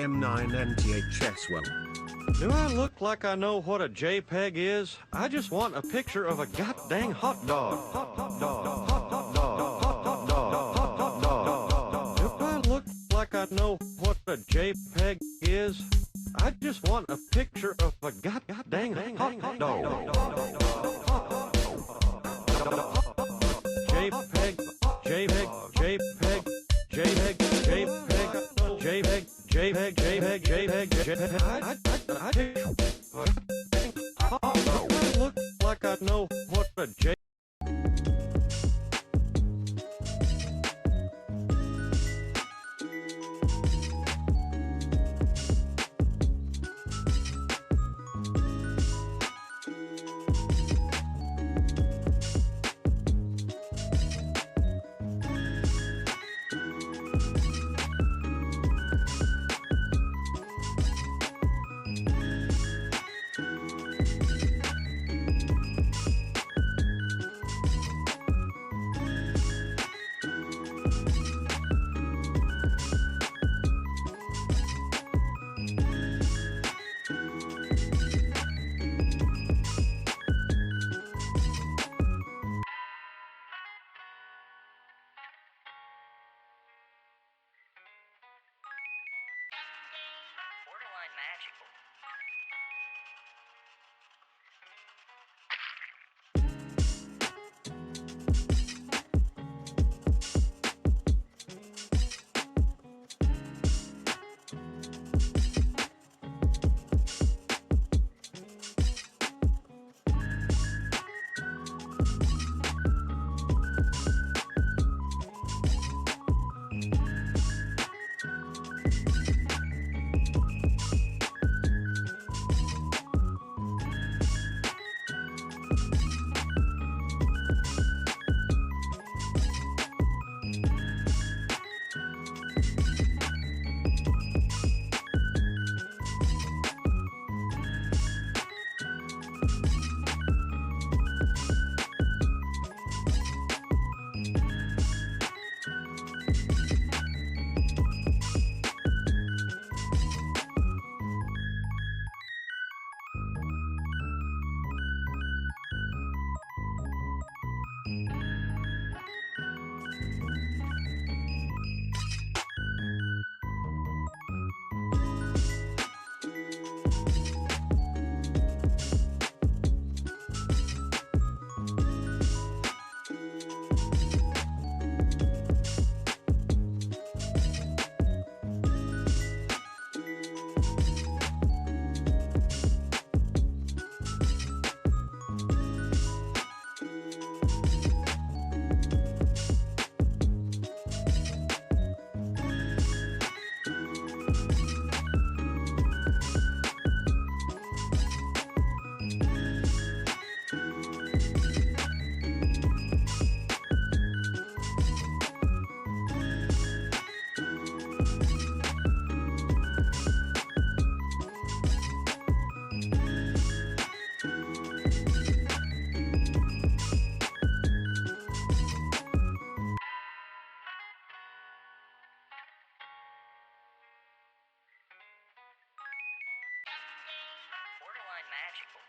M9NTHS. Well, do I look like I know what a JPEG is? I just want a picture of a goddamn hot dog. Hot dog. Hot dog. Hot dog. Hot dog. Do I look like I know what a JPEG is? I just want a picture of a goddamn hot dog. JPEG. JPEG. JPEG. JPEG. JPEG. JPEG, JPEG, JPEG, JPEG. I look like I know what a JPEG. Borderline magical. Borderline magical.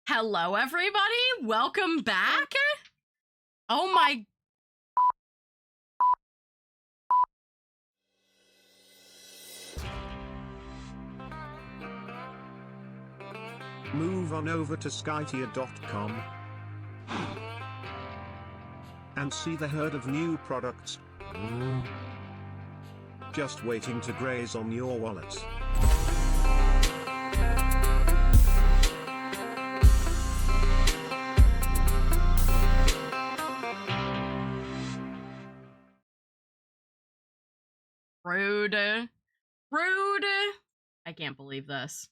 Hello, everybody. Welcome back. Oh my. Move on over to skytier.com and see the herd of new products just waiting to graze on your wallet. Rude. Rude. I can't believe this.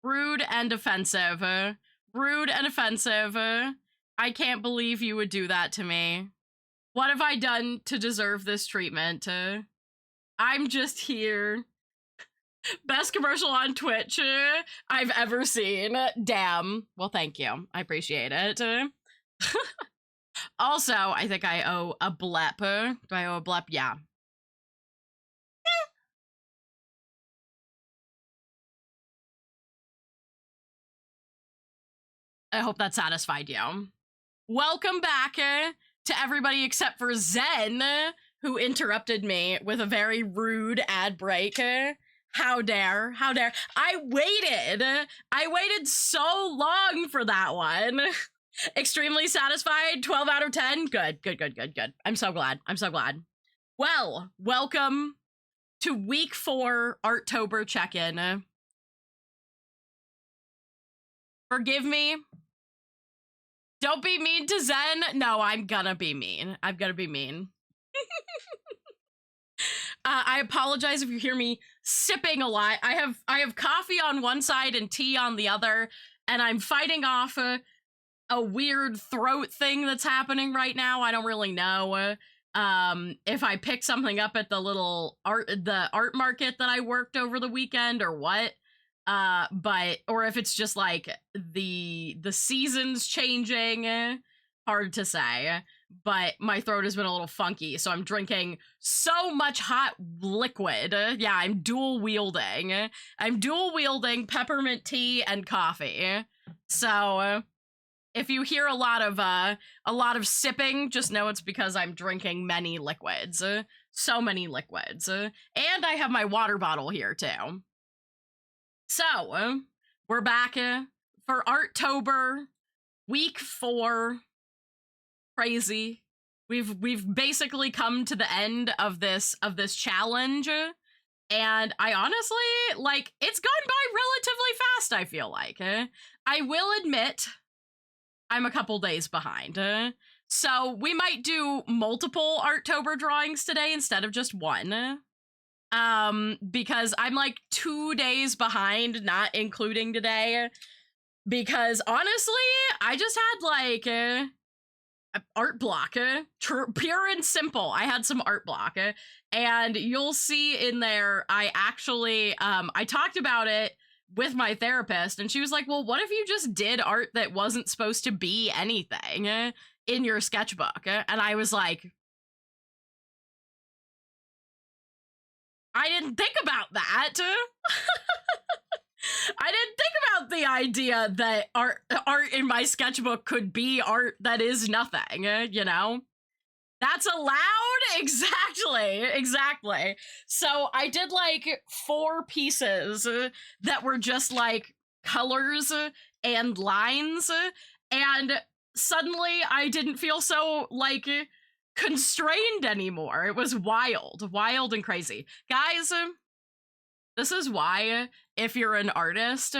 Rude and offensive. Rude and offensive. I can't believe you would do that to me. What have I done to deserve this treatment? I'm just here. Best commercial on Twitch I've ever seen. Damn. Well, thank you. I appreciate it. Also, I think I owe a blep. Do I owe a blep? Yeah. I hope that satisfied you. Welcome back to everybody except for Zen, who interrupted me with a very rude ad break. How dare, how dare. I waited so long for that one. Extremely satisfied, 12 out of 10. Good. I'm so glad. Well, welcome to week 4 Art-Tober Check-In. Forgive me. Don't be mean to Zen. No, I'm gonna be mean. I apologize if you hear me sipping a lot. I have coffee on one side and tea on the other, and I'm fighting off a weird throat thing that's happening right now. I don't really know if I picked something up at the art market that I worked over the weekend or what. Or if it's just like the seasons changing, hard to say, but my throat has been a little funky, so I'm drinking so much hot liquid. Yeah, I'm dual wielding peppermint tea and coffee. So if you hear a lot of sipping, just know it's because I'm drinking many liquids, so many liquids, and I have my water bottle here too. So, we're back for Art-Tober, week 4. Crazy. We've basically come to the end of this challenge, and I honestly, like, it's gone by relatively fast, I feel like. I will admit, I'm a couple days behind. So, we might do multiple Art-Tober drawings today instead of just one. Because I'm like 2 days behind, not including today, because honestly, I just had like a art block, pure and simple. I had some art block, and you'll see in there, I actually, I talked about it with my therapist, and she was like, well, what if you just did art that wasn't supposed to be anything in your sketchbook? And I was like, I didn't think about that. I didn't think about the idea that art in my sketchbook could be art that is nothing, you know? That's allowed? Exactly. So I did like 4 pieces that were just like colors and lines, and suddenly I didn't feel so like constrained anymore. It was wild and crazy. Guys, this is why if you're an artist,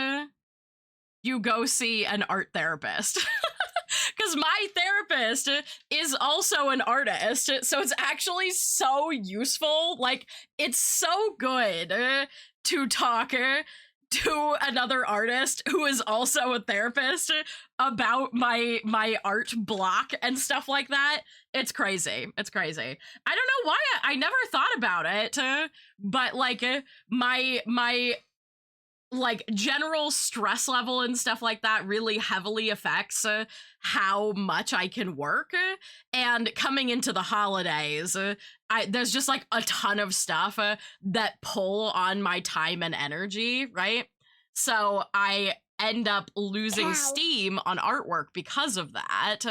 you go see an art therapist. Because my therapist is also an artist, so it's actually so useful. Like, it's so good to talk to another artist who is also a therapist about my art block and stuff like that. It's crazy. I don't know why I never thought about it, but like my like general stress level and stuff like that really heavily affects how much I can work. And coming into the holidays, there's just like a ton of stuff that pull on my time and energy, right? So I end up losing steam on artwork because of that.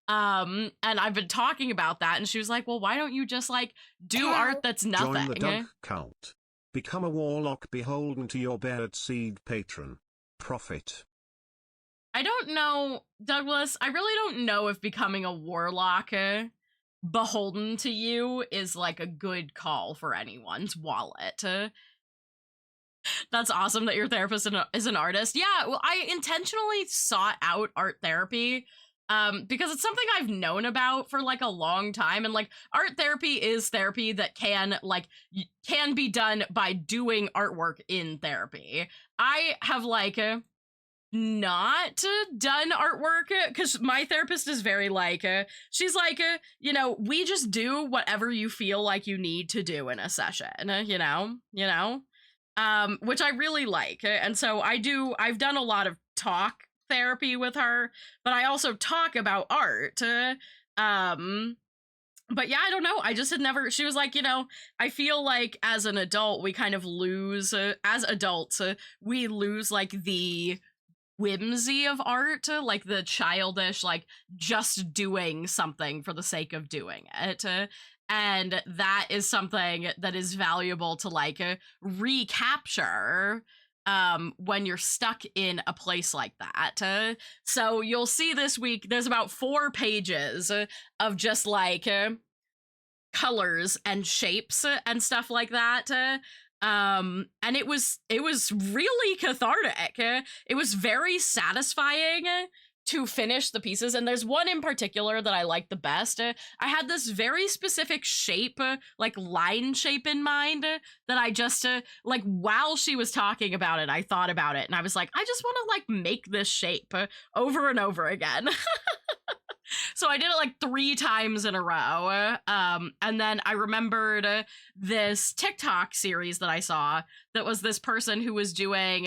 And I've been talking about that, and she was like, well, why don't you just like do art that's Join the Doug nothing? cult. Become a warlock beholden to your birdseed patron. Profit. I don't know, Douglas. I really don't know if becoming a warlock beholden to you is like a good call for anyone's wallet. That's awesome that your therapist is an artist. Yeah, well, I intentionally sought out art therapy because it's something I've known about for like a long time, and like art therapy is therapy that can be done by doing artwork in therapy. I have like not done artwork because my therapist is very like she's like we just do whatever you feel like you need to do in a session, which I really like. And so I've done a lot of talk therapy with her, but I also talk about art. But yeah, I don't know. I just had never, she was like, I feel like as an adult, we kind of lose, as adults, we lose like the whimsy of art, like the childish, like just doing something for the sake of doing it. And that is something that is valuable to like recapture when you're stuck in a place like that. So you'll see this week, there's about 4 pages of just like colors and shapes and stuff like that. And it was really cathartic. It was very satisfying to finish the pieces, and there's one in particular that I like the best. I had this very specific shape, like line shape in mind, that I just like while she was talking about it, I thought about it, and I was like, I just want to like make this shape over and over again. So I did it like 3 times in a row. And then I remembered this TikTok series that I saw that was this person who was doing,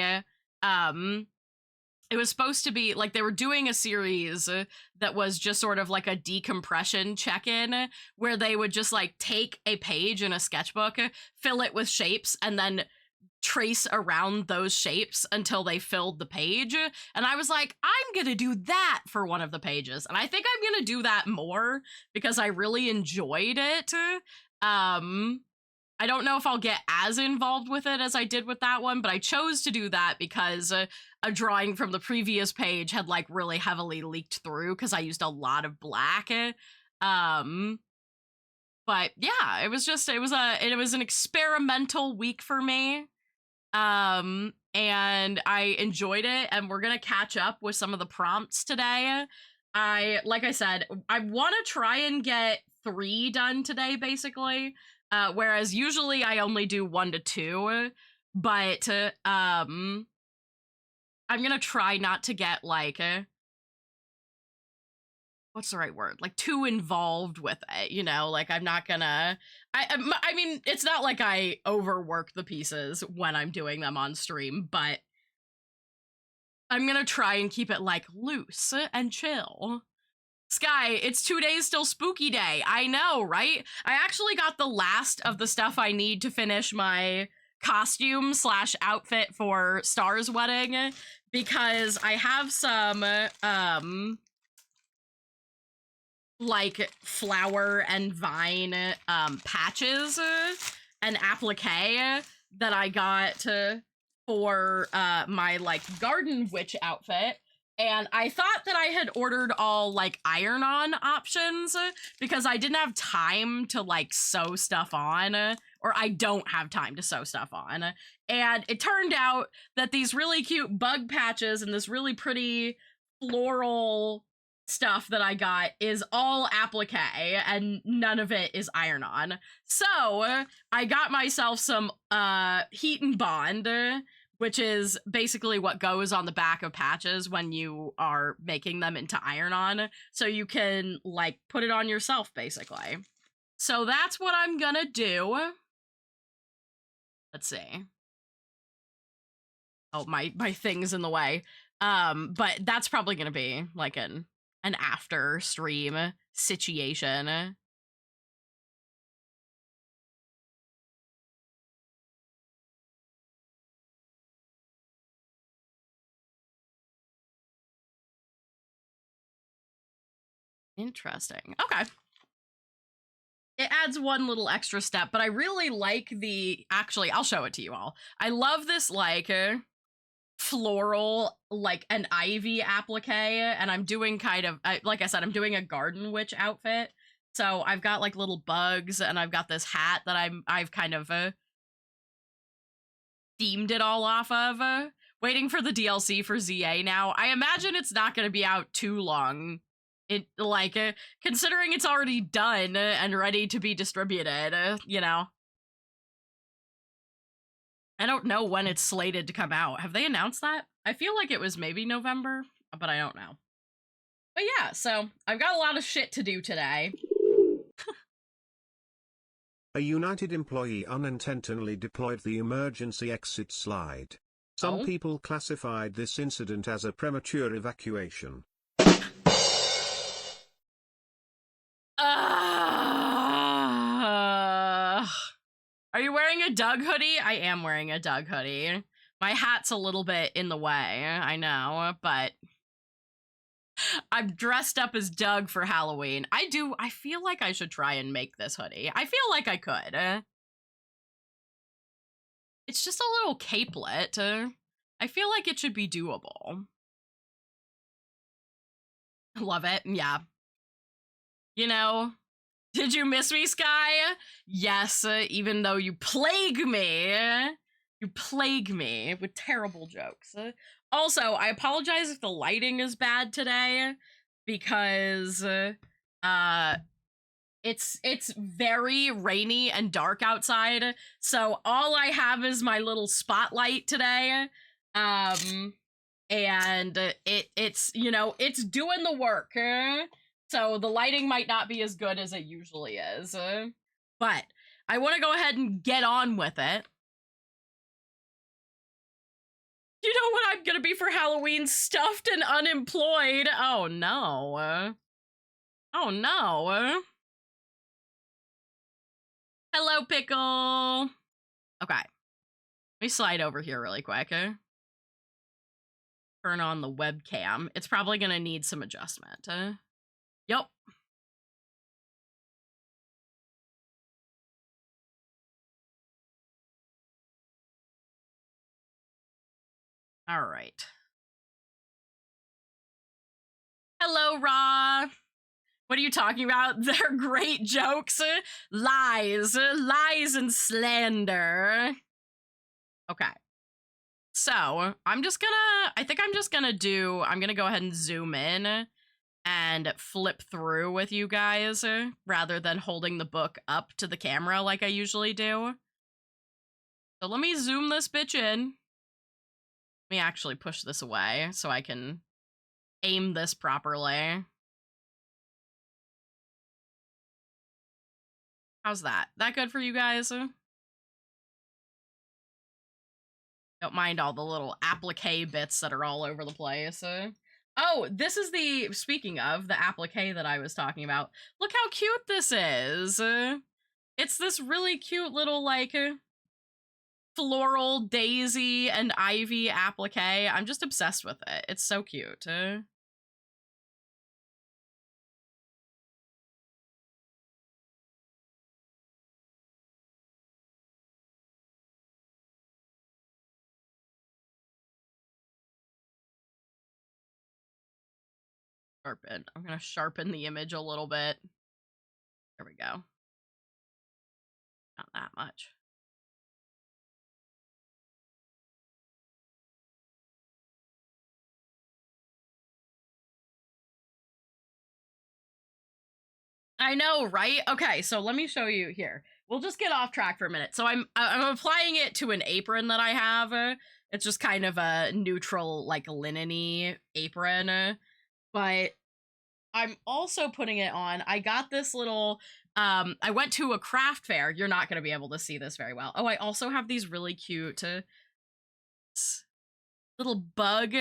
it was supposed to be like they were doing a series that was just sort of like a decompression check-in where they would just like take a page in a sketchbook, fill it with shapes, and then trace around those shapes until they filled the page. And I was like, I'm gonna do that for one of the pages, and I think I'm gonna do that more because I really enjoyed it. I don't know if I'll get as involved with it as I did with that one, but I chose to do that because a drawing from the previous page had like really heavily leaked through because I used a lot of black. But yeah, it was an experimental week for me. And I enjoyed it, and we're gonna catch up with some of the prompts today. Like I said, I want to try and get 3 done today, basically. Whereas usually I only do 1 to 2, but I'm gonna try not to get like what's the right word? Like too involved with it, like I'm not gonna, I mean, it's not like I overwork the pieces when I'm doing them on stream, but I'm gonna try and keep it like loose and chill. Sky, it's 2 days till spooky day. I know, right? I actually got the last of the stuff I need to finish my costume / outfit for Star's wedding because I have some, like flower and vine patches and applique that I got for my like garden witch outfit, and I thought that I had ordered all like iron-on options because I didn't have time to like sew stuff on, or I don't have time to sew stuff on, and it turned out that these really cute bug patches and this really pretty floral stuff that I got is all applique and none of it is iron-on. So I got myself some heat and bond, which is basically what goes on the back of patches when you are making them into iron-on, so you can like put it on yourself basically. So that's what I'm gonna do. Let's see. Oh, my thing's in the way. But that's probably gonna be like an after stream situation. Interesting. Okay. It adds one little extra step, but I really like actually, I'll show it to you all. I love this, like, floral, like, an ivy applique, and I'm doing kind of, like I said, I'm doing a garden witch outfit. So I've got, like, little bugs, and I've got this hat that I've kind of, themed it all off of. Waiting for the DLC for ZA now. I imagine it's not going to be out too long. It, like, considering it's already done and ready to be distributed, you know. I don't know when it's slated to come out. Have they announced that? I feel like it was maybe November, but I don't know. But yeah, so I've got a lot of shit to do today. A United employee unintentionally deployed the emergency exit slide. Some people classified this incident as a premature evacuation. Are you wearing a Doug hoodie? I am wearing a Doug hoodie. My hat's a little bit in the way, I know, but I'm dressed up as Doug for Halloween. I feel like I should try and make this hoodie. I feel like I could. It's just a little capelet. I feel like it should be doable. Love it, yeah. You know, did you miss me, Sky? Yes, even though you plague me. You plague me with terrible jokes. Also, I apologize if the lighting is bad today, because it's very rainy and dark outside, so all I have is my little spotlight today. And it's, you know, it's doing the work. So the lighting might not be as good as it usually is. But I want to go ahead and get on with it. You know what I'm gonna be for Halloween? Stuffed and unemployed. Oh no. Oh no. Hello, Pickle. Okay. Let me slide over here really quick. Turn on the webcam. It's probably gonna need some adjustment. Yep. All right. Hello, Ra. What are you talking about? They're great jokes. Lies. Lies and slander. Okay. So, I'm gonna go ahead and zoom in and flip through with you guys rather than holding the book up to the camera like I usually do. So let me zoom this bitch in. Let me actually push this away so I can aim this properly. How's that? That good for you guys? Don't mind all the little applique bits that are all over the place. Oh, this is speaking of the applique that I was talking about. Look how cute this is. It's this really cute little, like, floral daisy and ivy applique. I'm just obsessed with it. It's so cute. Sharpen. I'm gonna sharpen the image a little bit. There we go. Not that much. I know, right? Okay, so let me show you here. We'll just get off track for a minute. So I'm applying it to an apron that I have. It's just kind of a neutral, like, linen-y apron. But I'm also putting it on. I got this little, I went to a craft fair. You're not going to be able to see this very well. Oh, I also have these really cute little bug.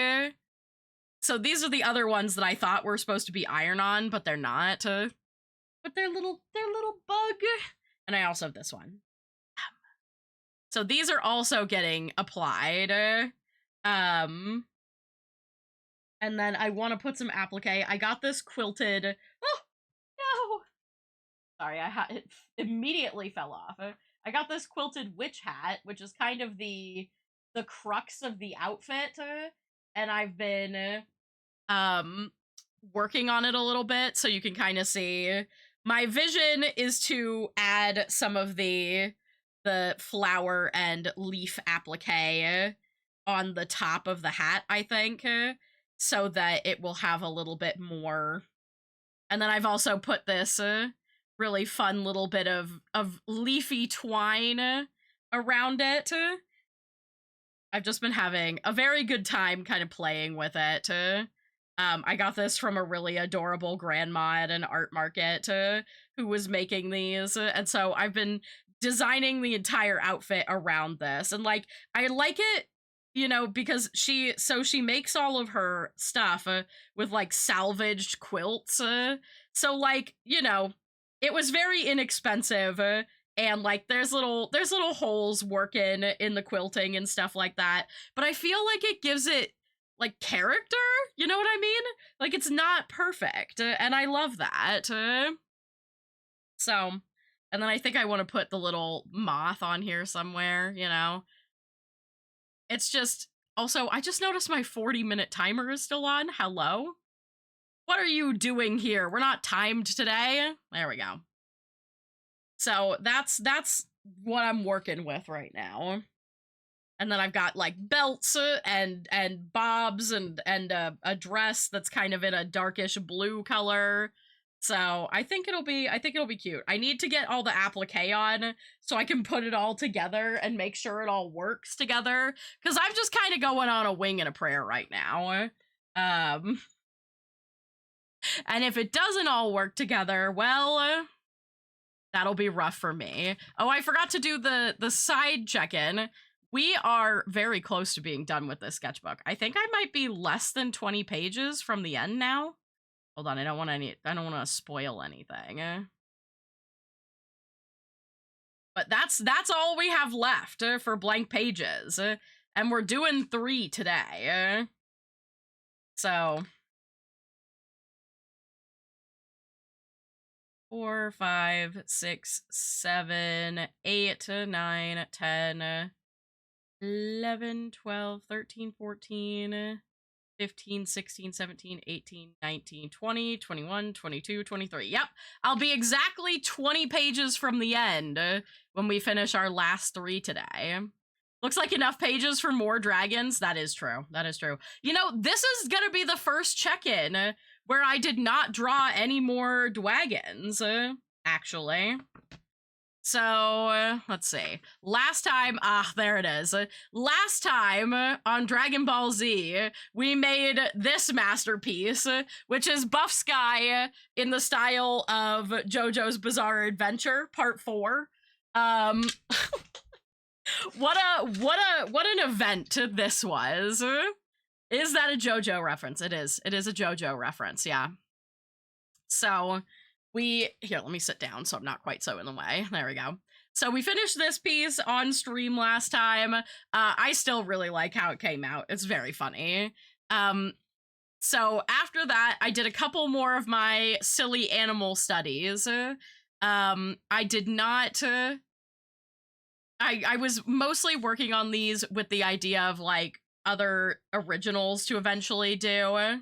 So these are the other ones that I thought were supposed to be iron-on, but they're not. But they're little bug. And I also have this one. So these are also getting applied. And then I want to put some applique. I got this quilted. Oh, Sorry, it immediately fell off. I got this quilted witch hat, which is kind of the crux of the outfit, and I've been working on it a little bit, so you can kind of see. My vision is to add some of the flower and leaf applique on the top of the hat, I think, so that it will have a little bit more. And then I've also put this really fun little bit of leafy twine around it. I've just been having a very good time kind of playing with it. I got this from a really adorable grandma at an art market who was making these. And so I've been designing the entire outfit around this. And like, I like it, you know, because she makes all of her stuff with like salvaged quilts. So like, you know, it was very inexpensive. And like there's little holes working in the quilting and stuff like that. But I feel like it gives it like character, you know what I mean? Like it's not perfect, and I love that. So, and then I think I want to put the little moth on here somewhere, you know? It's just, also, I just noticed my 40-minute timer is still on. Hello? What are you doing here? We're not timed today. There we go. So that's what I'm working with right now. And then I've got like belts and bobs and a dress that's kind of in a darkish blue color. So I think it'll be cute. I need to get all the applique on so I can put it all together and make sure it all works together. Because I'm just kind of going on a wing and a prayer right now. And if it doesn't all work together, well, that'll be rough for me. Oh, I forgot to do the side check-in. We are very close to being done with this sketchbook. I think I might be less than 20 pages from the end now. Hold on, I don't want to spoil anything. But that's all we have left for blank pages. And we're doing 3 today. So 4, 5, 6, 7, 8, 9, 10, 11, 12, 13, 14, 15, 16, 17, 18, 19, 20, 21, 22, 23. Yep, I'll be exactly 20 pages from the end when we finish our last 3 today. Looks like enough pages for more dragons. That is true. That is true. You know, this is gonna be the first check-in where I did not draw any more dragons, actually. So, let's see. Last time, there it is. Last time on Dragon Ball Z, we made this masterpiece, which is Buff Sky in the style of JoJo's Bizarre Adventure, Part 4. What an event this was. Is that a JoJo reference? It is. It is a JoJo reference, yeah. So, here, let me sit down so I'm not quite so in the way. There we go. So we finished this piece on stream last time. I still really like how it came out. It's very funny. So after that, I did a couple more of my silly animal studies. I did not... I was mostly working on these with the idea of, like, other originals to eventually do.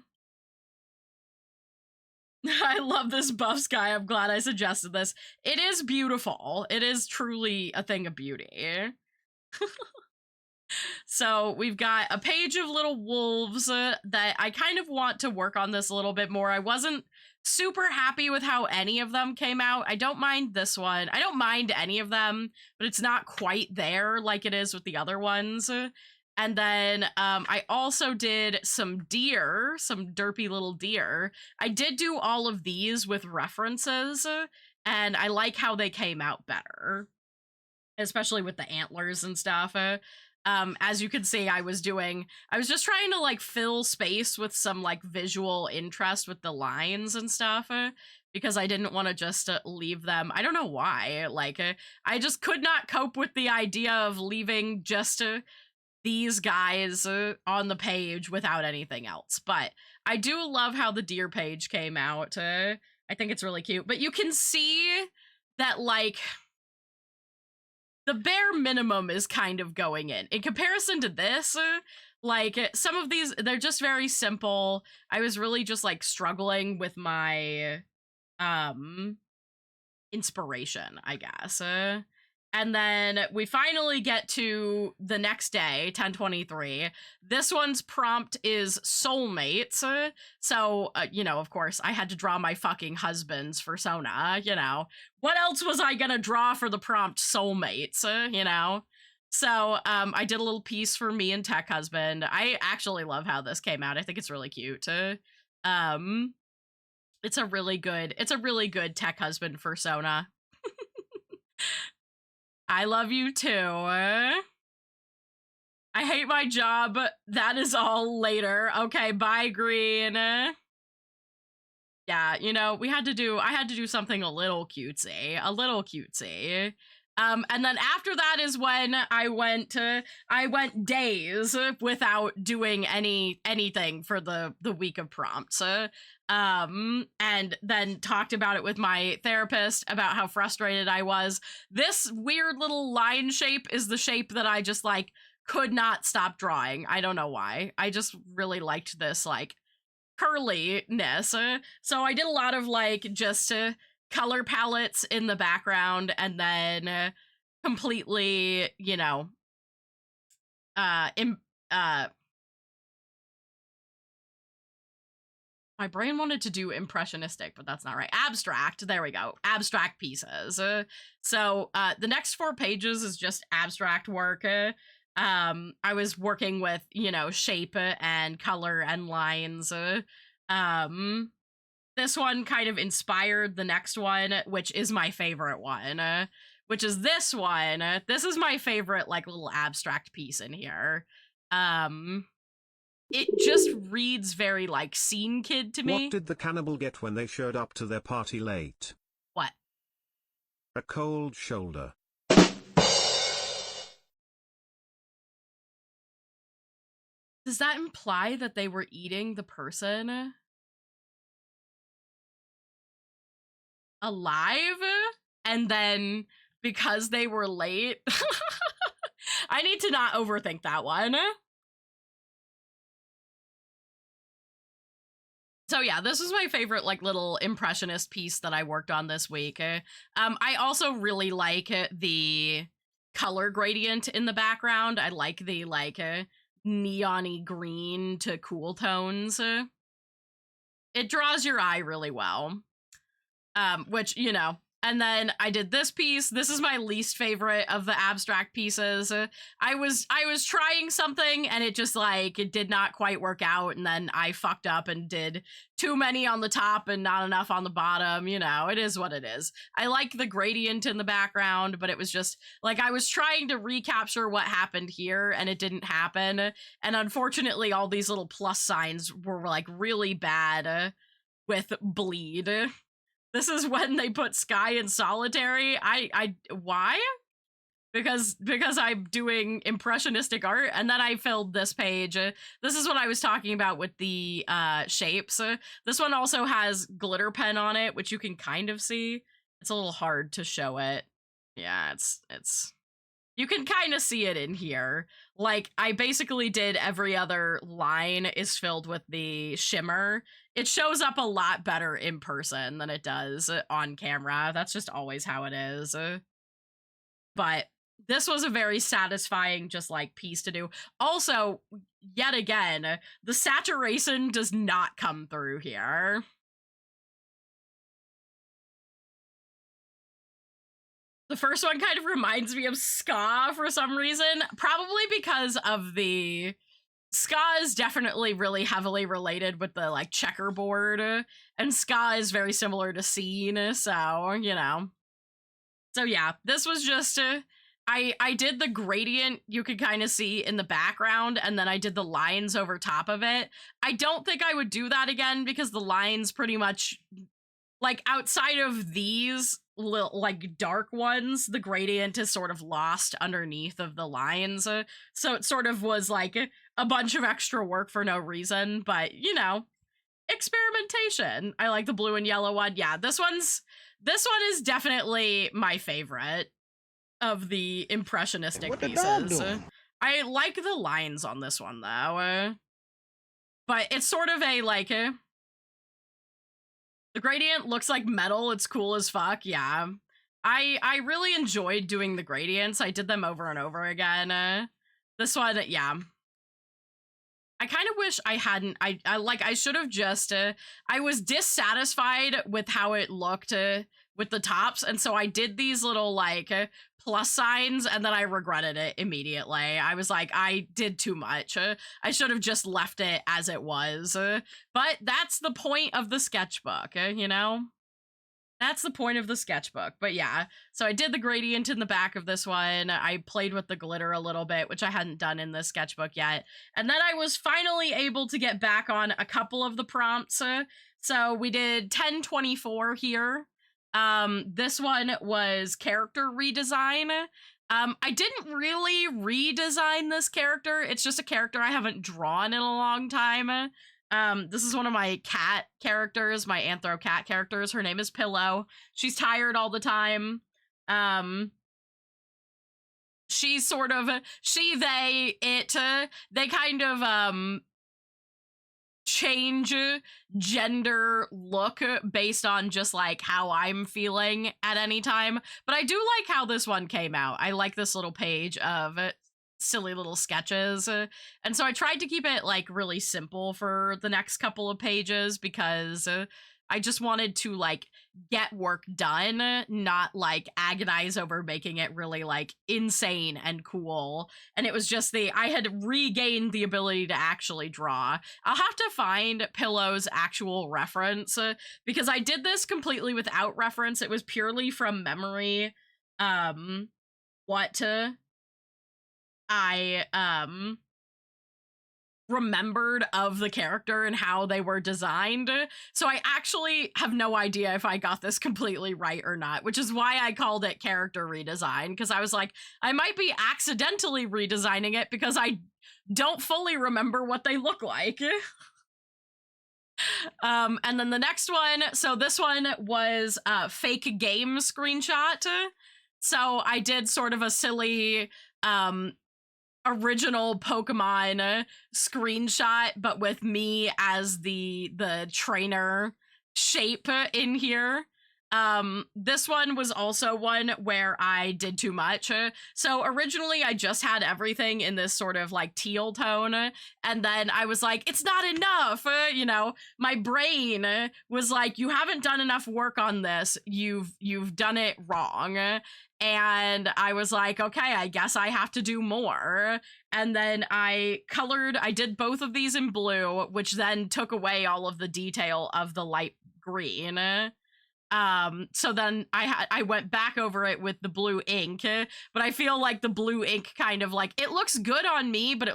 I love this Buff Sky. I'm glad I suggested this. It is beautiful. It is truly a thing of beauty. So we've got a page of little wolves that I kind of want to work on this a little bit more. I wasn't super happy with how any of them came out. I don't mind this one. I don't mind any of them, but it's not quite there like it is with the other ones. And then I also did some deer, some derpy little deer. I did do all of these with references, and I like how they came out better, especially with the antlers and stuff. As you can see, I was just trying to like fill space with some like visual interest with the lines and stuff, because I didn't want to just leave them. I don't know why. Like, I just could not cope with the idea of leaving just these guys on the page without anything else. But I do love how the deer page came out. I think it's really cute. But you can see that, like, the bare minimum is kind of going in comparison to this. Like, some of these, they're just very simple. I was really just like struggling with my inspiration, I guess. And then we finally get to the next day, 10:23. This one's prompt is soulmates. So, you know, of course, I had to draw my fucking husband's persona, you know. What else was I gonna draw for the prompt soulmates, you know? So, I did a little piece for me and Tech Husband. I actually love how this came out. I think it's really cute. It's a really good Tech Husband persona. I love you too. I hate my job. That is all later. Okay, bye, Green. Yeah, you know, I had to do something a little cutesy. And then after that is when I went days without doing anything for the week of prompts. And then talked about it with my therapist about how frustrated I was. This weird little line shape is the shape that I just like could not stop drawing. I don't know why. I just really liked this like curliness. So I did a lot of like just color palettes in the background, and then completely, you know, my brain wanted to do impressionistic, but that's not right. Abstract. There we go. Abstract pieces. So the next 4 pages is just abstract work. I was working with, you know, shape and color and lines. This one kind of inspired the next one, which is my favorite one, which is this one. This is my favorite, like, little abstract piece in here. It just reads very, like, scene kid to me. What did the cannibal get when they showed up to their party late? What? A cold shoulder. Does that imply that they were eating the person alive? And then because they were late? I need to not overthink that one. So yeah, this is my favorite like little impressionist piece that I worked on this week. I also really like the color gradient in the background. I like the like neon-y green to cool tones. It draws your eye really well. Which, you know, and then I did this piece. This is my least favorite of the abstract pieces. I was trying something and it just like, it did not quite work out. And then I fucked up and did too many on the top and not enough on the bottom. You know, it is what it is. I like the gradient in the background, but it was just like, I was trying to recapture what happened here and it didn't happen. And unfortunately, all these little plus signs were like really bad with bleed. This is when they put Sky in solitary. Why? Because I'm doing impressionistic art, and then I filled this page. This is what I was talking about with the shapes. This one also has glitter pen on it, which you can kind of see. It's a little hard to show it. Yeah, it's you can kind of see it in here. Like, I basically did every other line is filled with the shimmer. It shows up a lot better in person than it does on camera. That's just always how it is. But this was a very satisfying, just like, piece to do. Also, yet again, the saturation does not come through here. The first one kind of reminds me of ska for some reason, probably because of the ska is definitely really heavily related with the like checkerboard, and ska is very similar to scene, so, you know. So yeah, this was just, I did the gradient you could kind of see in the background, and then I did the lines over top of it. I don't think I would do that again because the lines pretty much, like, outside of these little, like, dark ones, the gradient is sort of lost underneath of the lines. So it sort of was like a bunch of extra work for no reason, but, you know, experimentation. I like the blue and yellow one. Yeah, this one is definitely my favorite of the impressionistic What the dog pieces. doing? I like the lines on this one though. But it's sort of a like the gradient looks like metal. It's cool as fuck. Yeah. I really enjoyed doing the gradients. I did them over and over again. This one, yeah. I kind of wish I hadn't. I should have just. I was dissatisfied with how it looked with the tops, and so I did these little like plus signs, and then I regretted it immediately. I was like, I did too much. I should have just left it as it was. But that's the point of the sketchbook, you know? That's the point of the sketchbook. But yeah, so I did the gradient in the back of this one. I played with the glitter a little bit, which I hadn't done in the sketchbook yet. And then I was finally able to get back on a couple of the prompts. So we did 1024 here. This one was character redesign. I didn't really redesign this character. It's just a character I haven't drawn in a long time. This is one of my cat characters, my anthro cat characters. Her name is Pillow. She's tired all the time. She's sort of, she, they, it, they kind of, change gender look based on just like how I'm feeling at any time. But I do like how this one came out. I like this little page of silly little sketches. And so I tried to keep it like really simple for the next couple of pages because I just wanted to like get work done, not like agonize over making it really like insane and cool. And it was just I had regained the ability to actually draw. I'll have to find Pillow's actual reference because I did this completely without reference. It was purely from memory. What I remembered of the character and how they were designed. So I actually have no idea if I got this completely right or not, which is why I called it character redesign, because I was like, I might be accidentally redesigning it because I don't fully remember what they look like. And then the next one, so this one was a fake game screenshot. So I did sort of a silly original Pokemon screenshot, but with me as the trainer shape in here. This one was also one where I did too much. So originally I just had everything in this sort of like teal tone, and then I was like, it's not enough. You know, my brain was like, you haven't done enough work on this. You've done it wrong. And I was like, okay, I guess I have to do more. And then I did both of these in blue, which then took away all of the detail of the light green. So then I went back over it with the blue ink, but I feel like the blue ink kind of like, it looks good on me, but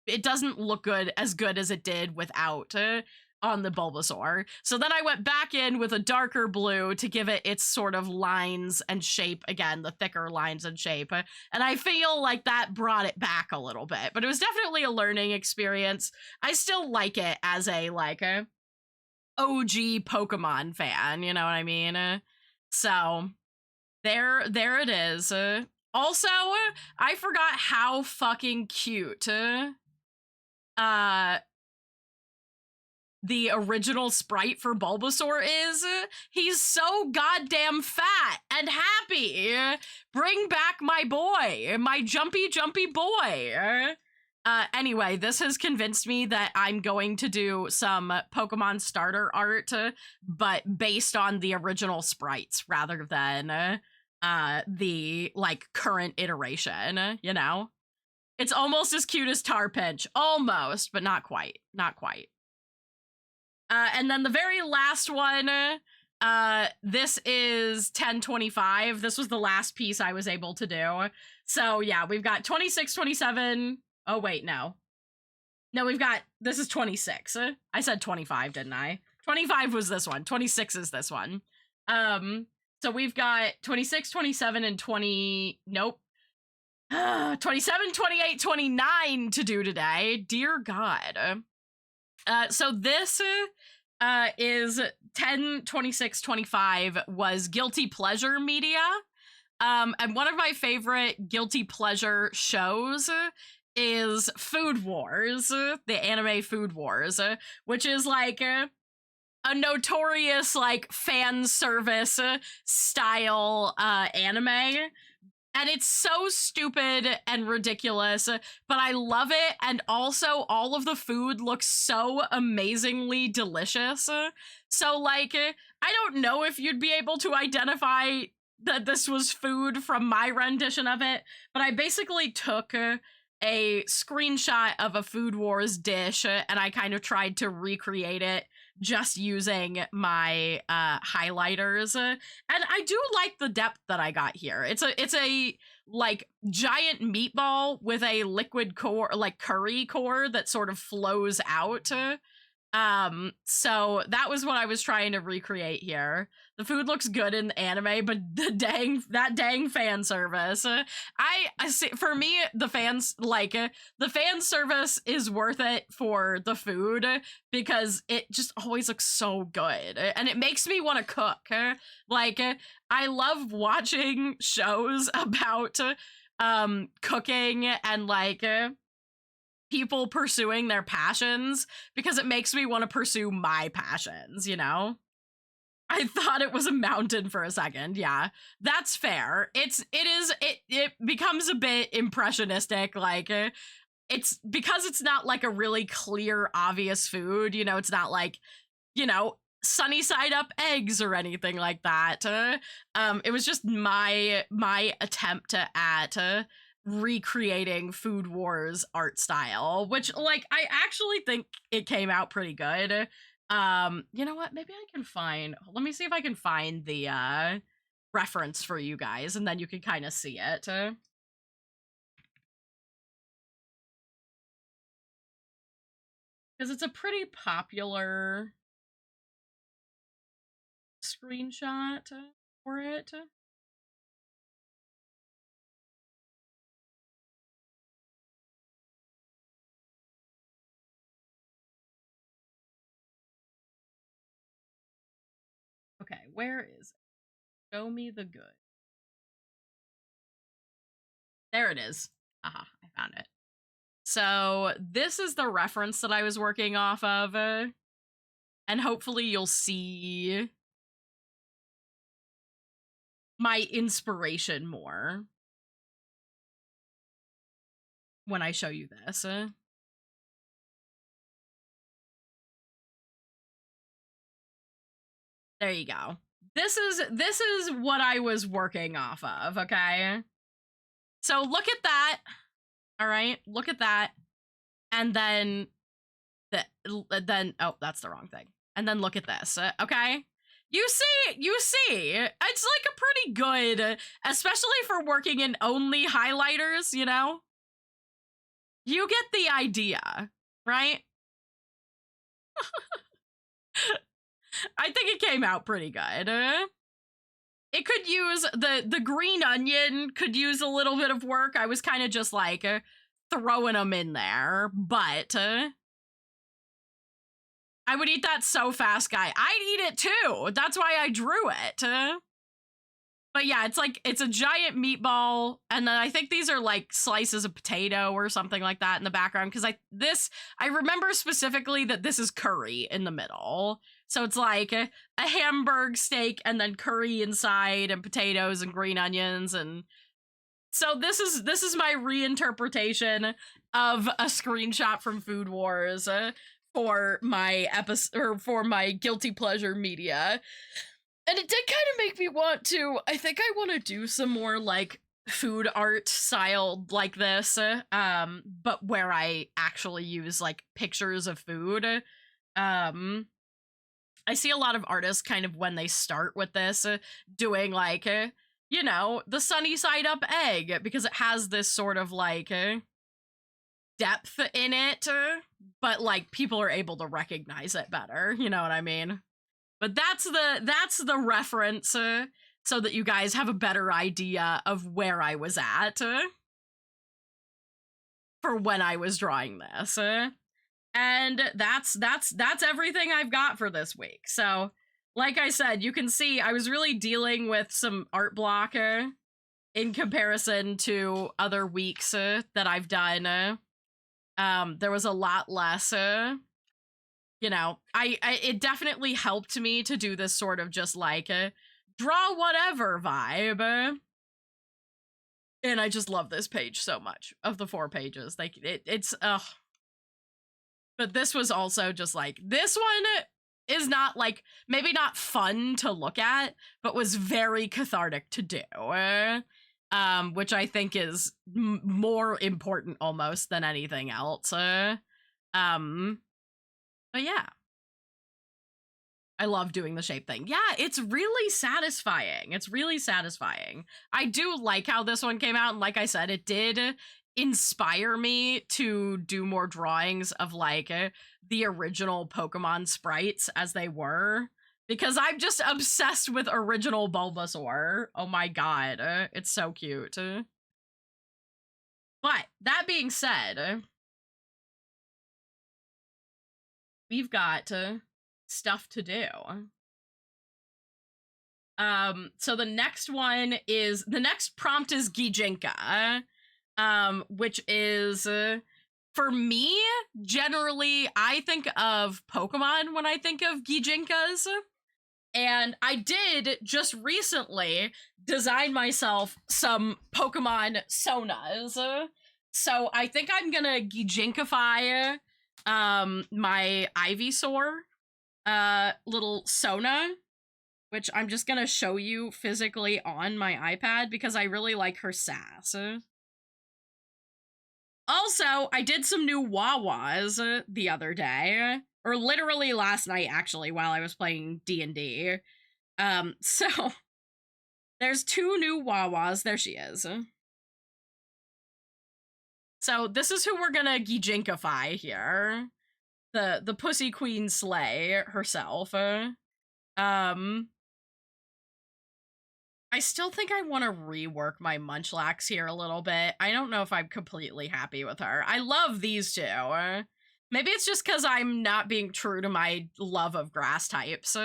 it doesn't look as good as it did without on the Bulbasaur. So then I went back in with a darker blue to give it its sort of lines and shape again, the thicker lines and shape. And I feel like that brought it back a little bit, but it was definitely a learning experience. I still like it as a OG Pokemon fan, you know what I mean? So there it is. Also, I forgot how fucking cute the original sprite for Bulbasaur is. He's so goddamn fat and happy. Bring back my boy, my jumpy boy. Anyway, this has convinced me that I'm going to do some Pokemon starter art, but based on the original sprites rather than the like current iteration, you know? It's almost as cute as Tarpinch. Almost, but not quite. Not quite. And then the very last one, this is 1025. This was the last piece I was able to do. So yeah, we've got 26, 27. Oh, wait, no. No, this is 26. I said 25, didn't I? 25 was this one. 26 is this one. So we've got 26, 27, and 20, nope. 27, 28, 29 to do today. Dear God. So this is 10/26/25 was Guilty Pleasure Media. And one of my favorite Guilty Pleasure shows is Food Wars, the anime Food Wars, which is like a notorious like fan service style anime. And it's so stupid and ridiculous, but I love it. And also, all of the food looks so amazingly delicious. So, like, I don't know if you'd be able to identify that this was food from my rendition of it, but I basically took a screenshot of a Food Wars dish and I kind of tried to recreate it just using my highlighters, and I do like the depth that I got here. It's a like giant meatball with a liquid core, like curry core that sort of flows out. So that was what I was trying to recreate here. The food looks good in the anime, but that dang fan service. I see, for me, the fan service is worth it for the food because it just always looks so good and it makes me want to cook. Like, I love watching shows about cooking and like people pursuing their passions because it makes me want to pursue my passions, you know? I thought it was a mountain for a second. Yeah, that's fair. It becomes a bit impressionistic. Like it's because it's not like a really clear, obvious food. You know, it's not like, you know, sunny side up eggs or anything like that. It was just my attempt at recreating Food Wars art style, which like I actually think it came out pretty good. You know what? Maybe I can find. Let me see if I can find the reference for you guys, and then you can kind of see it. Because it's a pretty popular screenshot for it. Okay, where is it? Show me the good. There it is. Aha, I found it. So this is the reference that I was working off of. And hopefully you'll see my inspiration more when I show you this. There you go. This is what I was working off of, okay? So look at that. All right, look at that. And then oh, that's the wrong thing. And then look at this, okay? You see, it's like a pretty good, especially for working in only highlighters, you know? You get the idea, right? I think it came out pretty good. It could use, the green onion could use a little bit of work. I was kind of just like throwing them in there, but I would eat that so fast, guy. I'd eat it too. That's why I drew it. But yeah, it's like, it's a giant meatball, and then I think these are like slices of potato or something like that in the background, because I remember specifically that this is curry in the middle. So it's like a hamburg steak and then curry inside and potatoes and green onions, and so this is my reinterpretation of a screenshot from Food Wars for my episode, or for my Guilty Pleasure Media. And it did kind of make me want to, I think I want to do some more like food art style like this, but where I actually use like pictures of food. I see a lot of artists kind of when they start with this doing like, you know, the sunny side up egg, because it has this sort of like depth in it, but like people are able to recognize it better, you know what I mean? But that's the reference, so that you guys have a better idea of where I was at for when I was drawing this. And that's everything I've got for this week. So, like I said, you can see I was really dealing with some art block in comparison to other weeks that I've done. There was a lot less. You know, it definitely helped me to do this sort of just like draw whatever vibe. And I just love this page so much. Of the 4 pages, like it's But this was also just like, this one is not like, maybe not fun to look at, but was very cathartic to do. Which I think is more important almost than anything else. But yeah. I love doing the shape thing. Yeah, it's really satisfying. It's really satisfying. I do like how this one came out, and like I said, it did inspire me to do more drawings of like the original Pokemon sprites as they were, because I'm just obsessed with original Bulbasaur. Oh my god, it's so cute. But that being said, we've got stuff to do. So the next prompt is Gijinka. Which is, for me, generally, I think of Pokemon when I think of Gijinkas. And I did just recently design myself some Pokemon Sonas. So I think I'm gonna Gijinkify my Ivysaur little Sona, which I'm just gonna show you physically on my iPad because I really like her sass. Also, I did some new Wawas the other day, or literally last night, actually, while I was playing D&D. So there's 2 new Wawas. There she is. So this is who we're gonna Gijinkify here. The Pussy Queen Slay herself. I still think I want to rework my Munchlax here a little bit. I don't know if I'm completely happy with her. I love these 2. Maybe it's just because I'm not being true to my love of grass types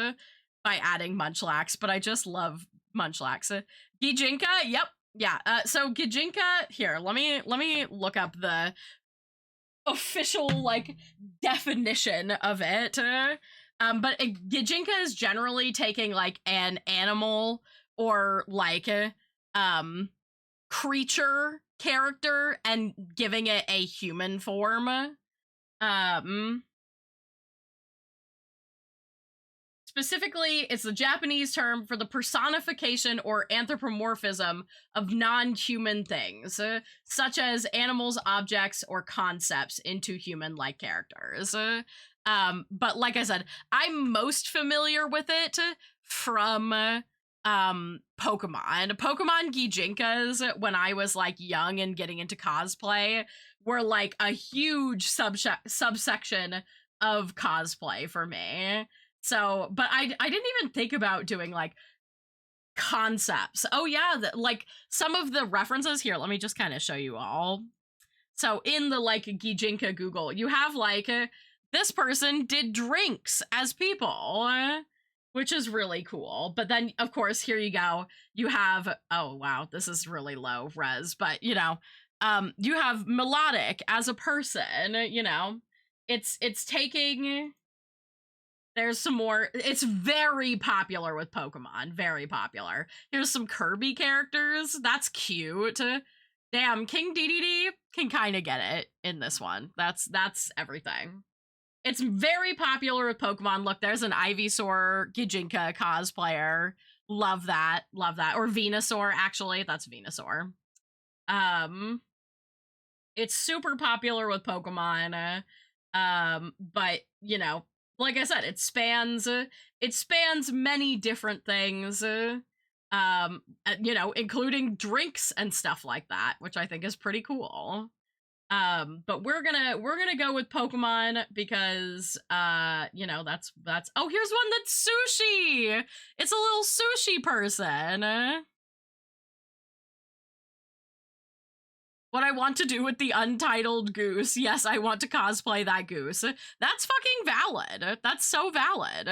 by adding Munchlax, but I just love Munchlax. Gijinka, yep, yeah. So Gijinka, here, let me look up the official like definition of it. But Gijinka is generally taking like an animal or like creature character and giving it a human form. Specifically, it's the Japanese term for the personification or anthropomorphism of non-human things, such as animals, objects, or concepts into human-like characters. But like I said, I'm most familiar with it from Pokemon Gijinkas, when I was like young and getting into cosplay, were like a huge subsection of cosplay for me. So, but I didn't even think about doing like concepts. Oh yeah, like some of the references here, let me just kind of show you all. So in the like Gijinka Google, you have like this person did drinks as people, which is really cool. But then, of course, here you go. You have, oh, wow, this is really low res, but, you know, you have Melodic as a person, you know. It's taking, there's some more, it's very popular with Pokemon, very popular. Here's some Kirby characters. That's cute. Damn, King Dedede can kind of get it in this one. That's everything. It's very popular with Pokemon. Look, there's an Ivysaur Gijinka cosplayer. Love that. Love that. Or Venusaur, actually. That's Venusaur. It's super popular with Pokemon. But, you know, like I said, it spans many different things. You know, including drinks and stuff like that, which I think is pretty cool. But we're gonna go with Pokemon because you know, that's oh, here's one that's sushi. It's a little sushi person. What I want to do with the untitled goose. Yes, I want to cosplay that goose. That's fucking valid. That's so valid.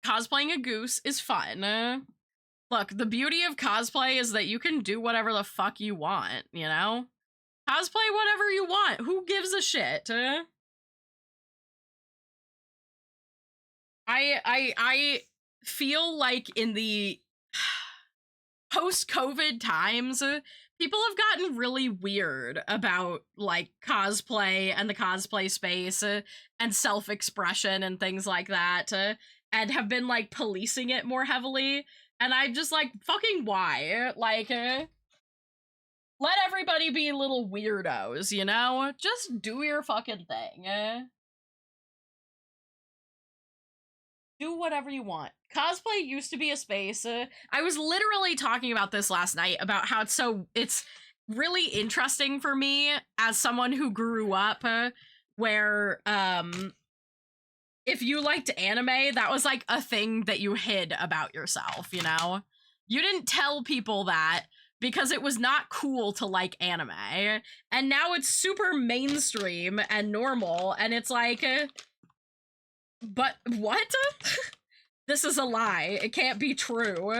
Cosplaying a goose is fun. Look, the beauty of cosplay is that you can do whatever the fuck you want, you know? Cosplay whatever you want. Who gives a shit? I feel like in the post-COVID times, people have gotten really weird about like cosplay and the cosplay space and self-expression and things like that, and have been like policing it more heavily. And I'm just like, fucking why? Like, let everybody be little weirdos, you know? Just do your fucking thing. Do whatever you want. Cosplay used to be a space. I was literally talking about this last night about how it's really interesting for me as someone who grew up where if you liked anime, that was like a thing that you hid about yourself, you know? You didn't tell people that because it was not cool to like anime. And now it's super mainstream and normal, and it's like, but what? This is a lie. It can't be true.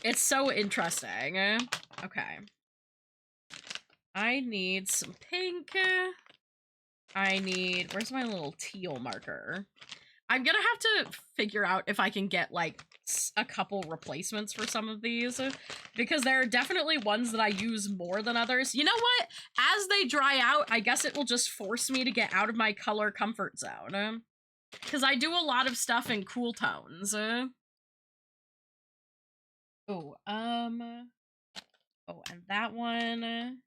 It's so interesting. Okay. I need some pink. Where's my little teal marker? I'm gonna have to figure out if I can get like a couple replacements for some of these, because there are definitely ones that I use more than others. You know what? As they dry out, I guess it will just force me to get out of my color comfort zone. Because I do a lot of stuff in cool tones. Oh, and that one.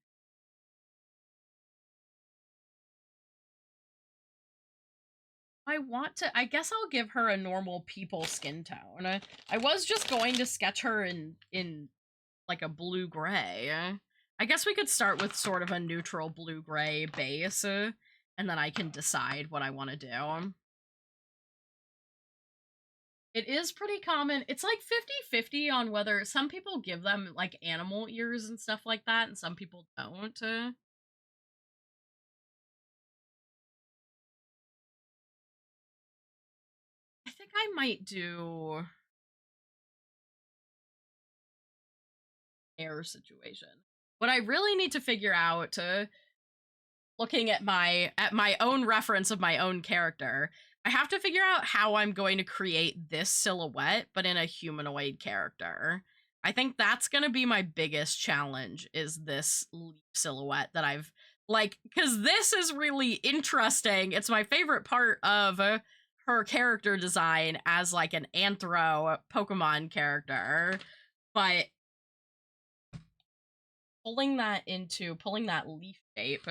I guess I'll give her a normal people skin tone. I was just going to sketch her in like a blue-gray. I guess we could start with sort of a neutral blue-gray base, and then I can decide what I want to do. It is pretty common. It's like 50-50 on whether some people give them like animal ears and stuff like that, and some people don't. I think I might do hair situation. What I really need to figure out, looking at my own reference of my own character, I have to figure out how I'm going to create this silhouette, but in a humanoid character. I think that's going to be my biggest challenge, is this leaf silhouette that I've, like, because this is really interesting. It's my favorite part of her character design as, like, an anthro Pokemon character, but pulling that leaf shape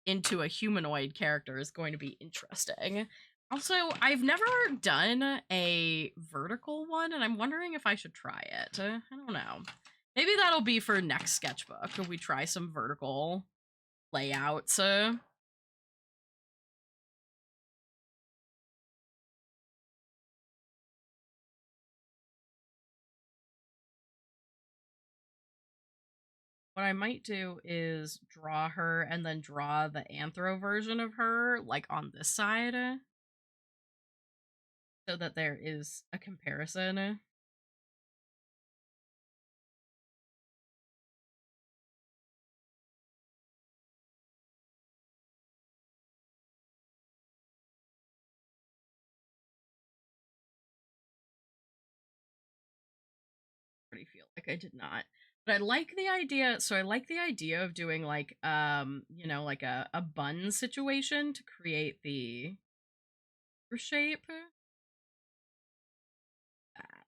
into a humanoid character is going to be interesting. Also, I've never done a vertical one, and I'm wondering if I should try it. I don't know. Maybe that'll be for next sketchbook, if we try some vertical layouts. What I might do is draw her and then draw the anthro version of her, like, on this side, so that there is a comparison. Feel like I did not, but I like the idea. So I like the idea of doing like you know, like a bun situation to create the shape. That.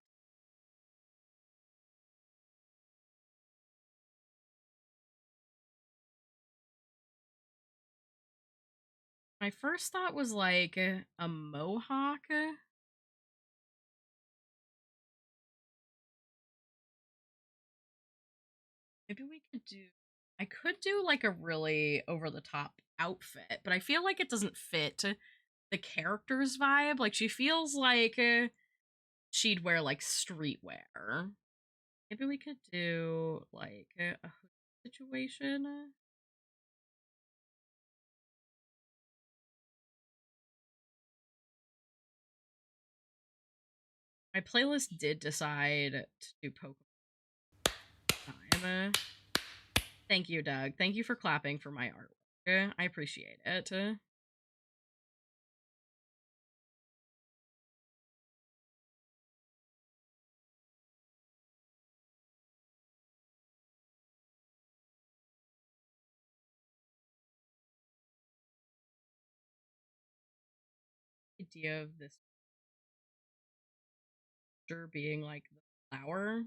My first thought was like a mohawk. Maybe we could do, I could do like a really over the top outfit, but I feel like it doesn't fit the character's vibe. Like, she feels like she'd wear like streetwear. Maybe we could do like a situation. My playlist did decide to do Pokemon time. Thank you, Doug. Thank you for clapping for my artwork. I appreciate it. Idea of this picture being like the flower.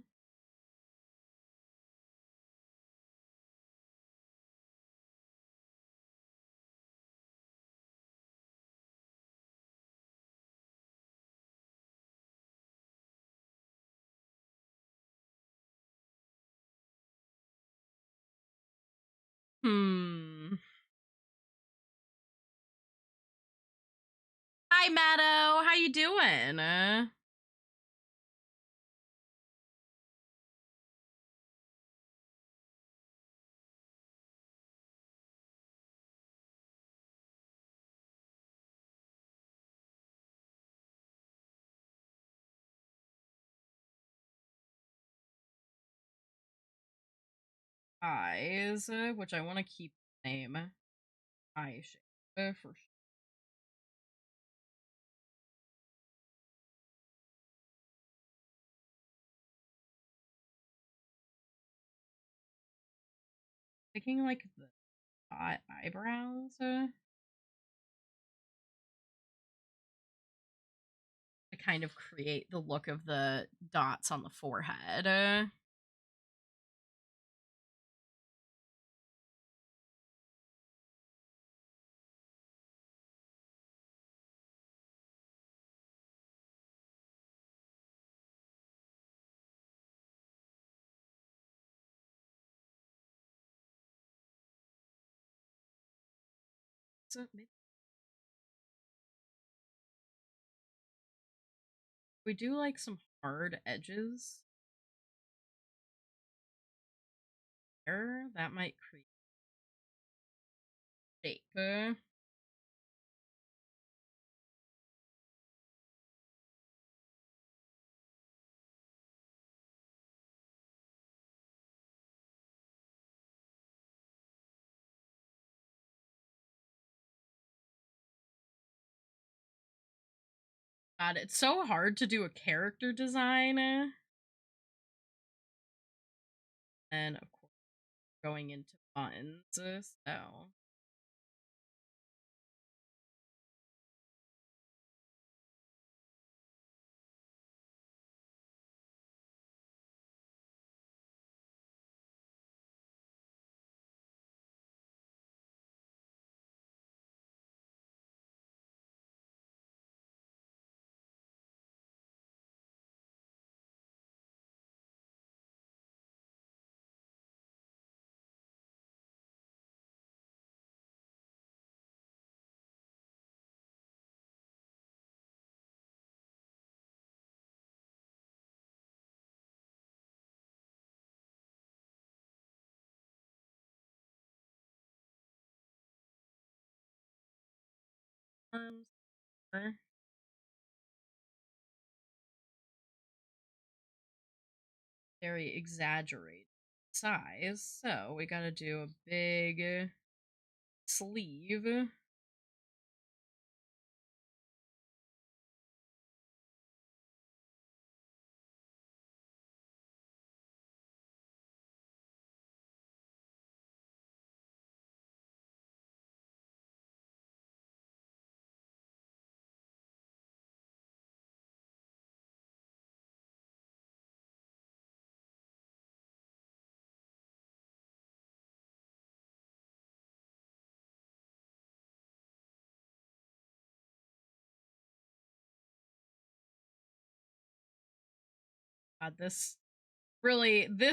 Hmm. Hi, Maddo. How you doing? Eyes, which I want to keep the name eye shape for sure. Picking like the eyebrows to kind of create the look of the dots on the forehead. So maybe we do like some hard edges there. That might create shape. God, it's so hard to do a character design. And of course, going into buttons. So arms are very exaggerated size. So we gotta do a big sleeve. God, this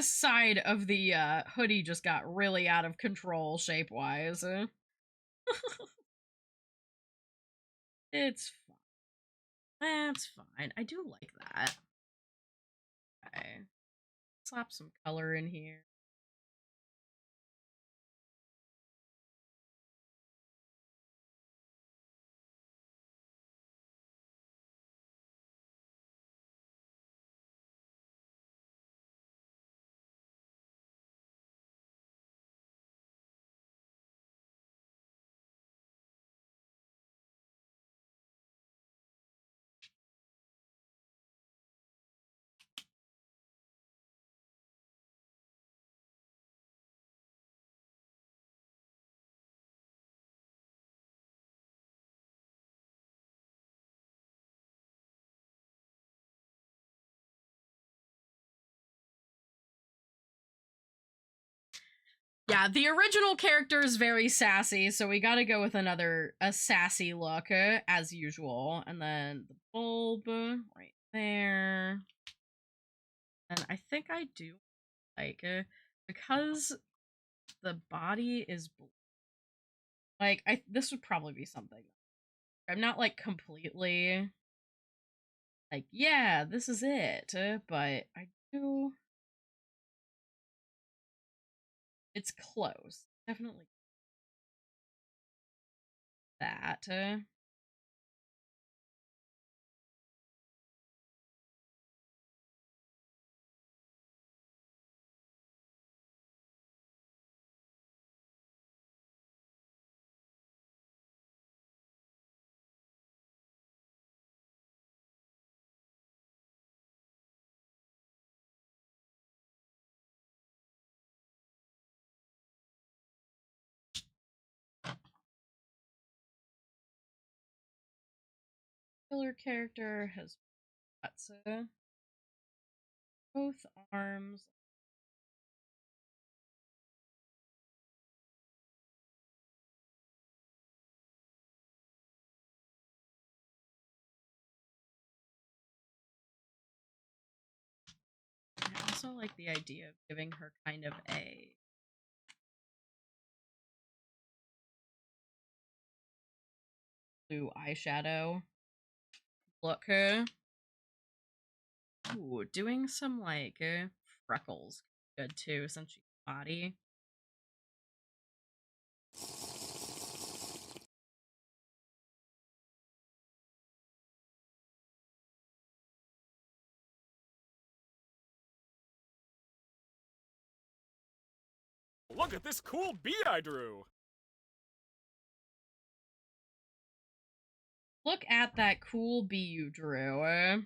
side of the hoodie just got really out of control shape wise. It's fine. That's fine. I do like that. Okay. Slap some color in here. Yeah, the original character is very sassy, so we gotta go with a sassy look, as usual. And then the bulb right there. And I think I do like, because the body is blue. Like, this would probably be something. I'm not, like, completely, like, yeah, this is it, but I do... It's close. Definitely that. Killer character has guts, both arms. I also like the idea of giving her kind of a blue eyeshadow look. Ooh, doing some like freckles good too, since she's body. Look at this cool bee I drew! Look at that cool bee you drew.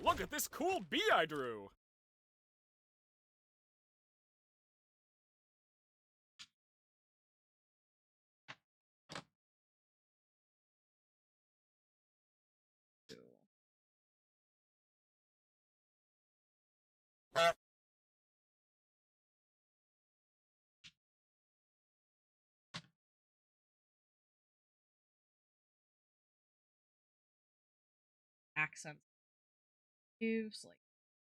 Look at this cool bee I drew! Accents moves like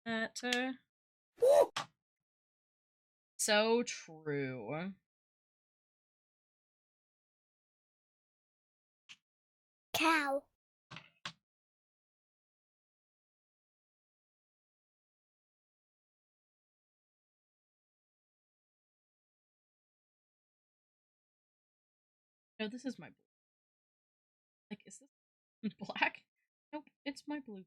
that. So true. Cow. No, this is my blue. Like, is this black? Nope, it's my blue.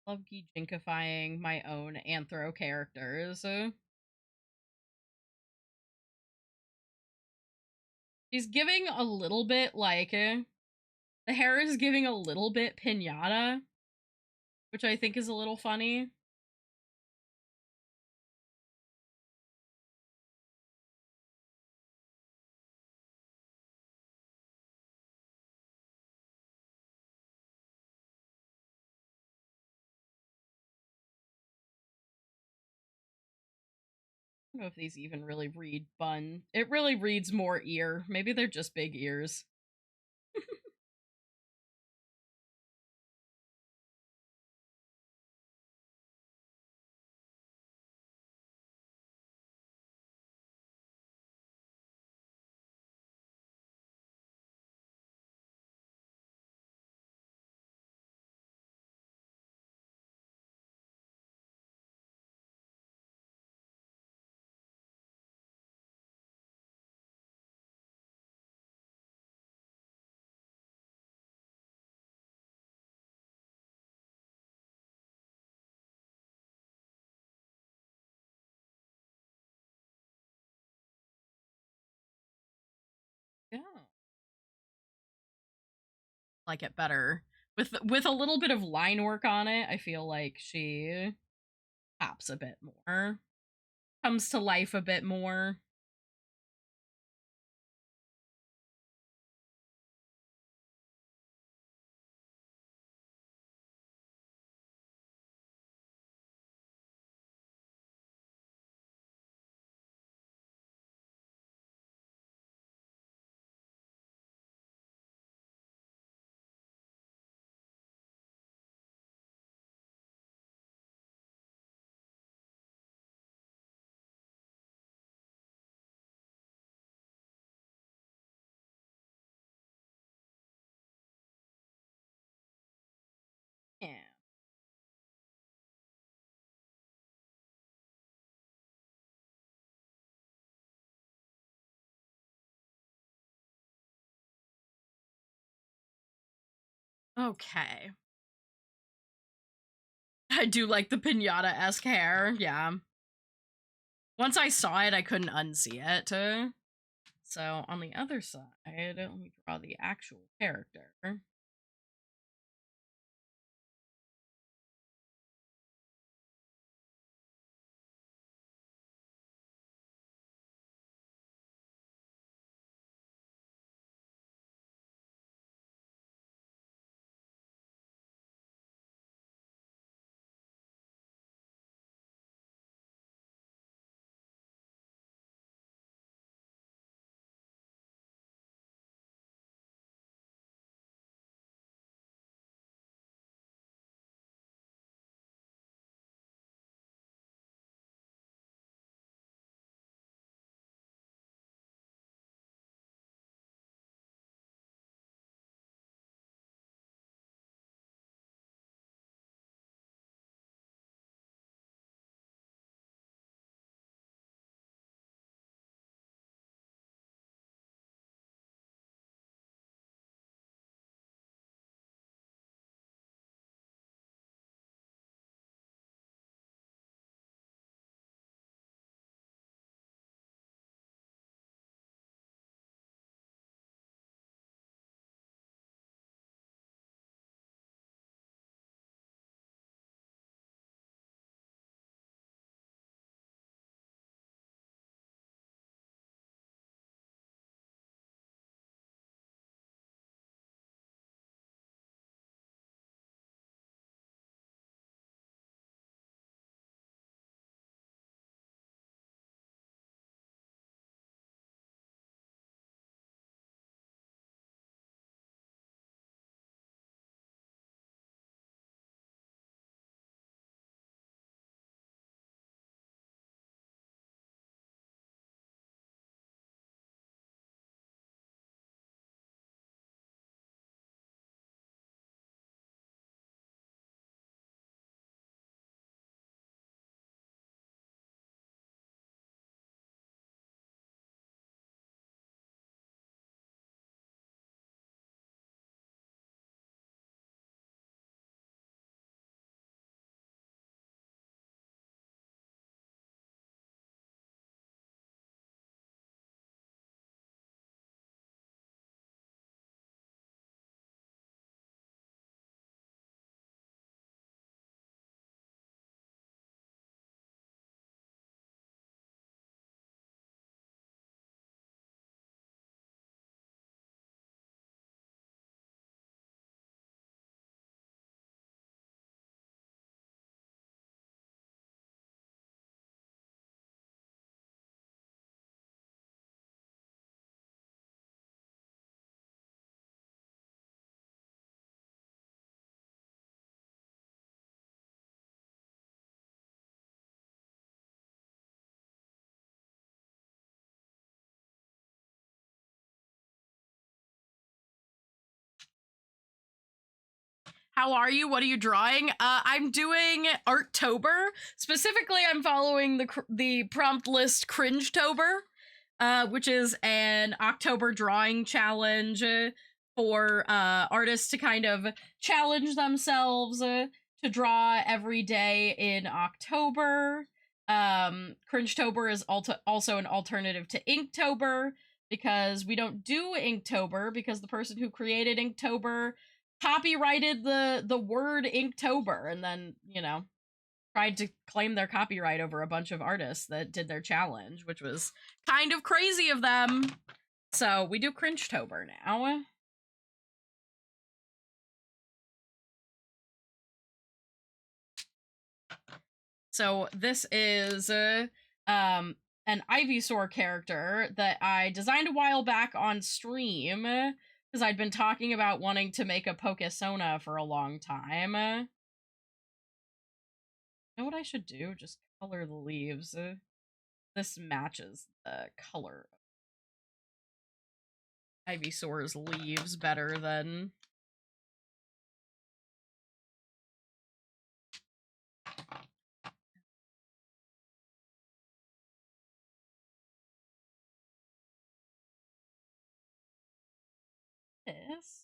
Love gejinkifying my own anthro characters. She's giving a little bit like the hair is giving a little bit pinata, which I think is a little funny. I don't know if these even really read bun. It really reads more ear. Maybe they're just big ears. Yeah. Like it better. With a little bit of line work on it, I feel like she pops a bit more. Comes to life a bit more. Yeah. Okay. I do like the pinata-esque hair, yeah. Once I saw it, I couldn't unsee it. So on the other side, let me draw the actual character. How are you? What are you drawing? I'm doing Art-Tober. Specifically, I'm following the prompt list Cringe-Tober, which is an October drawing challenge for artists to kind of challenge themselves to draw every day in October. Cringe-Tober is also an alternative to Inktober, because we don't do Inktober because the person who created Inktober copyrighted the word Inktober and then, you know, tried to claim their copyright over a bunch of artists that did their challenge, which was kind of crazy of them. So we do Cringe-Tober now. So this is an Ivysaur character that I designed a while back on stream because I'd been talking about wanting to make a Pokesona for a long time. You know what I should do? Just color the leaves. This matches the color of Ivysaur's leaves better than... this.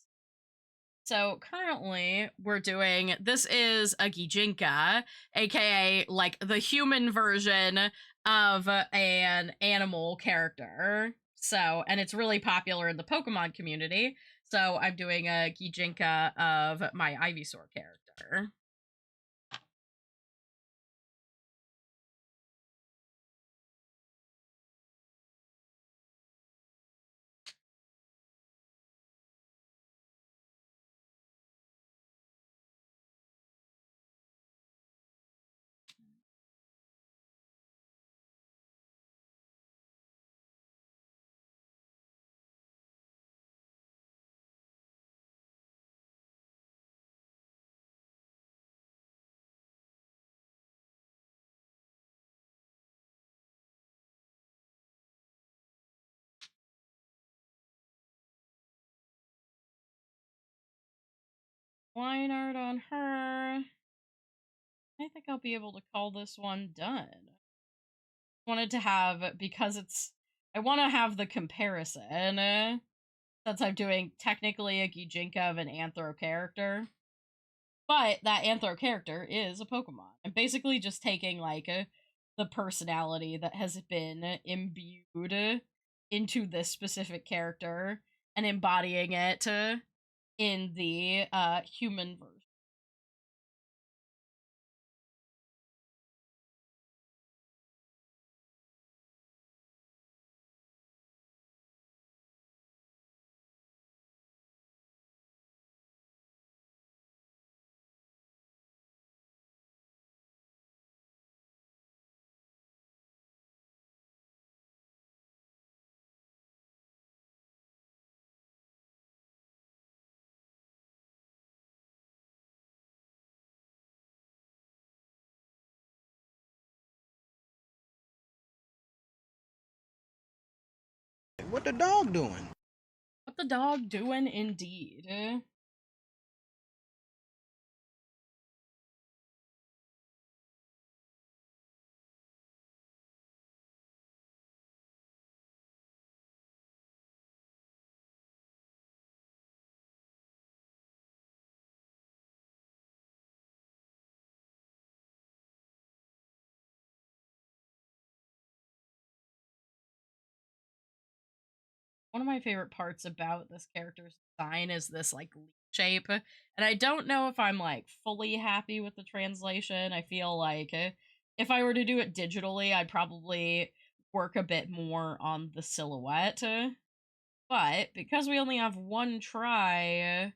So currently we're doing, this is a Gijinka, aka like the human version of an animal character. So, and it's really popular in the Pokemon community. So I'm doing a Gijinka of my Ivysaur character. Line art on her. I think I'll be able to call this one done. Wanted to have, because it's, I want to have the comparison, since I'm doing technically a Gijinka of an Anthro character. But that Anthro character is a Pokemon. I'm basically just taking, like, the personality that has been imbued into this specific character and embodying it in the human version. What the dog doing? What the dog doing, indeed. One of my favorite parts about this character's design is this, like, leaf shape. And I don't know if I'm, like, fully happy with the translation. I feel like if I were to do it digitally, I'd probably work a bit more on the silhouette. But because we only have one try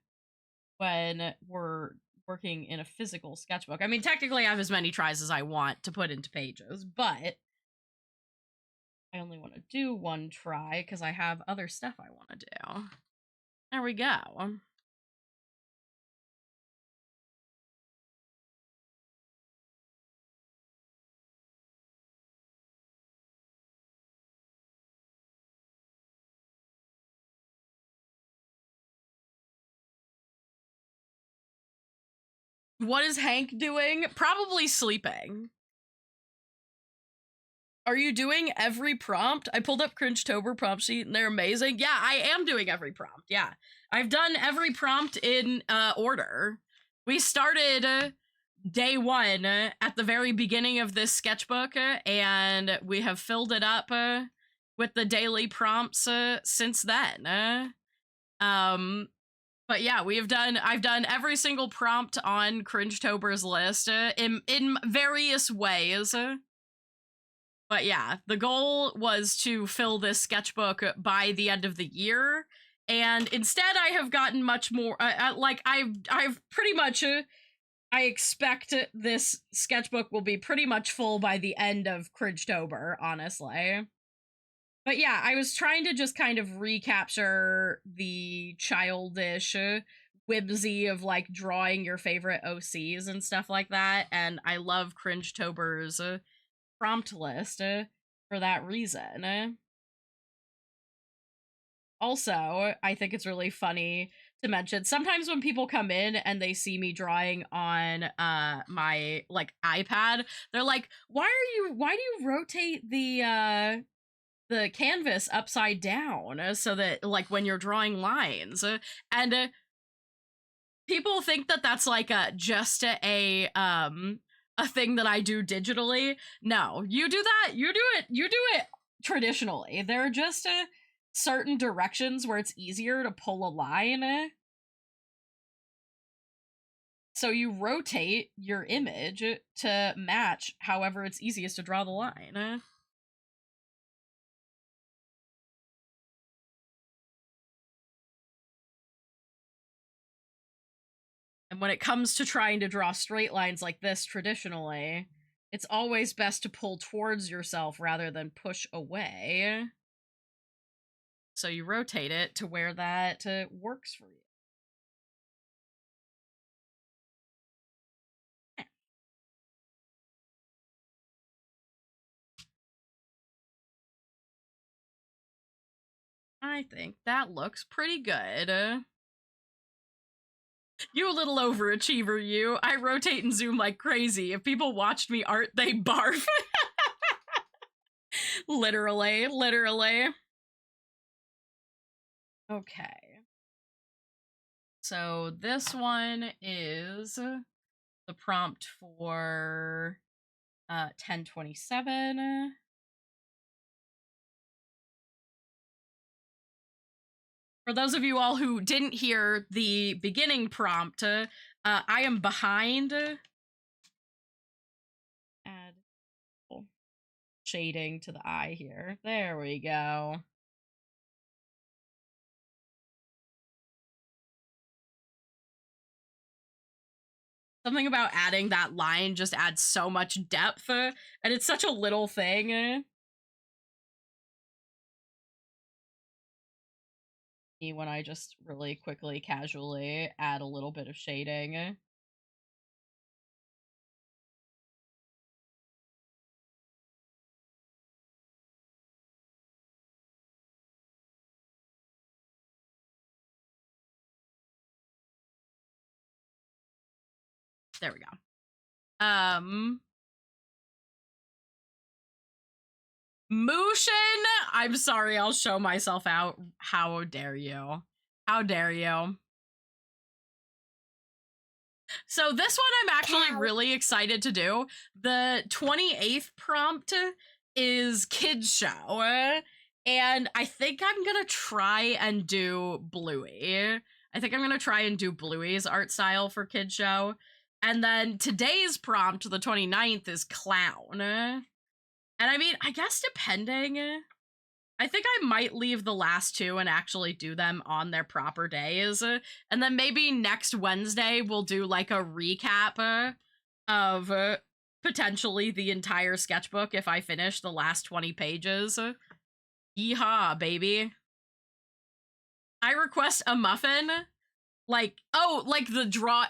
when we're working in a physical sketchbook, I mean, technically I have as many tries as I want to put into pages, but I only want to do one try because I have other stuff I want to do. There we go. What is Hank doing? Probably sleeping. Are you doing every prompt? I pulled up Cringe-tober prompt sheet and they're amazing. Yeah, I am doing every prompt. Yeah. I've done every prompt in order. We started day one at the very beginning of this sketchbook, and we have filled it up with the daily prompts since then. But yeah, I've done every single prompt on Cringe-tober's list in various ways. But yeah, the goal was to fill this sketchbook by the end of the year, and instead I have gotten much more. Like I've pretty much. I expect this sketchbook will be pretty much full by the end of Cringe-tober, honestly. But yeah, I was trying to just kind of recapture the childish whimsy of like drawing your favorite OCs and stuff like that, and I love Cringe-tober's prompt list for that reason. Also, I think it's really funny to mention, sometimes when people come in and they see me drawing on my like iPad, they're like, why do you rotate the canvas upside down so that like when you're drawing lines? And people think that that's like just a thing that I do digitally. No, you do that. You do it traditionally. There are just certain directions where it's easier to pull a line. So you rotate your image to match however it's easiest to draw the line. And when it comes to trying to draw straight lines like this traditionally, it's always best to pull towards yourself rather than push away. So you rotate it to where that works for you. I think that looks pretty good. You little overachiever, you. I rotate and zoom like crazy. If people watched me art, they barf. Literally. Okay. So this one is the prompt for 1027. For those of you all who didn't hear the beginning prompt, I am behind. Add shading to the eye here. There we go. Something about adding that line just adds so much depth, and it's such a little thing. When I just really quickly, casually add a little bit of shading. There we go. Mushin, I'm sorry, I'll show myself out. How dare you? How dare you? So this one I'm actually really excited to do. The 28th prompt is kids show, and I think I'm gonna try and do Bluey. I think I'm gonna try and do Bluey's art style for kids show. And then today's prompt, the 29th, is clown. And I mean, I guess depending, I think I might leave the last two and actually do them on their proper days. And then maybe next Wednesday we'll do like a recap of potentially the entire sketchbook if I finish the last 20 pages. Yeehaw, baby. I request a muffin. Like, oh, like the draw,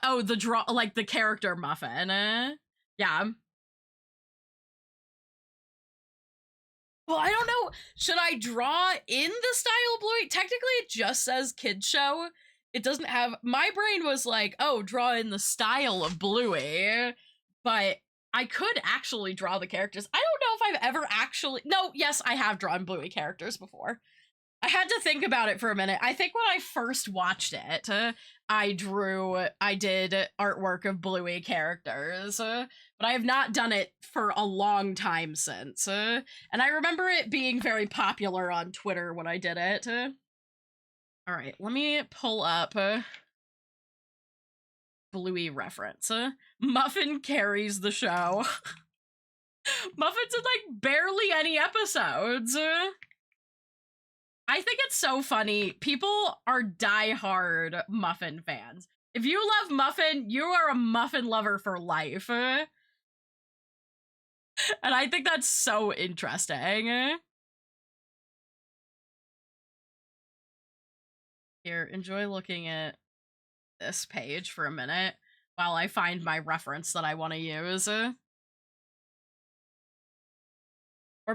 like the character muffin. Yeah. Well, I don't know. Should I draw in the style of Bluey? Technically, it just says kids show It doesn't have, my brain was like, oh, draw in the style of Bluey, but I could actually draw the characters. I don't know if I've ever actually, no, yes, I have drawn Bluey characters before. I had to think about it for a minute. I think when I first watched it, I did artwork of Bluey characters, but I have not done it for a long time since. And I remember it being very popular on Twitter when I did it. All right, let me pull up Bluey reference. Muffin carries the show. Muffin's in like barely any episodes. I think it's so funny. People are diehard Muffin fans. If you love Muffin, you are a Muffin lover for life. And I think that's so interesting. Here, enjoy looking at this page for a minute while I find my reference that I want to use. Or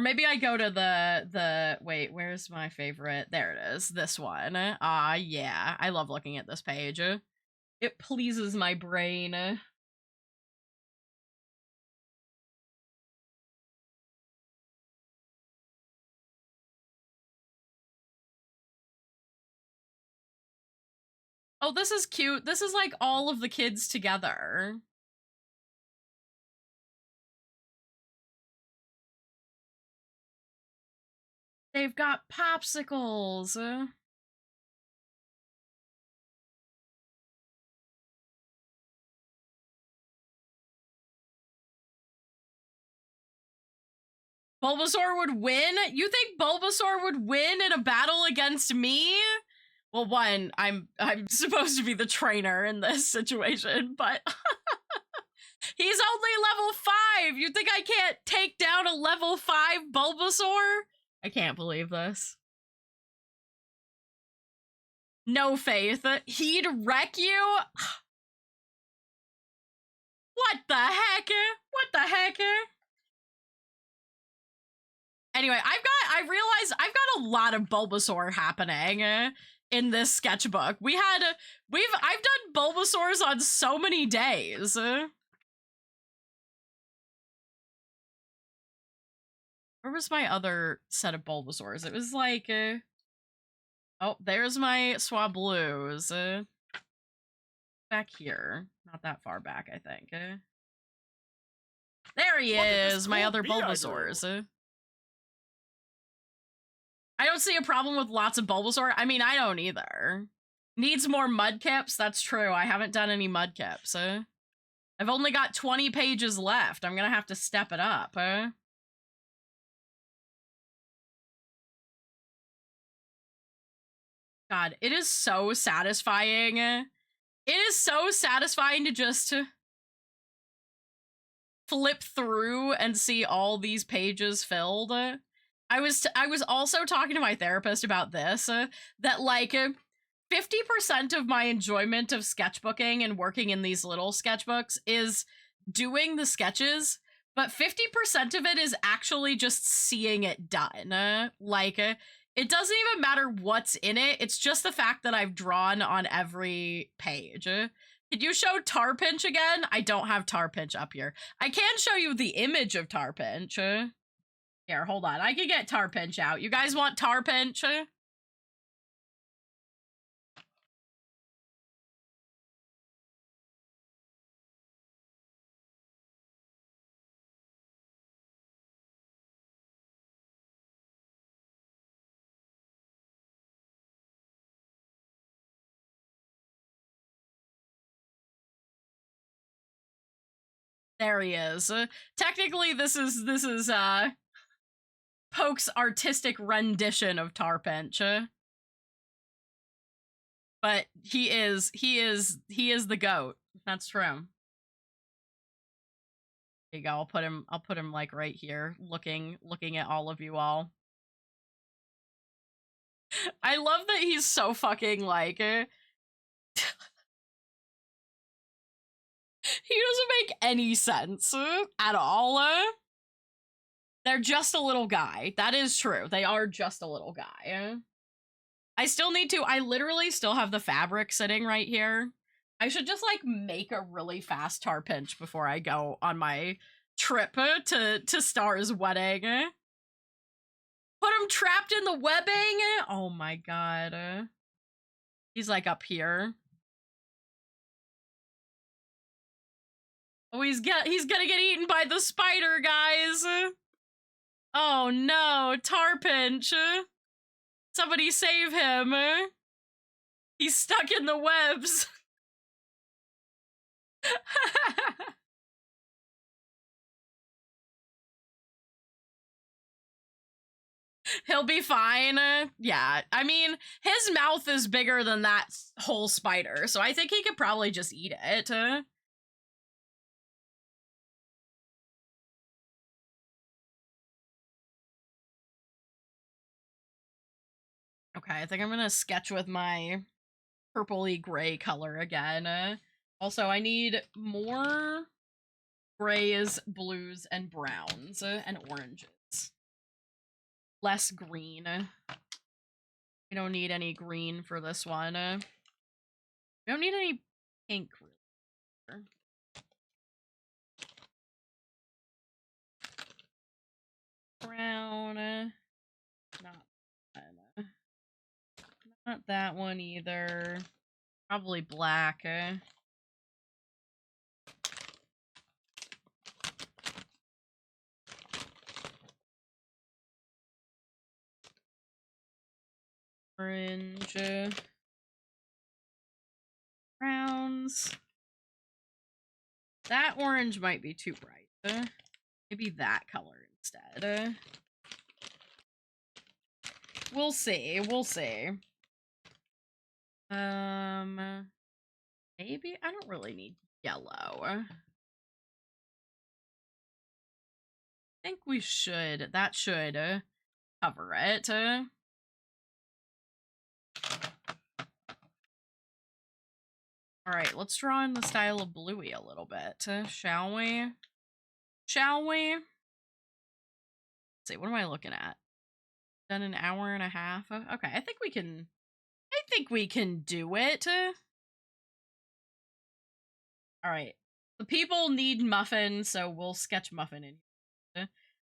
maybe I go to the wait, where's my favorite? There it is, this one. Yeah, I love looking at this page. It pleases my brain. Oh, this is cute. This is like all of the kids together. They've got popsicles. Bulbasaur would win? You think Bulbasaur would win in a battle against me? Well, one, I'm supposed to be the trainer in this situation, but he's only level 5. You think I can't take down a level 5 Bulbasaur? I can't believe this. No faith. He'd wreck you? What the heck? What the heck? Anyway, I realized I've got a lot of Bulbasaur happening in this sketchbook. I've done Bulbasaurs on so many days. Where was my other set of Bulbasaurs? It was like, oh, there's my Swablues. Back here. Not that far back, I think. There he is, my other Bulbasaurs. I don't see a problem with lots of Bulbasaur. I mean, I don't either. Needs more Mudkips? That's true. I haven't done any Mudkips. I've only got 20 pages left. I'm gonna have to step it up. God, it is so satisfying. It is so satisfying to just flip through and see all these pages filled. I was also talking to my therapist about this, that like 50% of my enjoyment of sketchbooking and working in these little sketchbooks is doing the sketches, but 50% of it is actually just seeing it done. It doesn't even matter what's in it, it's just the fact that I've drawn on every page. Could you show Tarpinch again? I don't have Tarpinch up here. I can show you the image of Tarpinch. Here, hold on. I can get Tarpinch out. You guys want Tarpinch? There he is. Technically, this is Poke's artistic rendition of Tarpinch. But he is the GOAT. That's true. There you go. I'll put him like right here, looking at all of you all. I love that he's so fucking like he doesn't make any sense at all. They're just a little guy. That is true. They are just a little guy. I still need to. I literally still have the fabric sitting right here. I should just like make a really fast tar pinch before I go on my trip to Star's wedding. Put him trapped in the webbing. Oh my god. He's like up here. Oh, he's gonna get eaten by the spider, guys. Oh no, tar pinch. Somebody save him. He's stuck in the webs. He'll be fine. Yeah, I mean, his mouth is bigger than that whole spider, so I think he could probably just eat it. Okay, I think I'm gonna sketch with my purpley gray color again. Also, I need more grays, blues, and browns, and oranges. Less green. We don't need any green for this one. We don't need any pink, really. Brown. Not that one either. Probably black. Orange. Browns. That orange might be too bright. Maybe that color instead. We'll see. We'll see. Maybe I don't really need yellow. I think we should. That should cover it. Alright, let's draw in the style of Bluey a little bit, shall we? Shall we? Let's see, what am I looking at? Done an hour and a half? Okay, I think we can do it. Alright. The people need Muffin, so we'll sketch Muffin in.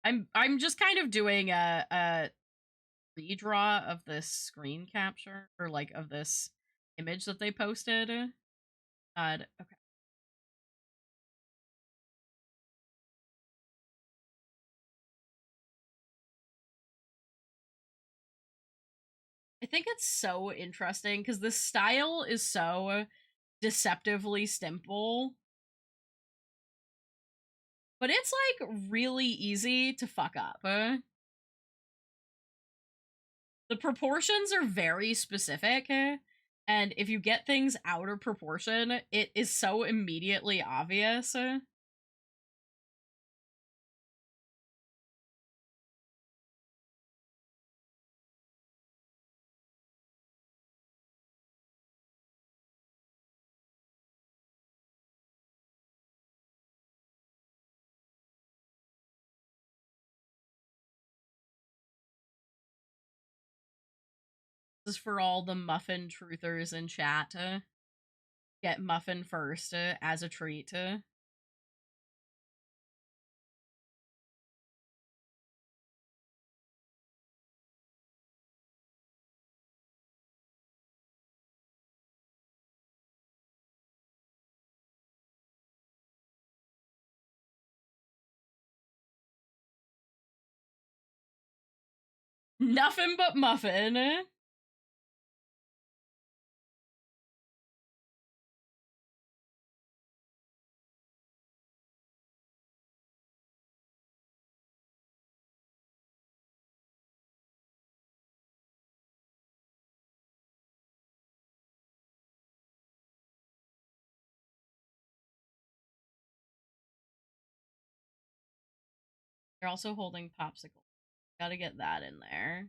I'm just kind of doing a redraw of this screen capture, or like of this image that they posted. Okay. I think it's so interesting because the style is so deceptively simple, but it's like really easy to fuck up. The proportions are very specific, and if you get things out of proportion, it is so immediately obvious. This is for all the Muffin truthers in chat. Get Muffin first as a treat. Nothing but Muffin. They're also holding popsicle. Gotta get that in there.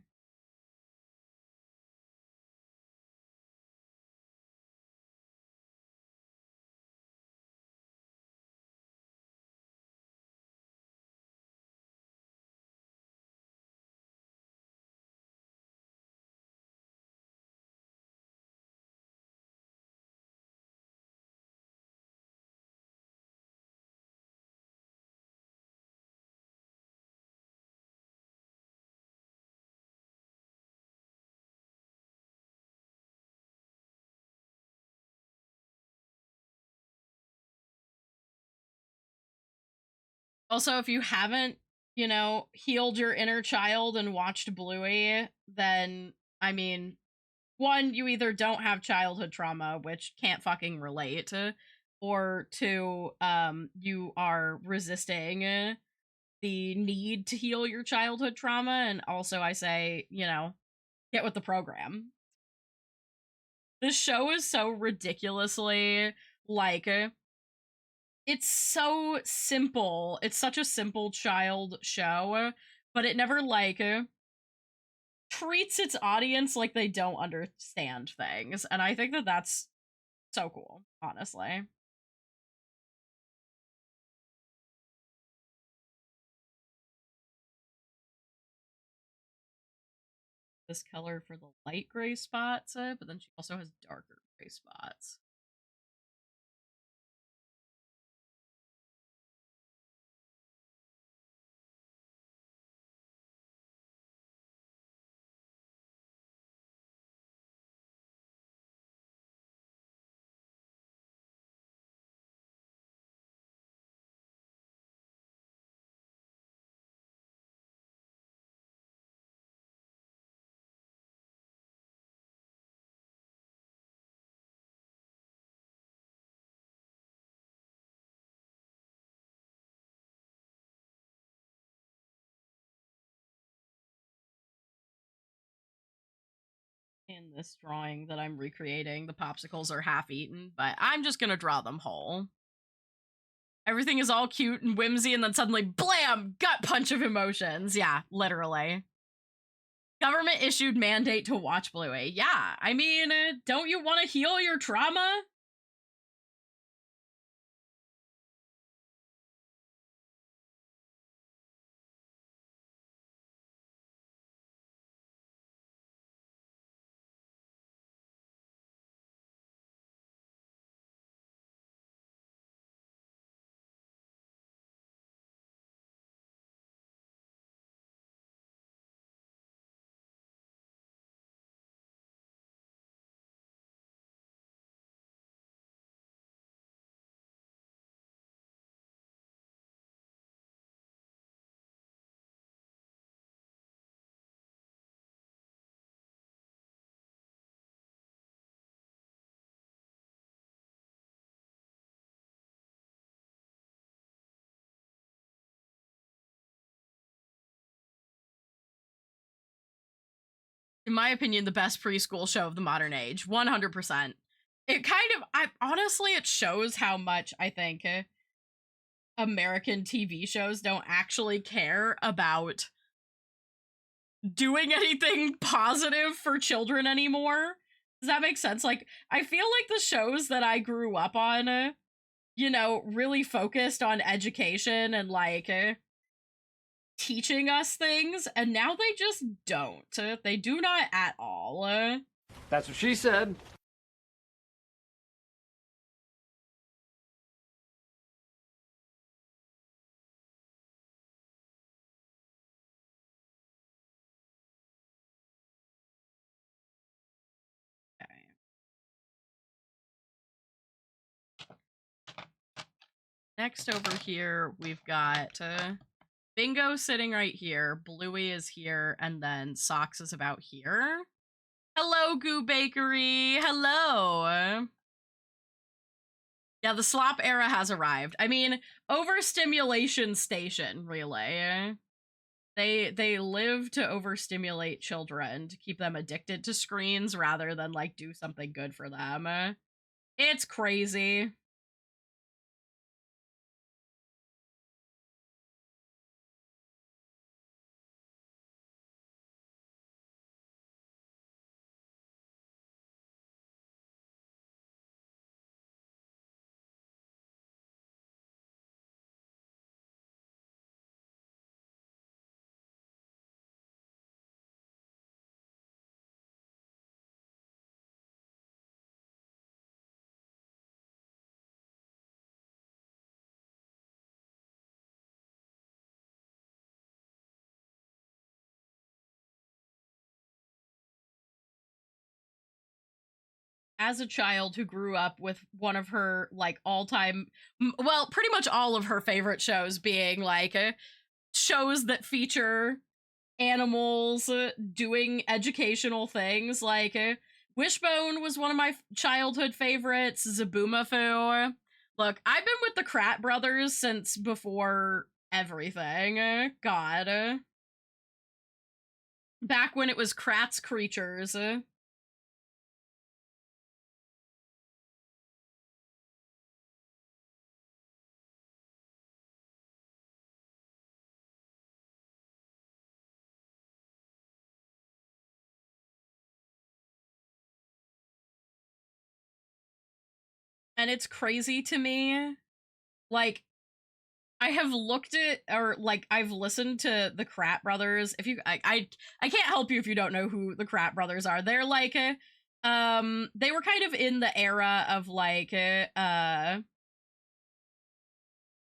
Also, if you haven't, healed your inner child and watched Bluey, then, I mean, one, you either don't have childhood trauma, which can't fucking relate, or two, you are resisting the need to heal your childhood trauma. And also, I say, get with the program. This show is so ridiculously like it's so simple. It's such a simple child show, but it never treats its audience like they don't understand things. And I think that that's so cool, honestly. This color for the light gray spots, but then she also has darker gray spots. In this drawing that I'm recreating, the popsicles are half eaten, but I'm just gonna draw them whole. Everything is all cute and whimsy, and then suddenly, blam! Gut punch of emotions. Yeah, literally. Government issued mandate to watch Bluey. Yeah, I mean, don't you want to heal your trauma? In my opinion, the best preschool show of the modern age. 100%. It kind of, honestly, it shows how much I think American TV shows don't actually care about doing anything positive for children anymore. Does that make sense? Like, I feel like the shows that I grew up on, really focused on education and teaching us things, and now they just don't. They do not at all. That's what she said. Okay. Next over here, we've got Bingo sitting right here, Bluey is here, and then Socks is about here. Hello, Goo Bakery. Hello. Yeah, the slop era has arrived. I mean, overstimulation station, really. They live to overstimulate children to keep them addicted to screens rather than do something good for them. It's crazy. as a child who grew up with one of her like all-time, well, pretty much all of her favorite shows being like shows that feature animals doing educational things, like Wishbone was one of my childhood favorites. Zaboomafoo. Look, I've been with the Krat brothers since before everything. God. Back when it was Krat's Creatures. And it's crazy to me. Like, I have looked at, or like I've listened to the Krat brothers. If you, I can't help you if you don't know who the Krat brothers are. They're like, they were kind of in the era of like, you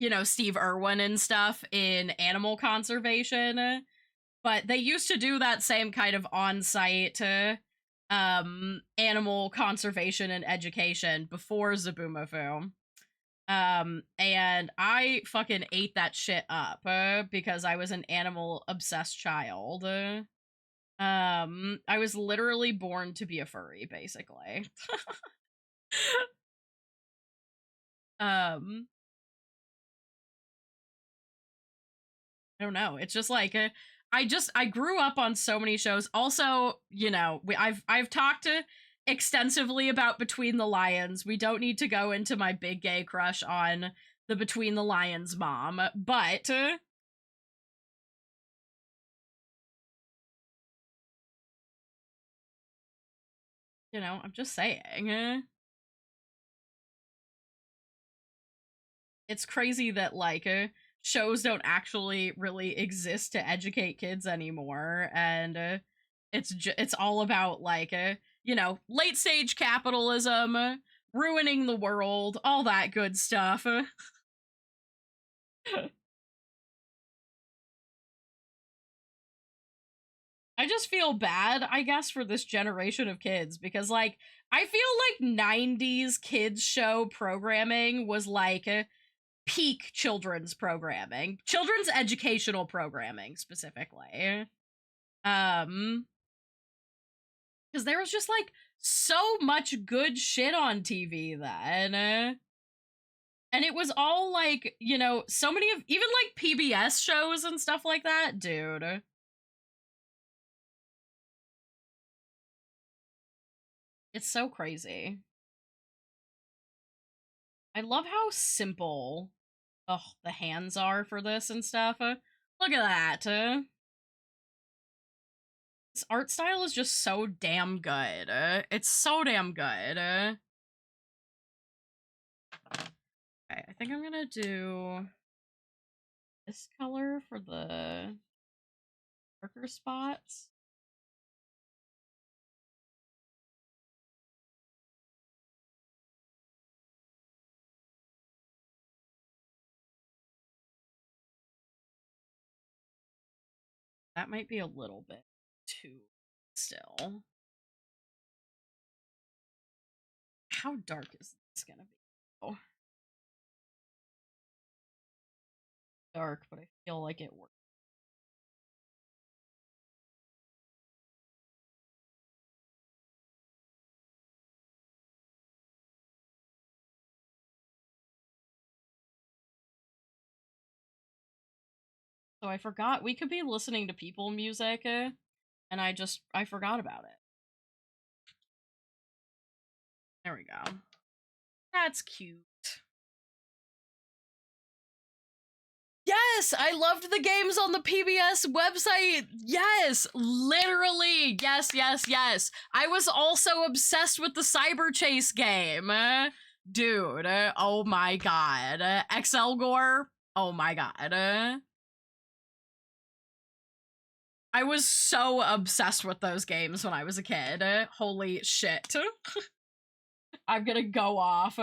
know, Steve Irwin and stuff in animal conservation, but they used to do that same kind of on-site, animal conservation and education before Zaboomafoo. And I fucking ate that shit up because I was an animal obsessed child. I was literally born to be a furry, basically. I don't know. It's just like I grew up on so many shows. Also, you know, I've talked extensively about Between the Lions. We don't need to go into my big gay crush on the Between the Lions mom, but you know, I'm just saying. It's crazy that like shows don't actually really exist to educate kids anymore, and it's all about like you know, late stage capitalism, ruining the world, all that good stuff. I just feel bad, I guess, for this generation of kids because, like, I feel like 90s kids show programming was like peak children's programming, children's educational programming specifically. Because there was just like so much good shit on TV then. And it was all like, you know, so many of even like PBS shows and stuff like that, dude. It's so crazy. I love how simple the hands are for this and stuff. Look at that. This art style is just so damn good. It's so damn good. Okay, I think I'm gonna do this color for the darker spots. That might be a little bit too still. How dark is this gonna be? Oh. Dark, but I feel like it works. So I forgot we could be listening to people music, and I forgot about it. There we go. That's cute. Yes, I loved the games on the PBS website. Yes, literally. Yes, yes, yes. I was also obsessed with the Cyber Chase game. Dude, oh my god. XL Gore, oh my god. I was so obsessed with those games when I was a kid. Holy shit. I'm gonna go off.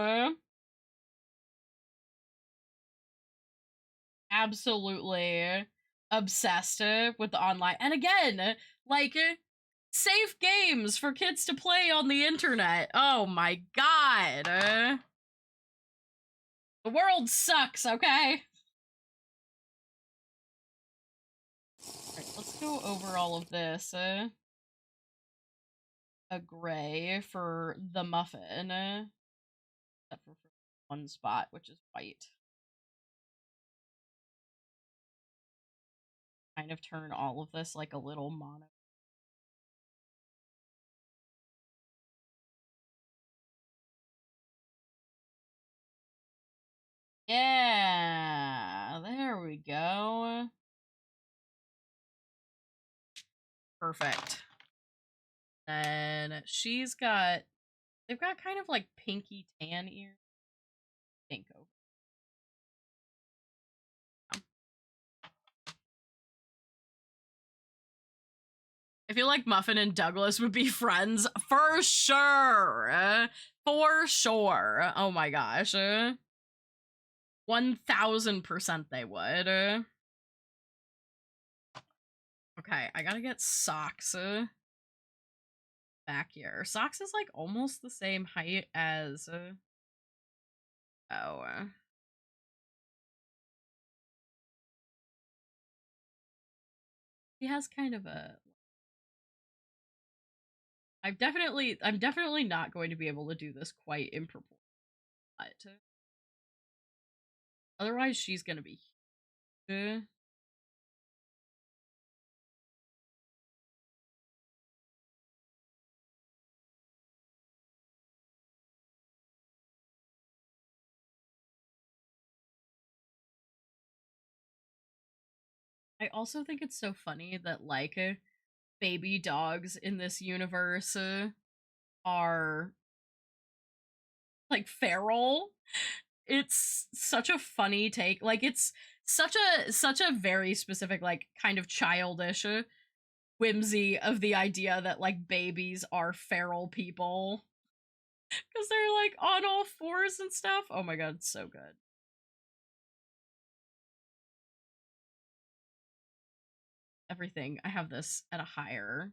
Absolutely obsessed with the online. And again, like safe games for kids to play on the internet. Oh my god. The world sucks, okay? Alright, let's go over all of this. A gray for the muffin. Except for one spot, which is white. Kind of turn all of this like a little mono. Yeah, there we go. Perfect. Then they've got kind of like pinky tan ears. Pink over. I feel like Muffin and Douglas would be friends for sure. For sure. Oh my gosh. 1000% they would. Okay, I gotta get Socks back here. Socks is like almost the same height as he has kind of a I'm definitely not going to be able to do this quite in proportion. Otherwise she's gonna be huge. I also think it's so funny that like baby dogs in this universe are like feral. It's such a funny take. Like it's such a very specific like kind of childish whimsy of the idea that like babies are feral people because they're like on all fours and stuff. Oh my god, it's so good. Everything. I have this at a higher.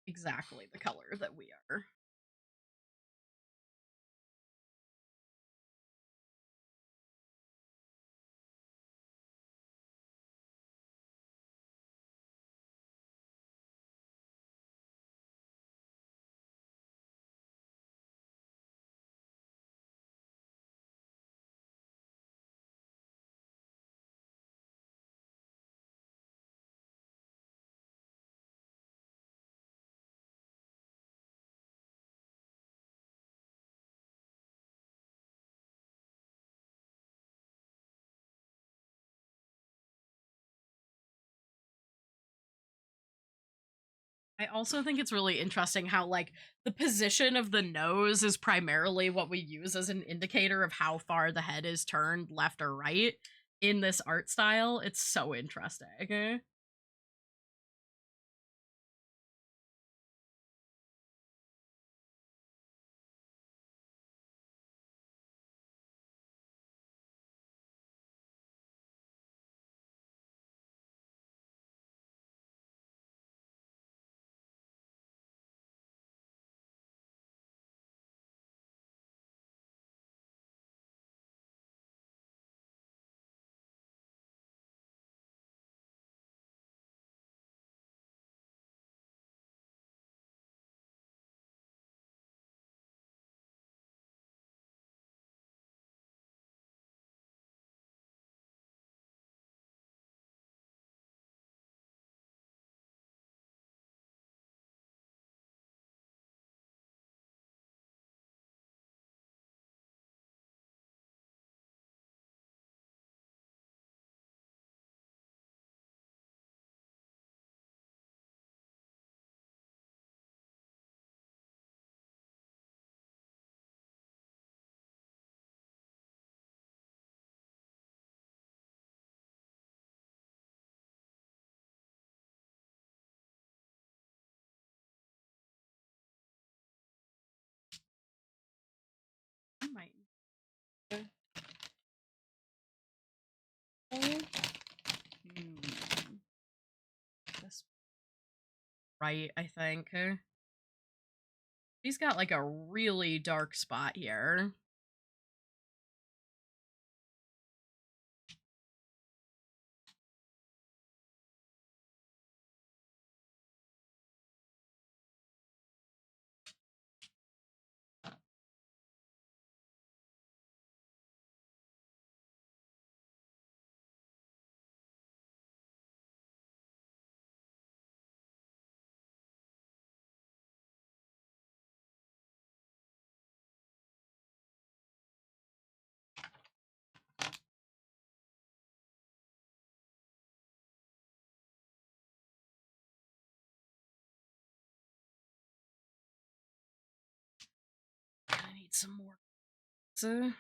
Exactly the color that we are. I also think it's really interesting how like the position of the nose is primarily what we use as an indicator of how far the head is turned left or right in this art style. It's so interesting. right, I think. She's got like a really dark spot here. I need some more. I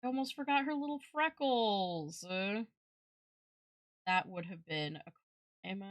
almost forgot her little freckles. That would have been a crime.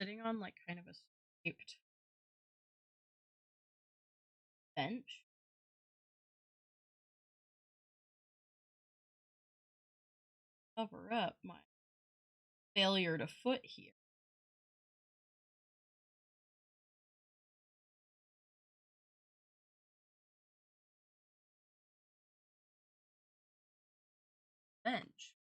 Sitting on like kind of a scraped bench. Cover up my failure to foot here. Bench.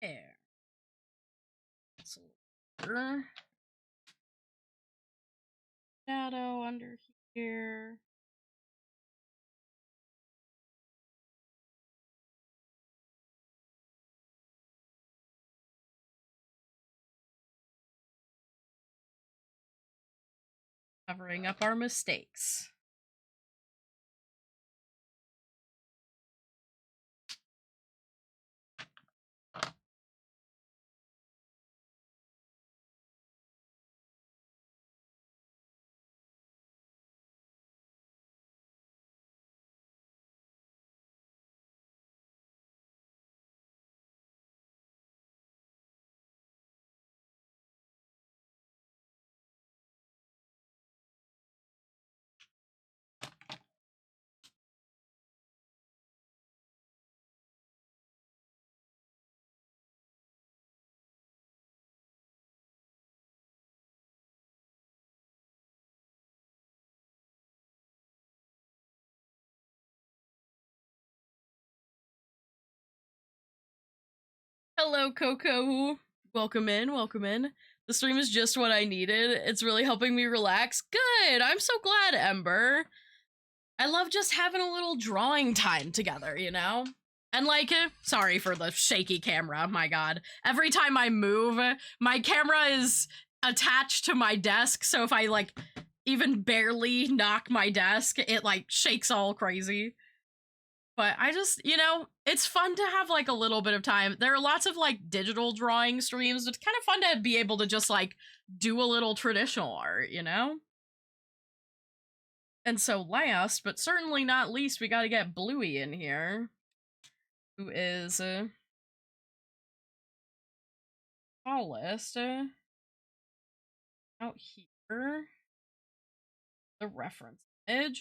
There. It's a little shadow under here. Covering up our mistakes. Hello, Coco. Welcome in, welcome in. The stream is just what I needed. It's really helping me relax. Good. I'm so glad, Ember. I love just having a little drawing time together, you know? And like, sorry for the shaky camera, my god. Every time I move, my camera is attached to my desk, so if I like even barely knock my desk, it like shakes all crazy. But I just, you know, it's fun to have like a little bit of time. There are lots of like digital drawing streams. It's kind of fun to be able to just like do a little traditional art, you know? And so last, but certainly not least, we gotta get Bluey in here. Who is tallest out here. The reference image.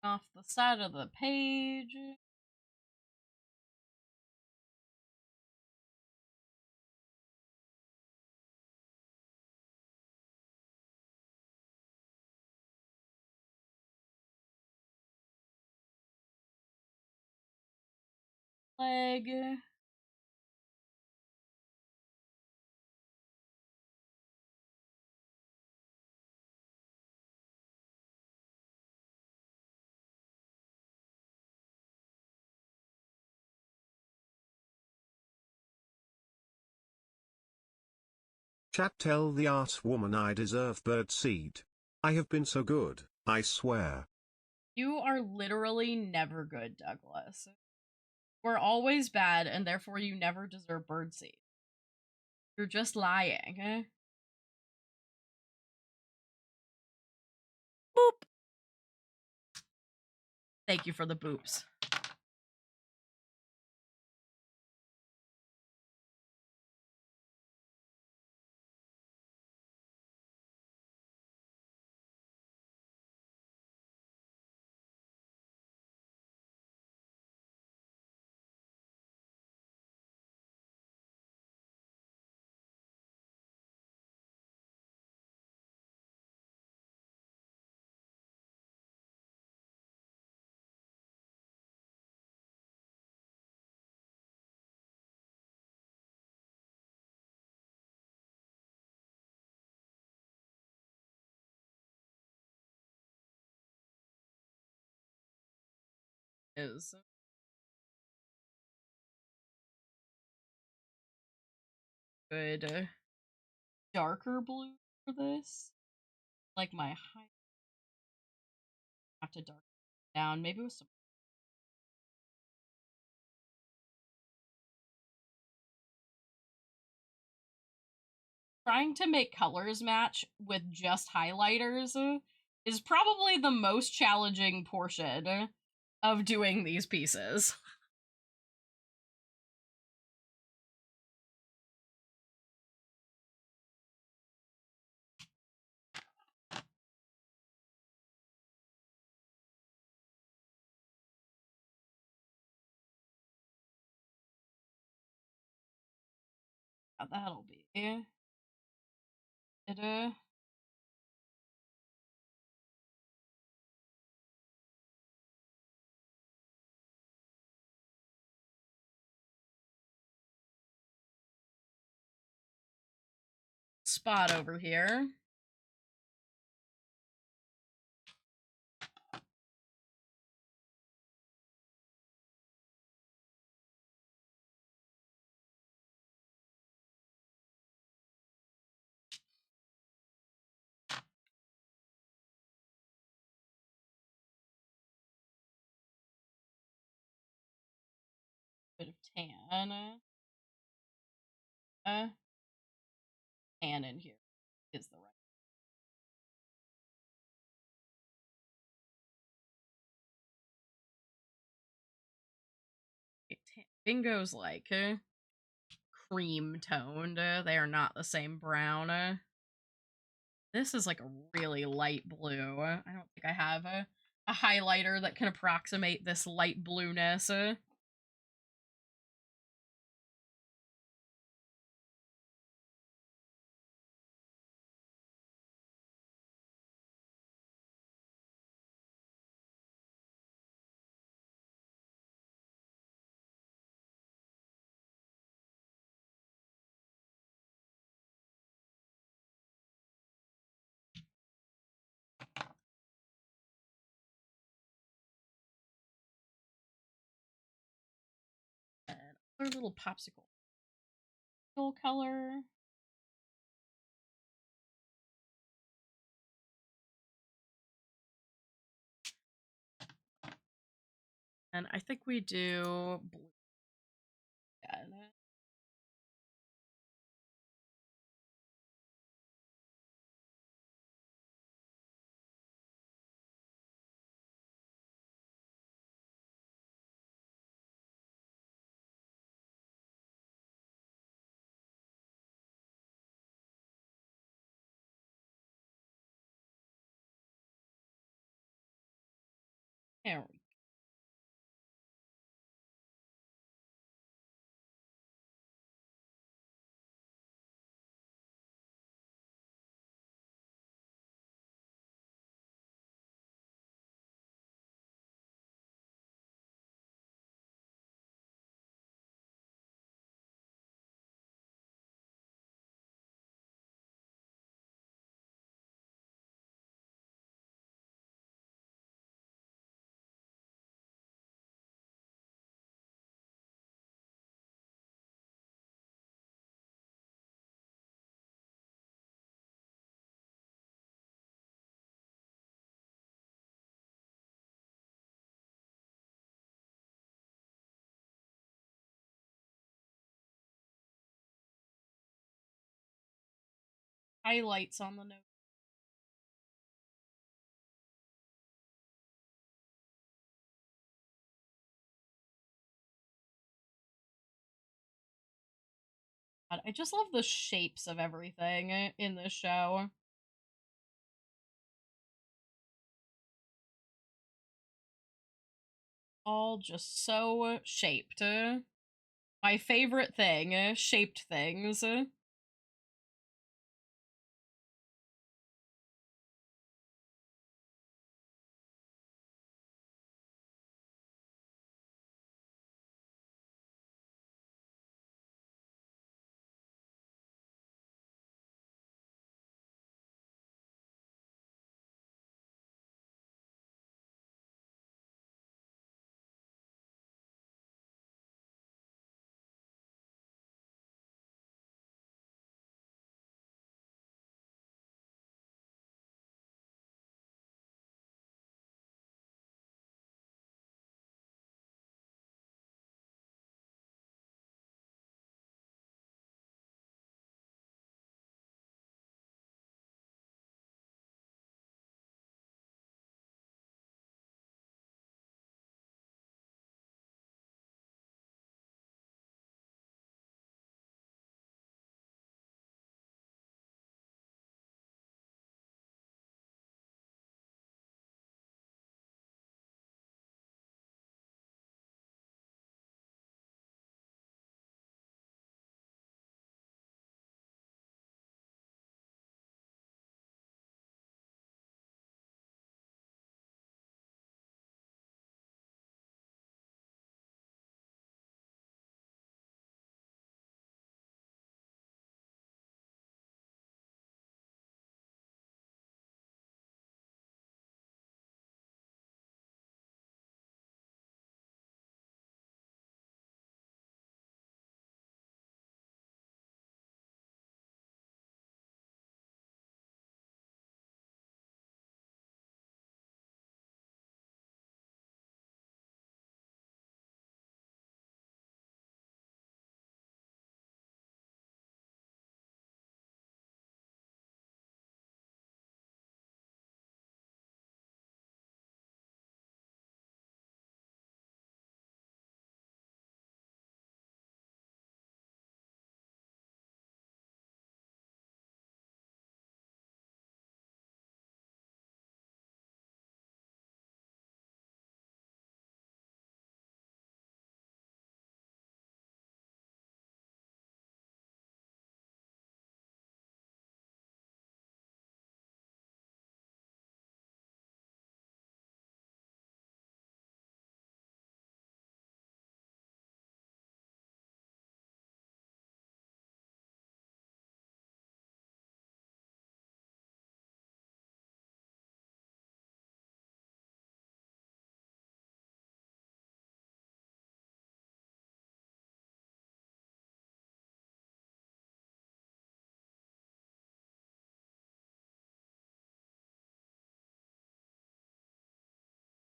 Off the side of the page. Leg. Chat, tell the art woman I deserve bird seed. I have been so good, I swear. You are literally never good, Douglas. We're always bad, and therefore you never deserve birdseed. You're just lying. Boop. Thank you for the boops. Is good darker blue for this. Like my high have to darken it down, maybe with some trying to make colors match with just highlighters is probably the most challenging portion of doing these pieces. That'll be it. spot over here. Bit of tan. Tan in here is the right. Bingo's like cream toned. They are not the same brown. This is like a really light blue. I don't think I have a highlighter that can approximate this light blueness. And our little popsicle color. And I think we do blue. There we go. Highlights on the note. God, I just love the shapes of everything in this show. All just so shaped. My favorite thing, shaped things.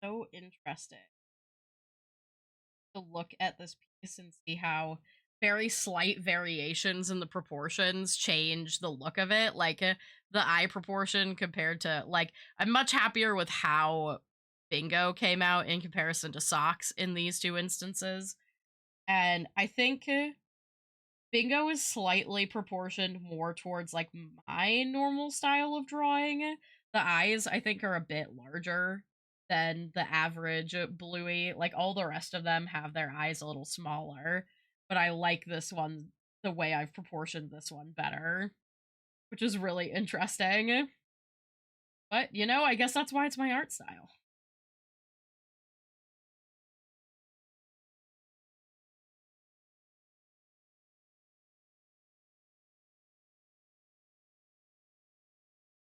so interesting to look at this piece and see how very slight variations in the proportions change the look of it. Like the eye proportion compared to, like, I'm much happier with how Bingo came out in comparison to Socks in these two instances. And I think Bingo is slightly proportioned more towards like my normal style of drawing. The eyes, I think, are a bit larger than the average Bluey. Like all the rest of them have their eyes a little smaller, but I like this one the way I've proportioned this one better, which is really interesting. But, you know, I guess that's why it's my art style.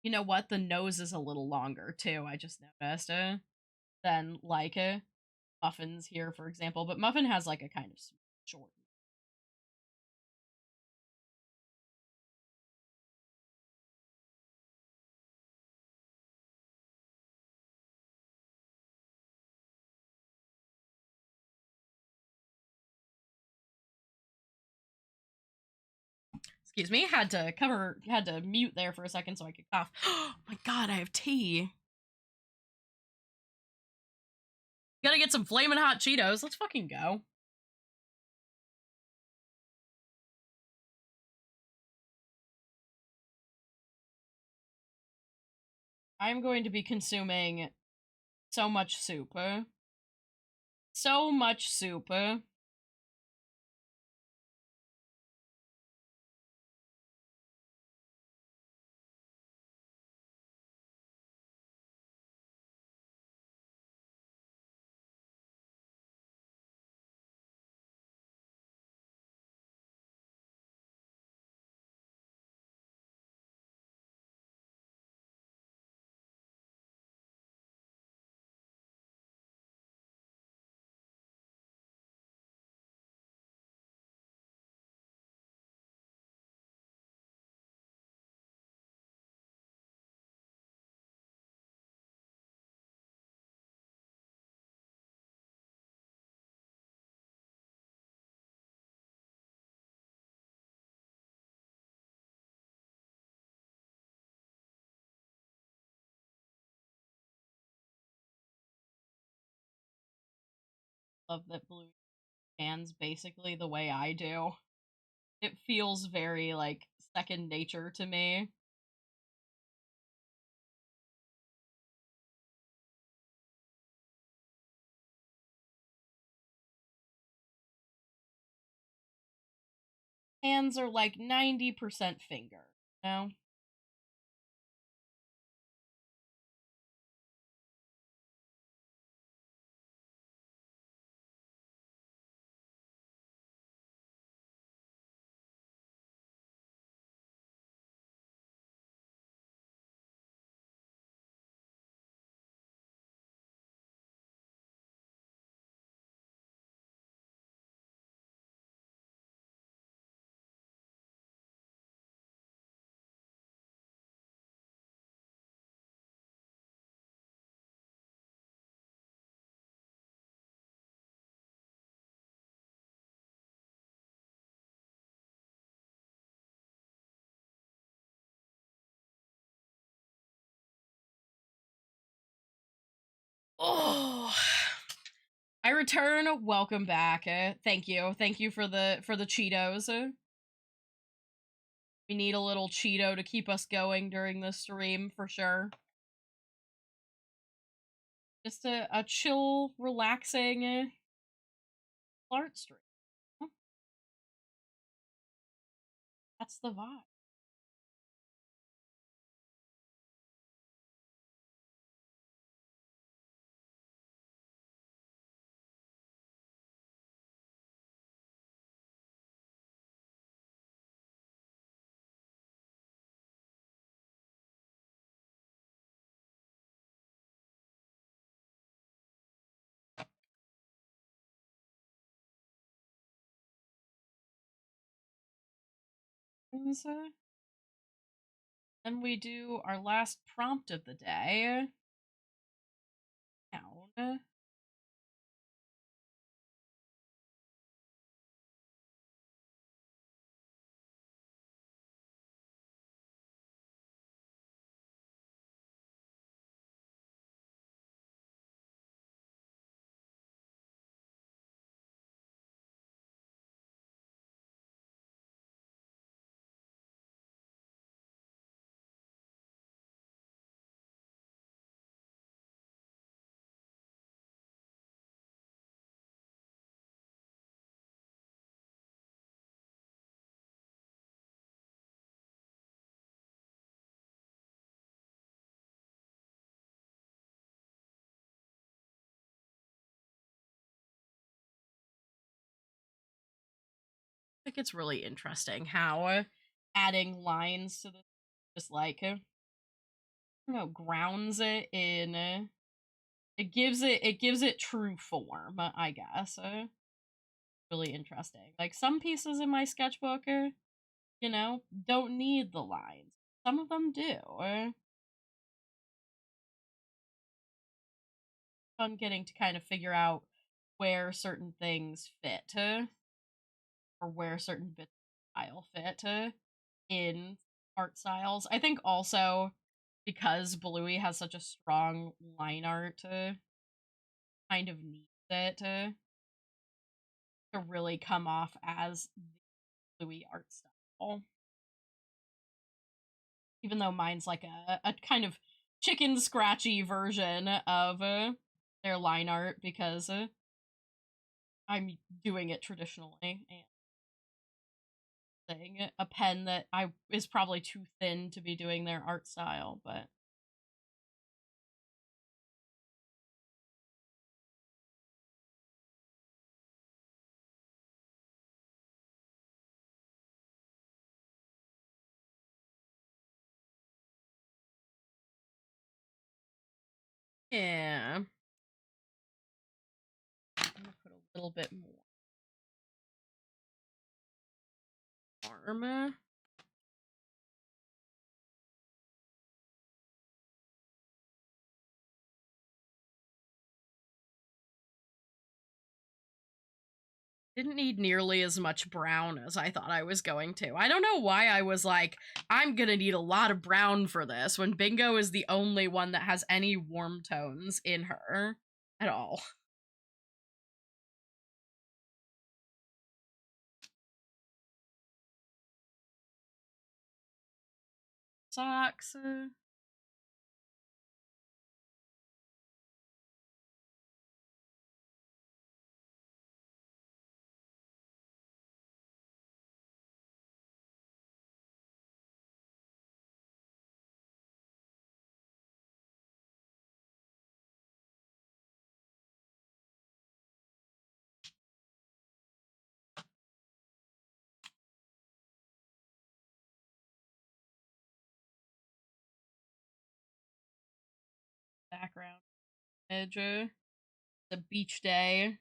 You know what? The nose is a little longer too, I just noticed, than like Muffin's here, for example. But Muffin has like a kind of short. Excuse me, had to mute there for a second so I could cough. Oh my god, I have tea. Gotta get some flaming hot Cheetos. Let's fucking go. I'm going to be consuming so much soup. So much soup. Love that Blue hands basically the way I do. It feels very like second nature to me. Hands are like 90% finger, you know? Oh, I return. Welcome back. Thank you. Thank you for the Cheetos. We need a little Cheeto to keep us going during the stream for sure. Just a chill, relaxing art stream. That's the vibe. Then we do our last prompt of the day. Now, I think it's really interesting how adding lines to this just like grounds it in it gives it true form, I guess. Really interesting. Like some pieces in my sketchbook, don't need the lines. Some of them do. Fun getting to kind of figure out where certain things fit, or where certain bits of style fit in art styles. I think also because Bluey has such a strong line art, kind of needs it to really come off as the Bluey art style. Even though mine's like a kind of chicken scratchy version of their line art because I'm doing it traditionally and thing. A pen that is probably too thin to be doing their art style, but yeah. I'm gonna put a little bit more armor. Didn't need nearly as much brown as I thought I was going to. I don't know why I was like, I'm gonna need a lot of brown for this, when Bingo is the only one that has any warm tones in her at all. Socks. Background image. The beach day.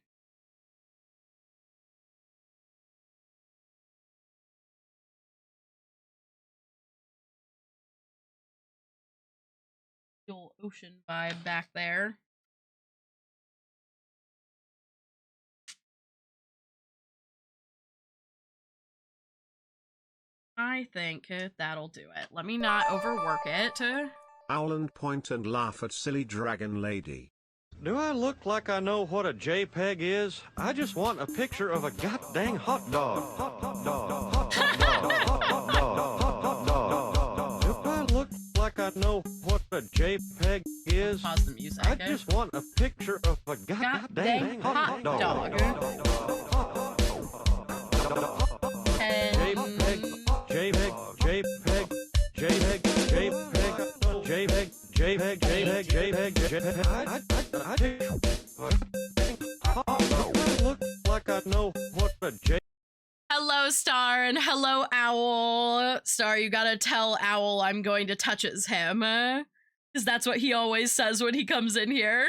Little ocean vibe back there. I think that'll do it. Let me not overwork it. Owl and point and laugh at silly dragon lady. Do I look like I know what a JPEG is? I just want a picture of a goddamn hot dog. Hot dog. Hot dog. Hot dog. Hot dog. Do I look like I know what a JPEG is? Pause the music. I just want a picture of a goddamn hot dog. Hello, Star, and hello, Owl. Star, you gotta tell Owl I'm going to touches him, because that's what he always says when he comes in here.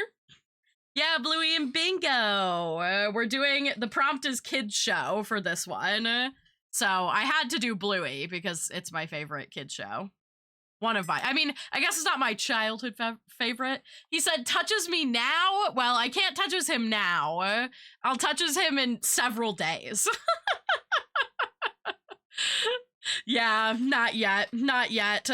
Yeah, Bluey and Bingo. We're doing the prompt is kids show for this one. So I had to do Bluey because it's my favorite kids show. One of my, I mean, I guess it's not my childhood favorite. He said, touches me now? Well, I can't touches him now. I'll touches him in several days. Yeah, not yet. Not yet.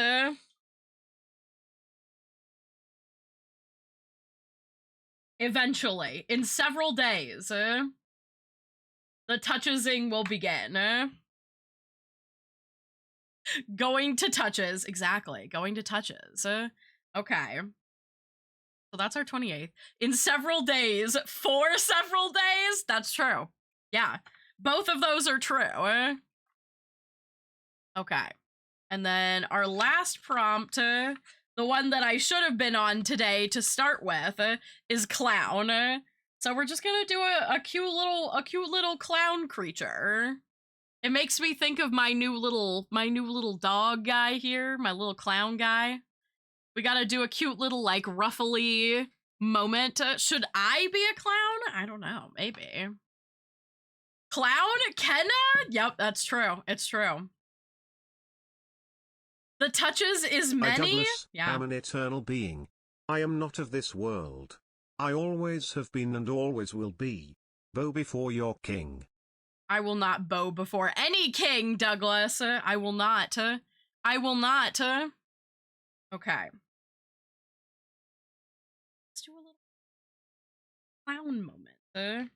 Eventually, in several days, the touchesing will begin. Going to touches, exactly. Going to touches. Okay. So that's our 28th. In several days, for several days? That's true. Yeah. Both of those are true. Okay. And then our last prompt, the one that I should have been on today to start with, is clown. So we're just gonna do a cute little clown creature. It makes me think of my new little dog guy here, my little clown guy. We gotta do a cute little, like, ruffly moment. Should I be a clown? I don't know, maybe. Clown? Kenna? Yep, that's true. It's true. The touches is many? Douglas, am an eternal being. I am not of this world. I always have been and always will be. Bow before your king. I will not bow before any king, Douglas. I will not. I will not. Okay. Let's do a little clown moment.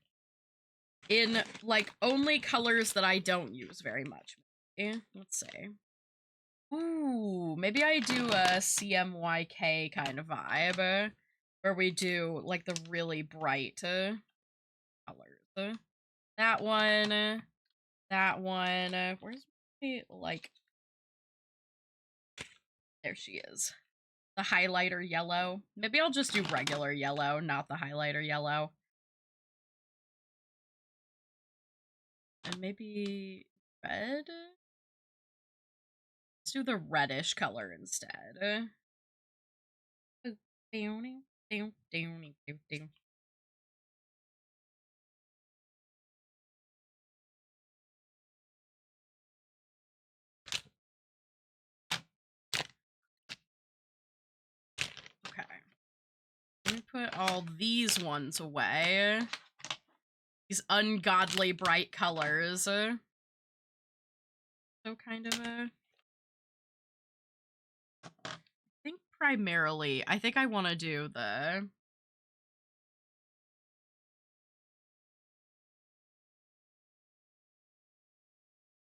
In, like, only colors that I don't use very much. Let's see. Ooh, maybe I do a CMYK kind of vibe, where we do, like, the really bright colors. That one, where's my, like, there she is. The highlighter yellow. Maybe I'll just do regular yellow, not the highlighter yellow. And maybe red? Let's do the reddish color instead. Okay. Let me put all these ones away. These ungodly bright colors. So kind of a... I think primarily, I think I want to do the...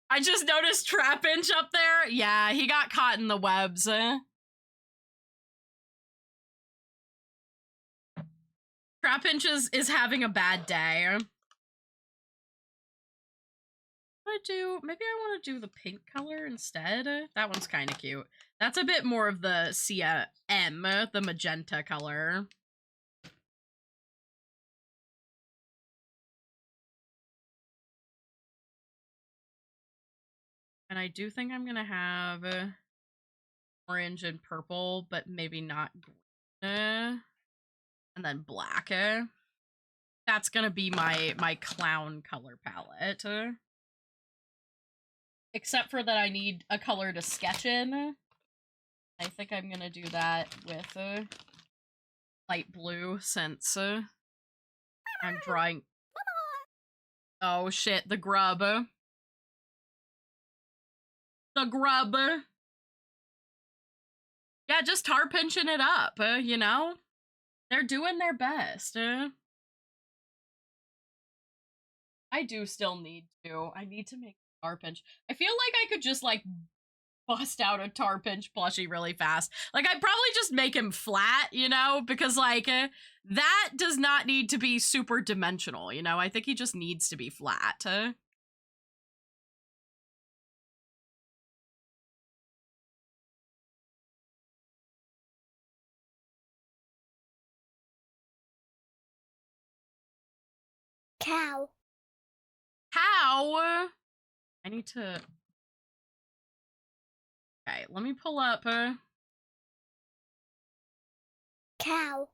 I just noticed Trapinch up there. Yeah, he got caught in the webs. Trapinch is having a bad day. Maybe I want to do the pink color instead. That one's kind of cute. That's a bit more of the CM, the magenta color. And I do think I'm gonna have orange and purple, but maybe not green. And then black. That's gonna be my clown color palette. Except for that I need a color to sketch in. I think I'm gonna do that with light blue since I'm drawing... Oh shit, the grub. The grub. Yeah, just tar pinching it up, you know? They're doing their best. I do still need to. I need to make a tar pinch. I feel like I could just, like, bust out a tar pinch plushie really fast. Like, I'd probably just make him flat, you know? Because, like, that does not need to be super dimensional, you know? I think he just needs to be flat. Cow. How? I need to... Okay, let me pull up... Cow.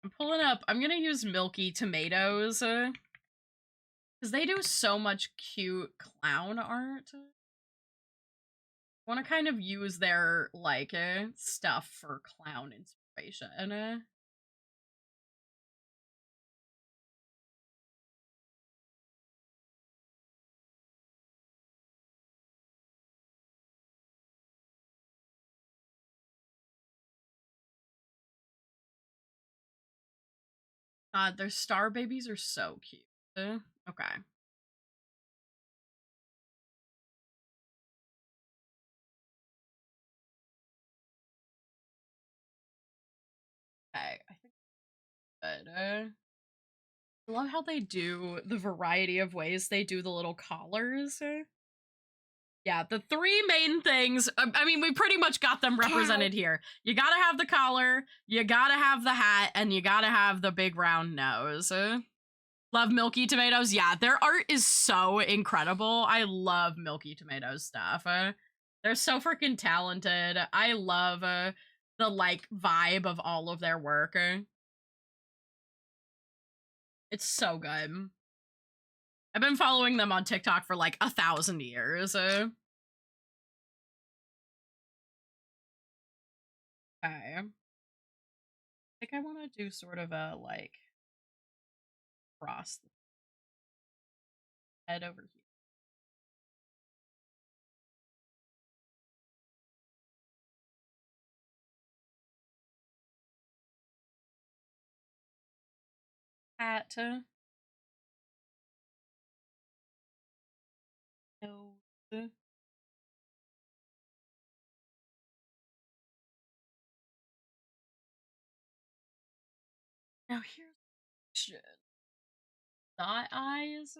I'm pulling up... I'm gonna use Milky Tomatoes. Because they do so much cute clown art. want to kind of use their like stuff for clown inspiration. Their star babies are so cute. Okay. Okay, I think good. I love how they do the variety of ways they do the little collars. Yeah, the three main things. I mean, we pretty much got them represented here. You gotta have the collar, you gotta have the hat, and you gotta have the big round nose. Love Milky Tomatoes. Yeah, their art is so incredible. I love Milky Tomatoes stuff. They're so freaking talented. I love the like vibe of all of their work. It's so good. I've been following them on TikTok for like 1,000 years. Okay. I think I want to do sort of a like cross the head over here. Hat. Nose. Now here's the question. Dot eyes.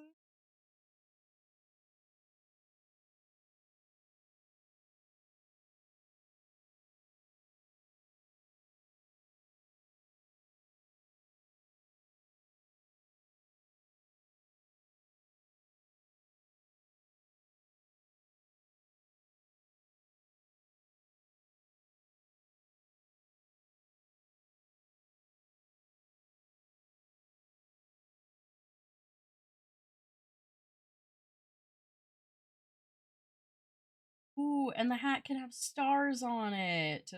Ooh, and the hat can have stars on it.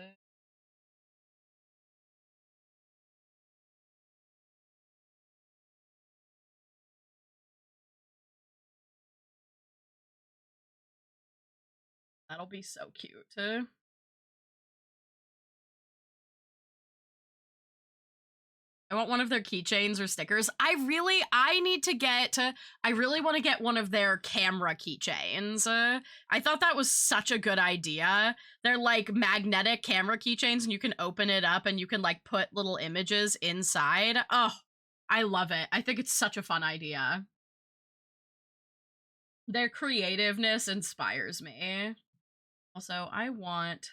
That'll be so cute. I want one of their keychains or stickers. I really want to get one of their camera keychains. I thought that was such a good idea. They're like magnetic camera keychains and you can open it up and you can like put little images inside. Oh, I love it. I think it's such a fun idea. Their creativeness inspires me. Also, I want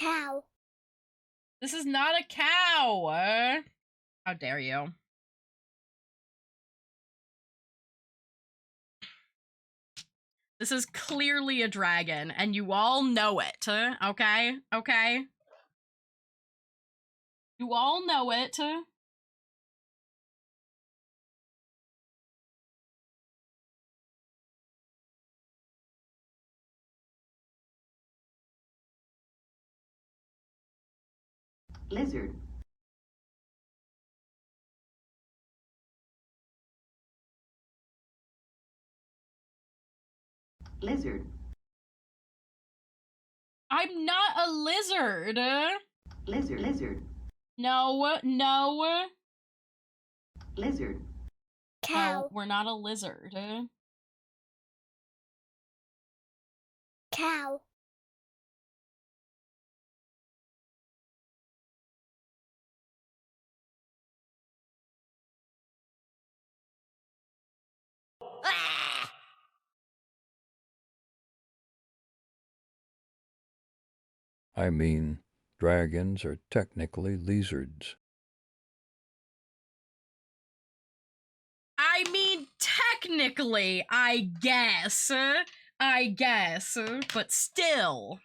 Cow. This is not a cow. How dare you? This is clearly a dragon, and you all know it, okay? Okay? You all know it. Lizard. Lizard. I'm not a lizard. Lizard. Lizard. No, no. Lizard. Cow. No, we're not a lizard. Cow. I mean, dragons are technically lizards. I mean, technically, I guess. But still.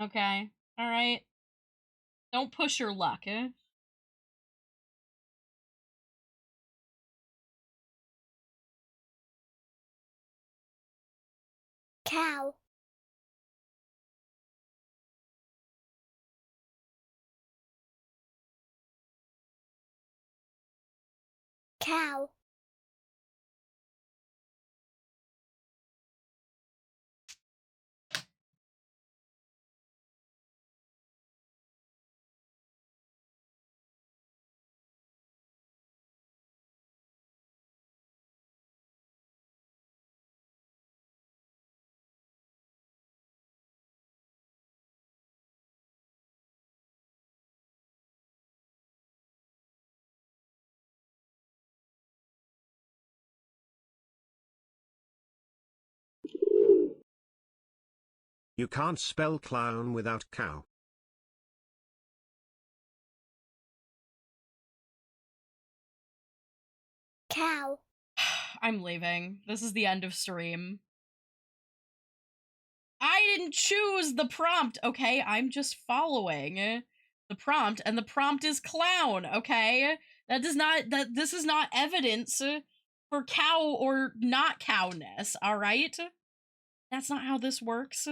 Okay, alright. Don't push your luck, Cow. Cow. You can't spell clown without cow. Cow. I'm leaving. This is the end of stream. I didn't choose the prompt, okay? I'm just following the prompt, and the prompt is clown, okay? This is not evidence for cow or not cowness, alright? That's not how this works.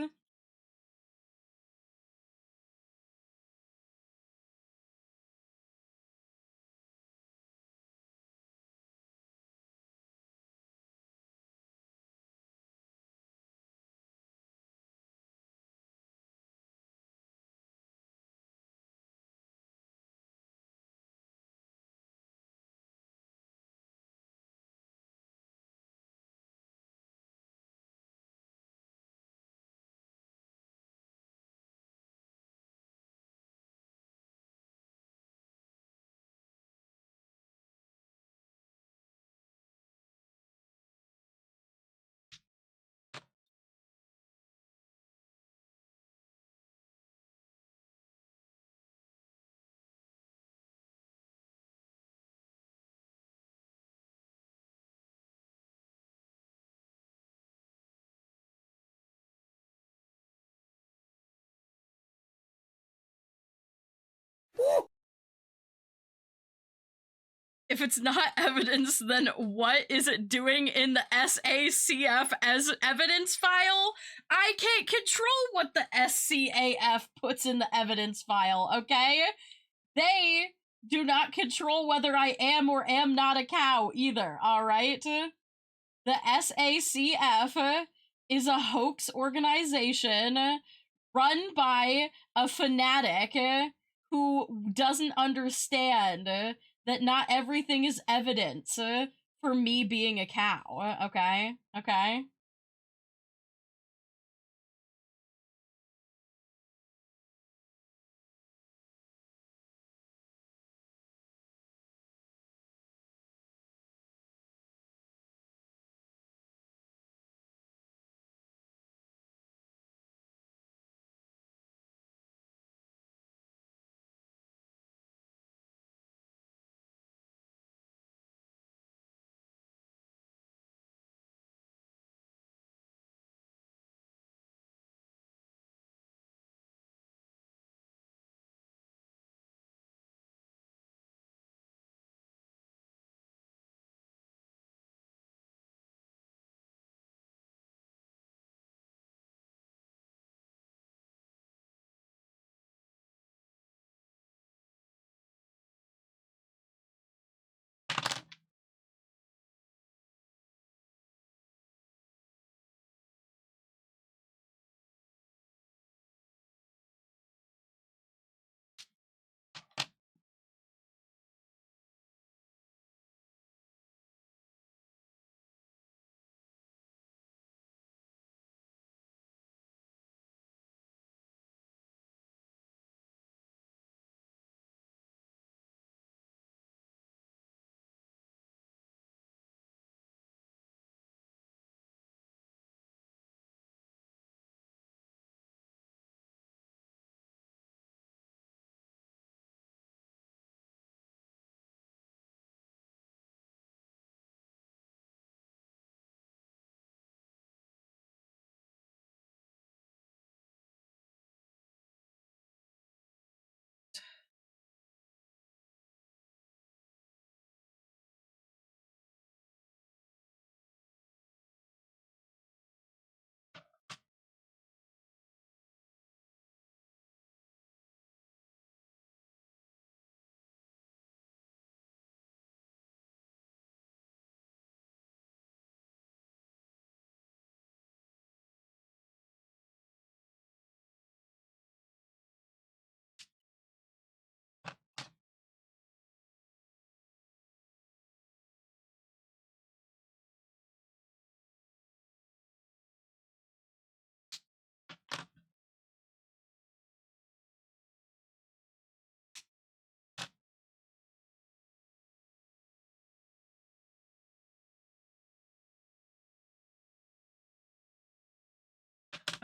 If it's not evidence, then what is it doing in the SACF as evidence file? I can't control what the SCAF puts in the evidence file, okay? They do not control whether I am or am not a cow either, alright? The SACF is a hoax organization run by a fanatic who doesn't understand that not everything is evidence for me being a cow, okay? Okay?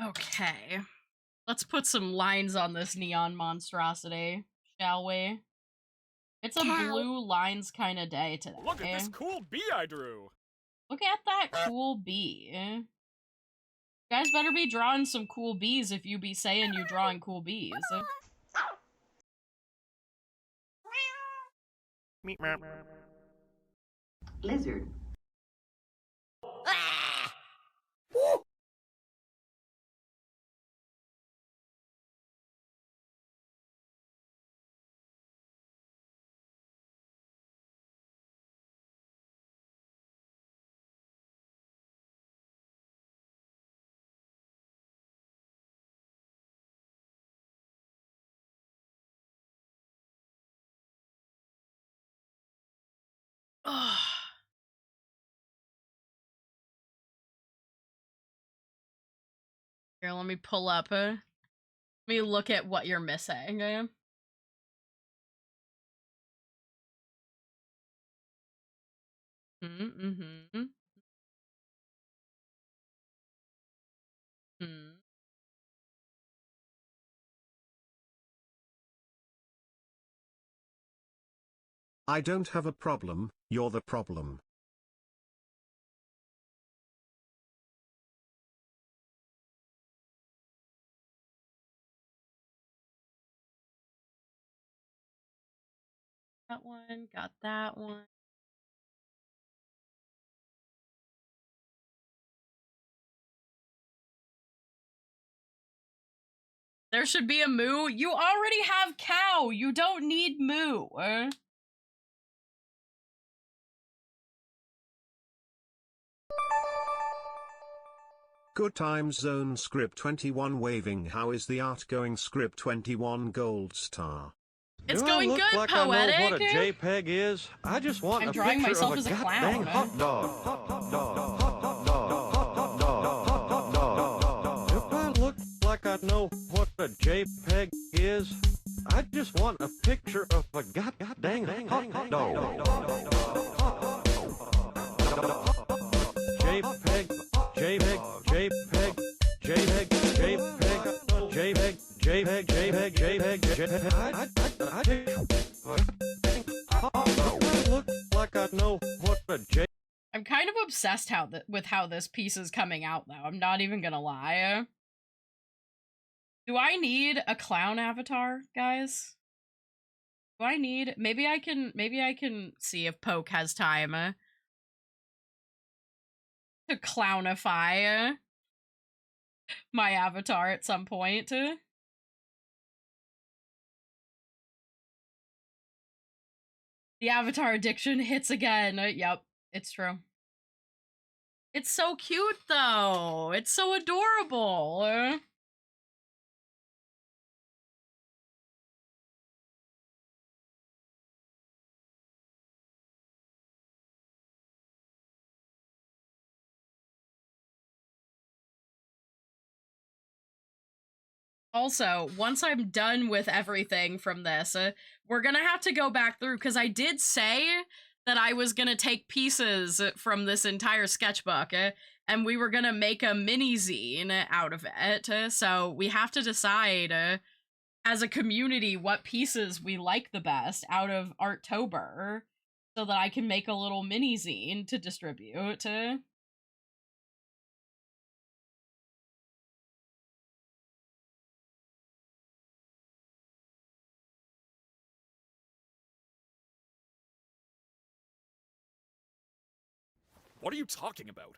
Okay. Let's put some lines on this neon monstrosity, shall we? It's a Cow. blue lines kind of day today. Look at this cool bee I drew. Look at that cool bee. You guys better be drawing some cool bees if you be saying you drawing cool bees. Lizard. Here, let me pull up. Let me look at what you're missing. Mm-hmm. Hmm. I don't have a problem, you're the problem. That one, got that one. There should be a moo. You already have cow. You don't need moo. Good times zone script 21 waving. How is the art going? Script 21 gold star. It's Do going I look good, like poetic. I know what a JPEG is? I just want I'm a drawing picture myself of as a a clown. goddamn hot dog. Hot dog. Hot dog. Hot dog. Hot dog. If I look like I know what a JPEG is, I just want a picture of a goddamn hot dog. JPEG. JPEG. JPEG. JPEG. JPEG. JPEG. JPEG, JPEG, JPEG, I look like I know what a J. I'm kind of obsessed with how this piece is coming out, though. I'm not even gonna lie. Do I need a clown avatar, guys? Do I need? Maybe I can see if Poke has time to clownify my avatar at some point. The avatar addiction hits again. Yep, it's true. It's so cute, though. It's so adorable. Also, once I'm done with everything from this, we're gonna have to go back through, because I did say that I was gonna take pieces from this entire sketchbook, and we were gonna make a mini zine out of it. So we have to decide as a community what pieces we like the best out of Art-Tober, so that I can make a little mini zine to distribute. What are you talking about?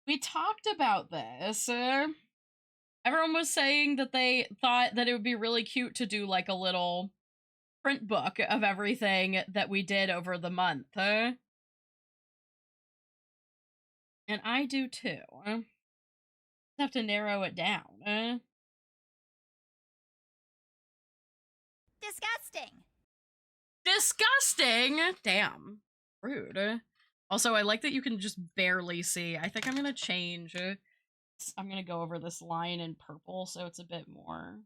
We talked about this. Everyone was saying that they thought that it would be really cute to do like a little print book of everything that we did over the month. And I do too. Just have to narrow it down. Disgusting. Disgusting! Damn. Rude. Also, I like that you can just barely see. I think I'm gonna change. I'm gonna go over this line in purple so it's a bit more.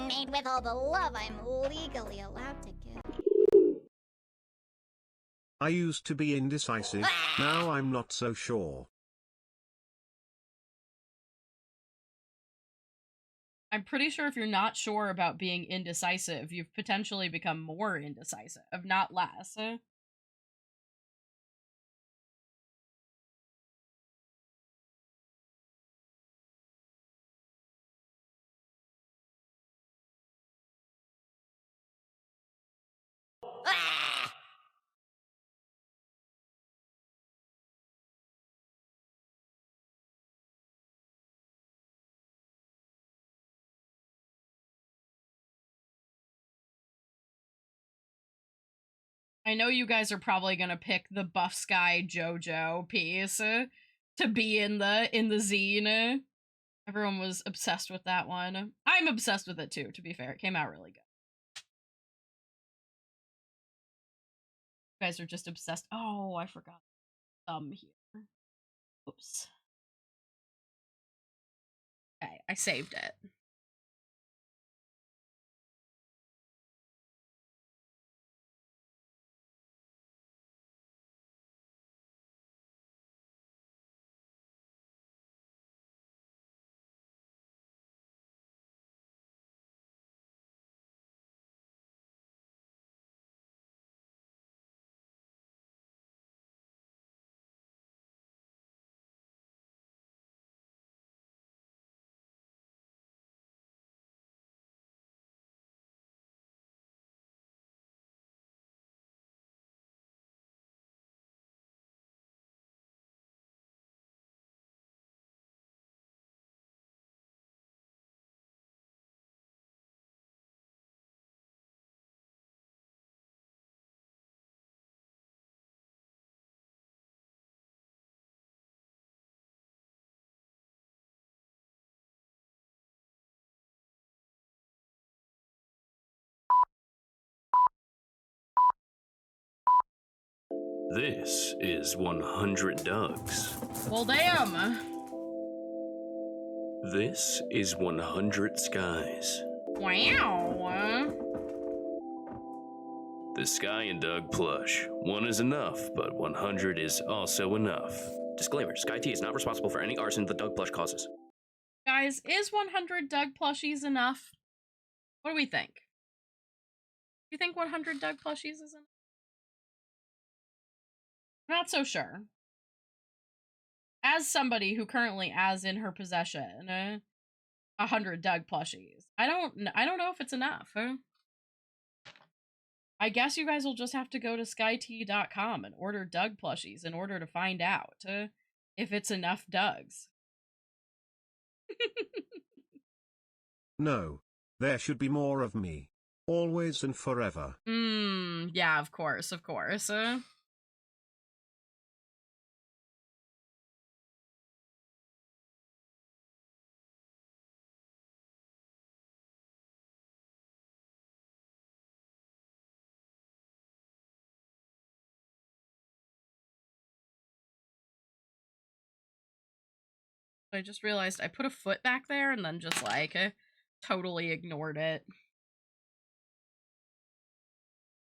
Made with all the love I'm legally allowed to give. I used to be indecisive, now I'm not so sure. I'm pretty sure if you're not sure about being indecisive, you've potentially become more indecisive, not less. I know you guys are probably gonna pick the Buff Sky JoJo piece to be in the zine. Everyone was obsessed with that one. I'm obsessed with it too, to be fair. It came out really good. You guys are just obsessed. Oh, I forgot here. Oops. Okay, I saved it. This is 100 Dougs. Well, damn. This is 100 Skies. Wow. The Sky and Doug plush. One is enough, but 100 is also enough. Disclaimer, Sky T is not responsible for any arson the Doug plush causes. Guys, is 100 Doug plushies enough? What do we think? Do you think 100 Doug plushies is enough? Not so sure. As somebody who currently has in her possession 100 Doug plushies, I don't know if it's enough. I guess you guys will just have to go to skyt.com and order Doug plushies in order to find out if it's enough Dougs. No. There should be more of me. Always and forever. Yeah, of course, of course. I just realized I put a foot back there and then just like totally ignored it.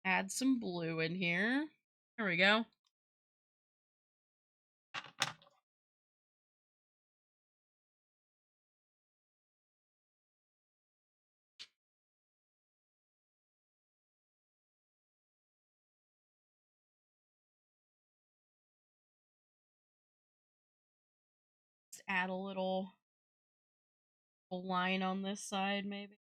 Add some blue in here. There we go. Just add a little line on this side, maybe.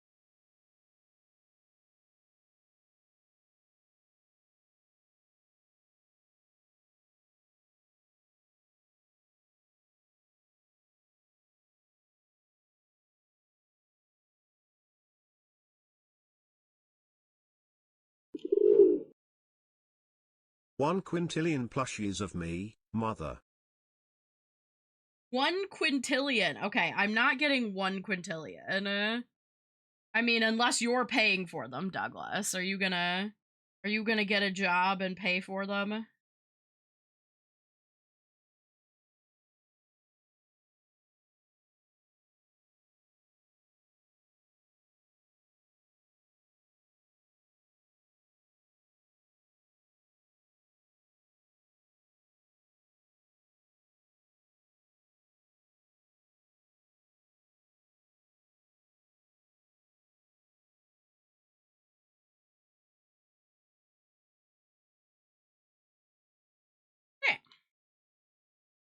One quintillion plushies of me, mother. 1 quintillion. Okay, I'm not getting 1 quintillion. I mean, unless you're paying for them, Douglas. Are you gonna get a job and pay for them?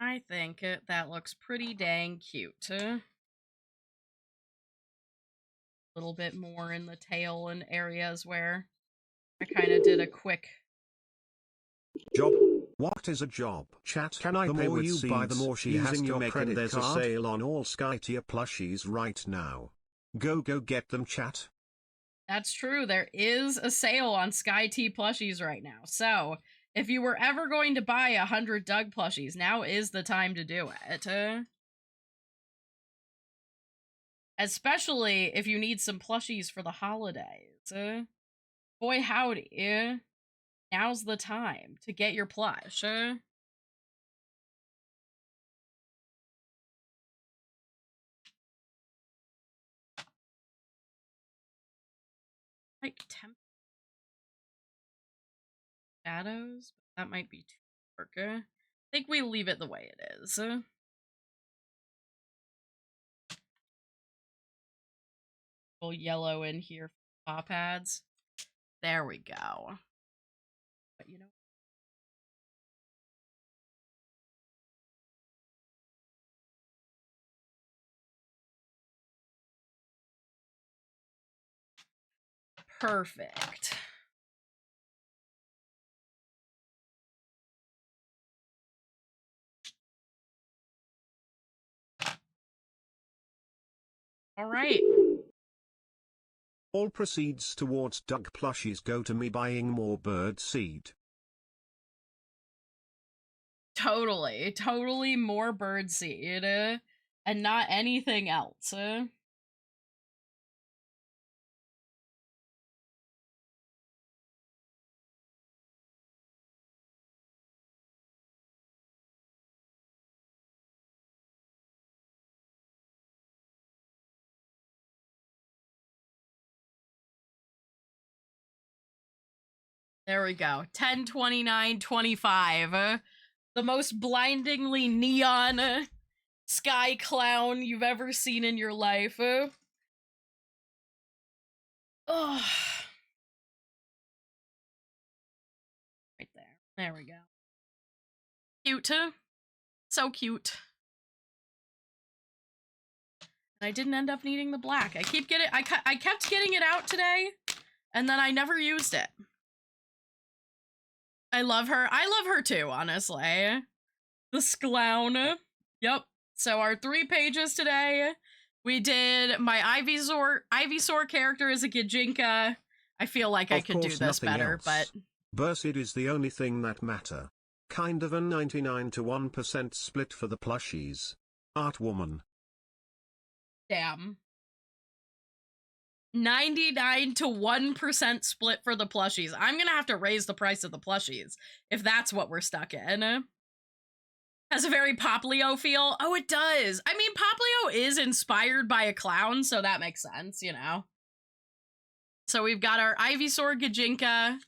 I think that looks pretty dang cute. A little bit more in the tail and areas where I kind of did a quick job. What is a job? Chat. Can I pay with seeds? Buy, the more she has to your make, credit there's card? A sale on all Sky tier plushies right now. Go get them, chat. That's true. There is a sale on Sky T plushies right now. So, if you were ever going to buy 100 Doug plushies, now is the time to do it. Especially if you need some plushies for the holidays. Boy howdy. Now's the time to get your plush. Like temp shadows, but that might be too dark. I think we leave it the way it is. Little yellow in here for paw pads. There we go. But you know, perfect. All right. All proceeds towards Doug plushies go to me buying more bird seed. Totally more bird seed, and not anything else. There we go. 10/29/25. The most blindingly neon sky clown you've ever seen in your life. Oh. Right there. There we go. Cute. So cute. And I didn't end up needing the black. I kept getting it out today, and then I never used it. I love her. I love her too, honestly. The Sklown. Yep. So our 3 pages today. We did my Ivysaur character as a Gijinka. I feel like I could do this better, but Bursid is the only thing that matter. Kind of a 99 to 1% split for the plushies. Art woman. damn. 99 to 1% split for the plushies. I'm gonna have to raise the price of the plushies if that's what we're stuck in. Has a very Poplio feel. Oh, it does. I mean, Poplio is inspired by a clown, so that makes sense, you know. So we've got our Ivysaur Gijinka.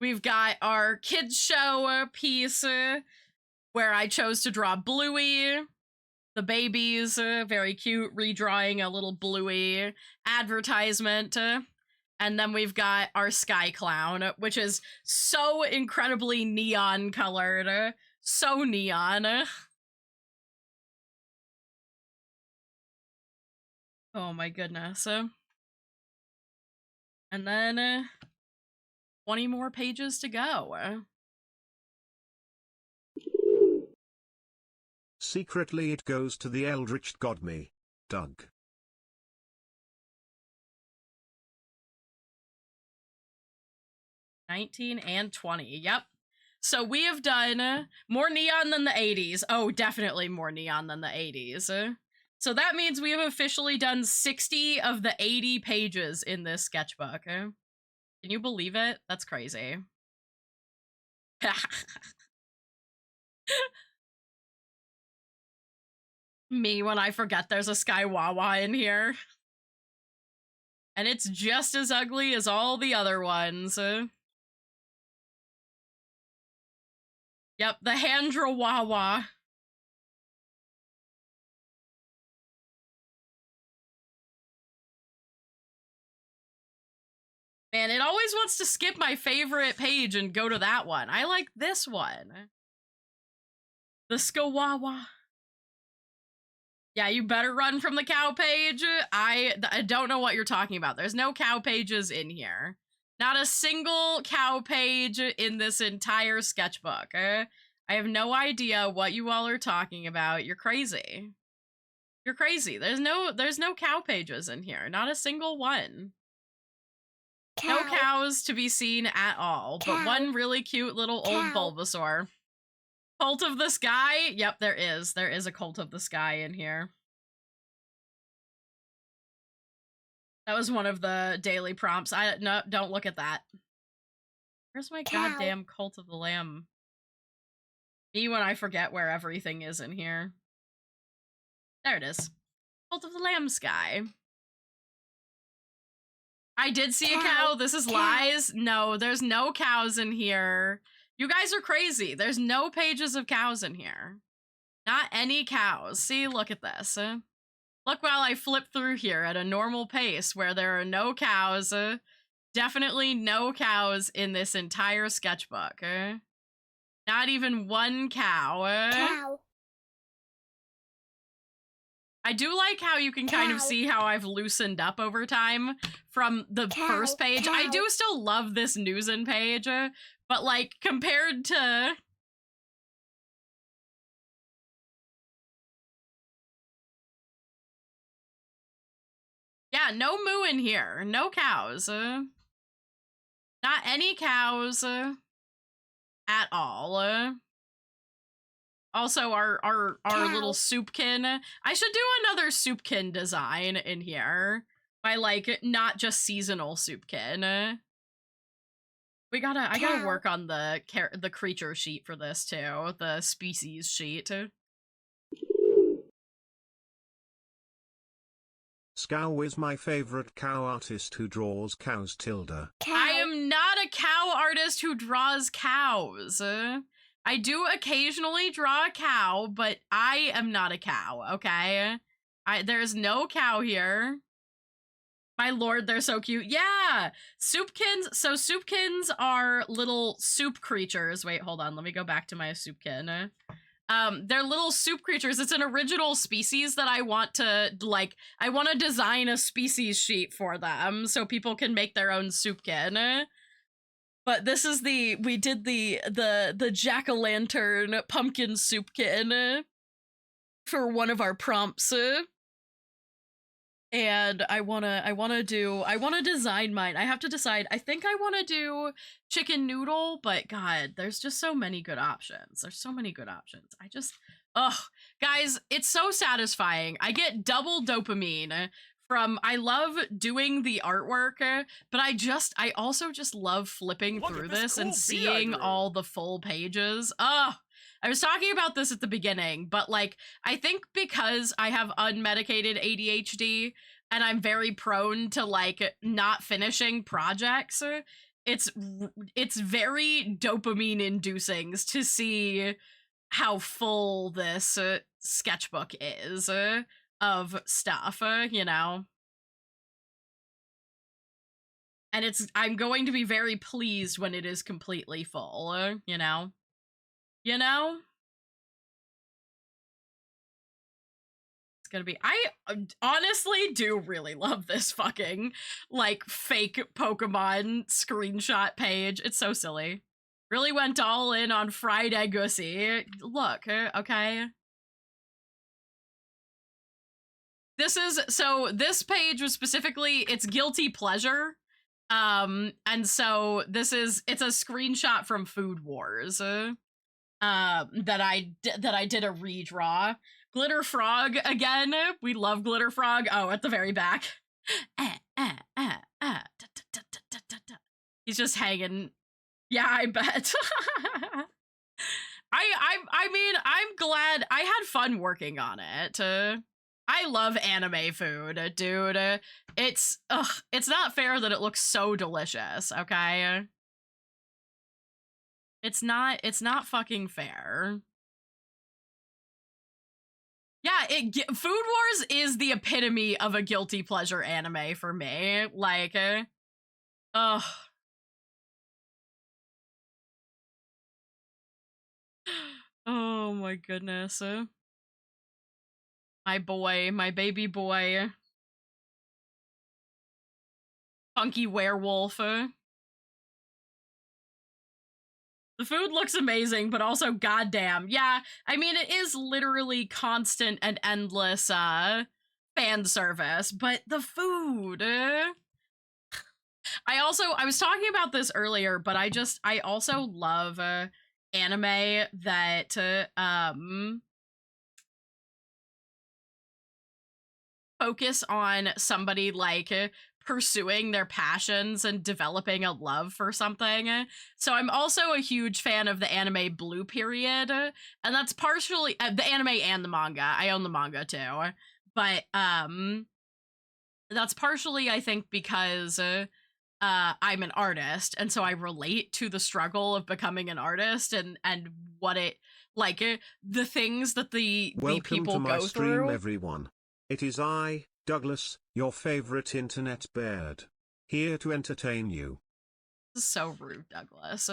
We've got our kids show piece where I chose to draw Bluey. The babies, very cute, redrawing a little Bluey advertisement. And then we've got our Sky Clown, which is so incredibly neon colored. So neon. Oh my goodness. And then 20 more pages to go. Secretly it goes to the Eldritch God me, Doug. '19 and 20. Yep. So we have done more neon than the 80s. Oh, definitely more neon than the 80s. So that means we have officially done 60 of the 80 pages in this sketchbook. Can you believe it? That's crazy. Me when I forget there's a Sky Wawa in here. And it's just as ugly as all the other ones. Yep, the Handra Wawa. Man, it always wants to skip my favorite page and go to that one. I like this one. The Skawawa. Yeah, you better run from the cow page. I don't know what you're talking about. There's no cow pages in here. Not a single cow page in this entire sketchbook. I have no idea what you all are talking about. You're crazy. You're crazy. There's no cow pages in here. Not a single one. Cow. No cows to be seen at all, but one really cute little old Bulbasaur. Cult of the Sky? Yep, there is. There is a Cult of the Sky in here. That was one of the daily prompts. No, don't look at that. Where's my goddamn Cult of the Lamb? Me when I forget where everything is in here. There it is. Cult of the Lamb Sky. I did see a cow. This is lies. No, there's no cows in here. You guys are crazy. There's no pages of cows in here. Not any cows. See, look at this. Look while I flip through here at a normal pace where there are no cows. Definitely no cows in this entire sketchbook. Not even one cow. Cow. I do like how you can kind of see how I've loosened up over time from the first page. I do still love this Newsin page, but like compared to... Yeah, no moo in here. No cows. Not any cows at all. Also, our little soupkin. I should do another soupkin design in here by like not just seasonal soupkin. I gotta work on the creature sheet for this too, the species sheet. Scow is my favorite cow artist who draws cows. Tilda. I am not a cow artist who draws cows. I do occasionally draw a cow, but I am not a cow, okay? There's no cow here. My lord, they're so cute. Yeah! Soupkins. So soupkins are little soup creatures. Wait, hold on. Let me go back to my soupkin. They're little soup creatures. It's an original species that I want to, like, I want to design a species sheet for them so people can make their own soupkin. But this is we did the jack-o'-lantern pumpkin soupkin for one of our prompts. And I wanna design mine. I have to decide. I think I wanna do chicken noodle, but God, there's just so many good options. There's so many good options. Guys, it's so satisfying. I get double dopamine from, I love doing the artwork, but I also just love flipping through this and seeing all the full pages. I was talking about this at the beginning, but like, I think because I have unmedicated ADHD and I'm very prone to like not finishing projects, it's very dopamine inducing to see how full this sketchbook is of stuff, you know? And I'm going to be very pleased when it is completely full, you know? You know? It's gonna be... I honestly do really love this fucking, like, fake Pokemon screenshot page. It's so silly. Really went all in on fried eggussy. Look, okay? This page was specifically, it's guilty pleasure. And so it's a screenshot from Food Wars. That I did a redraw. Glitter Frog again. We love Glitter Frog. Oh, at the very back. He's just hanging. Yeah, I bet. I mean, I'm glad I had fun working on it. I love anime food, dude. It's not fair that it looks so delicious, okay? It's not fucking fair. Yeah, Food Wars is the epitome of a guilty pleasure anime for me. Like, ugh. Oh my goodness. My boy, my baby boy. Funky werewolf. The food looks amazing, but also goddamn. Yeah, I mean, it is literally constant and endless fan service, but the food. I was talking about this earlier, but I also love anime that focus on somebody like pursuing their passions and developing a love for something. So I'm also a huge fan of the anime Blue Period, and that's partially the anime and the manga. I own the manga too, but that's partially, I think, because I'm an artist, and so I relate to the struggle of becoming an artist and what it like the things that the people to my go stream, through. Everyone. It is I, Douglas, your favorite internet bird, here to entertain you. This is so rude, Douglas.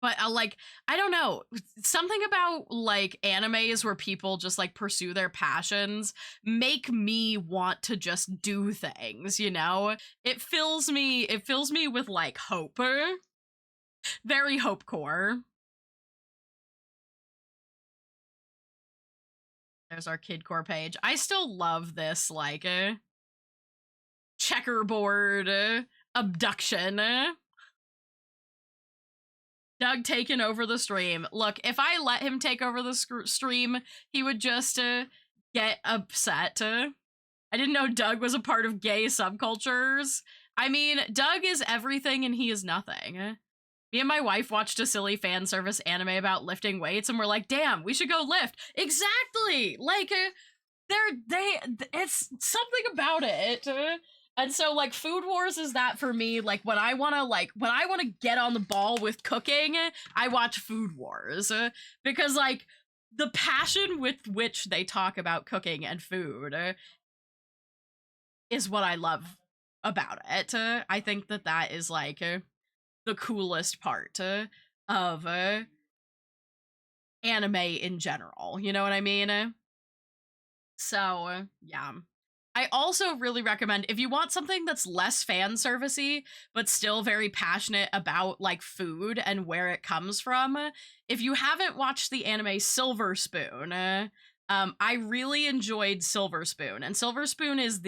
But like, I don't know, something about like animes where people just like pursue their passions make me want to just do things, you know? It fills me with like hope. Very hope core. There's our kid core page. I still love this like checkerboard abduction. Doug taking over the stream. Look, if I let him take over the stream, he would just get upset. I didn't know Doug was a part of gay subcultures. I mean, Doug is everything and he is nothing. Me and my wife watched a silly fan service anime about lifting weights, and we're like, damn, we should go lift. Exactly! Like, it's something about it. And so, like, Food Wars is that for me. Like, when I want to get on the ball with cooking, I watch Food Wars. Because, like, the passion with which they talk about cooking and food is what I love about it. I think that is, like, the coolest part of anime in general. You know what I mean? So, yeah. I also really recommend, if you want something that's less fan servicey, but still very passionate about like food and where it comes from, if you haven't watched the anime Silver Spoon, I really enjoyed Silver Spoon. And Silver Spoon is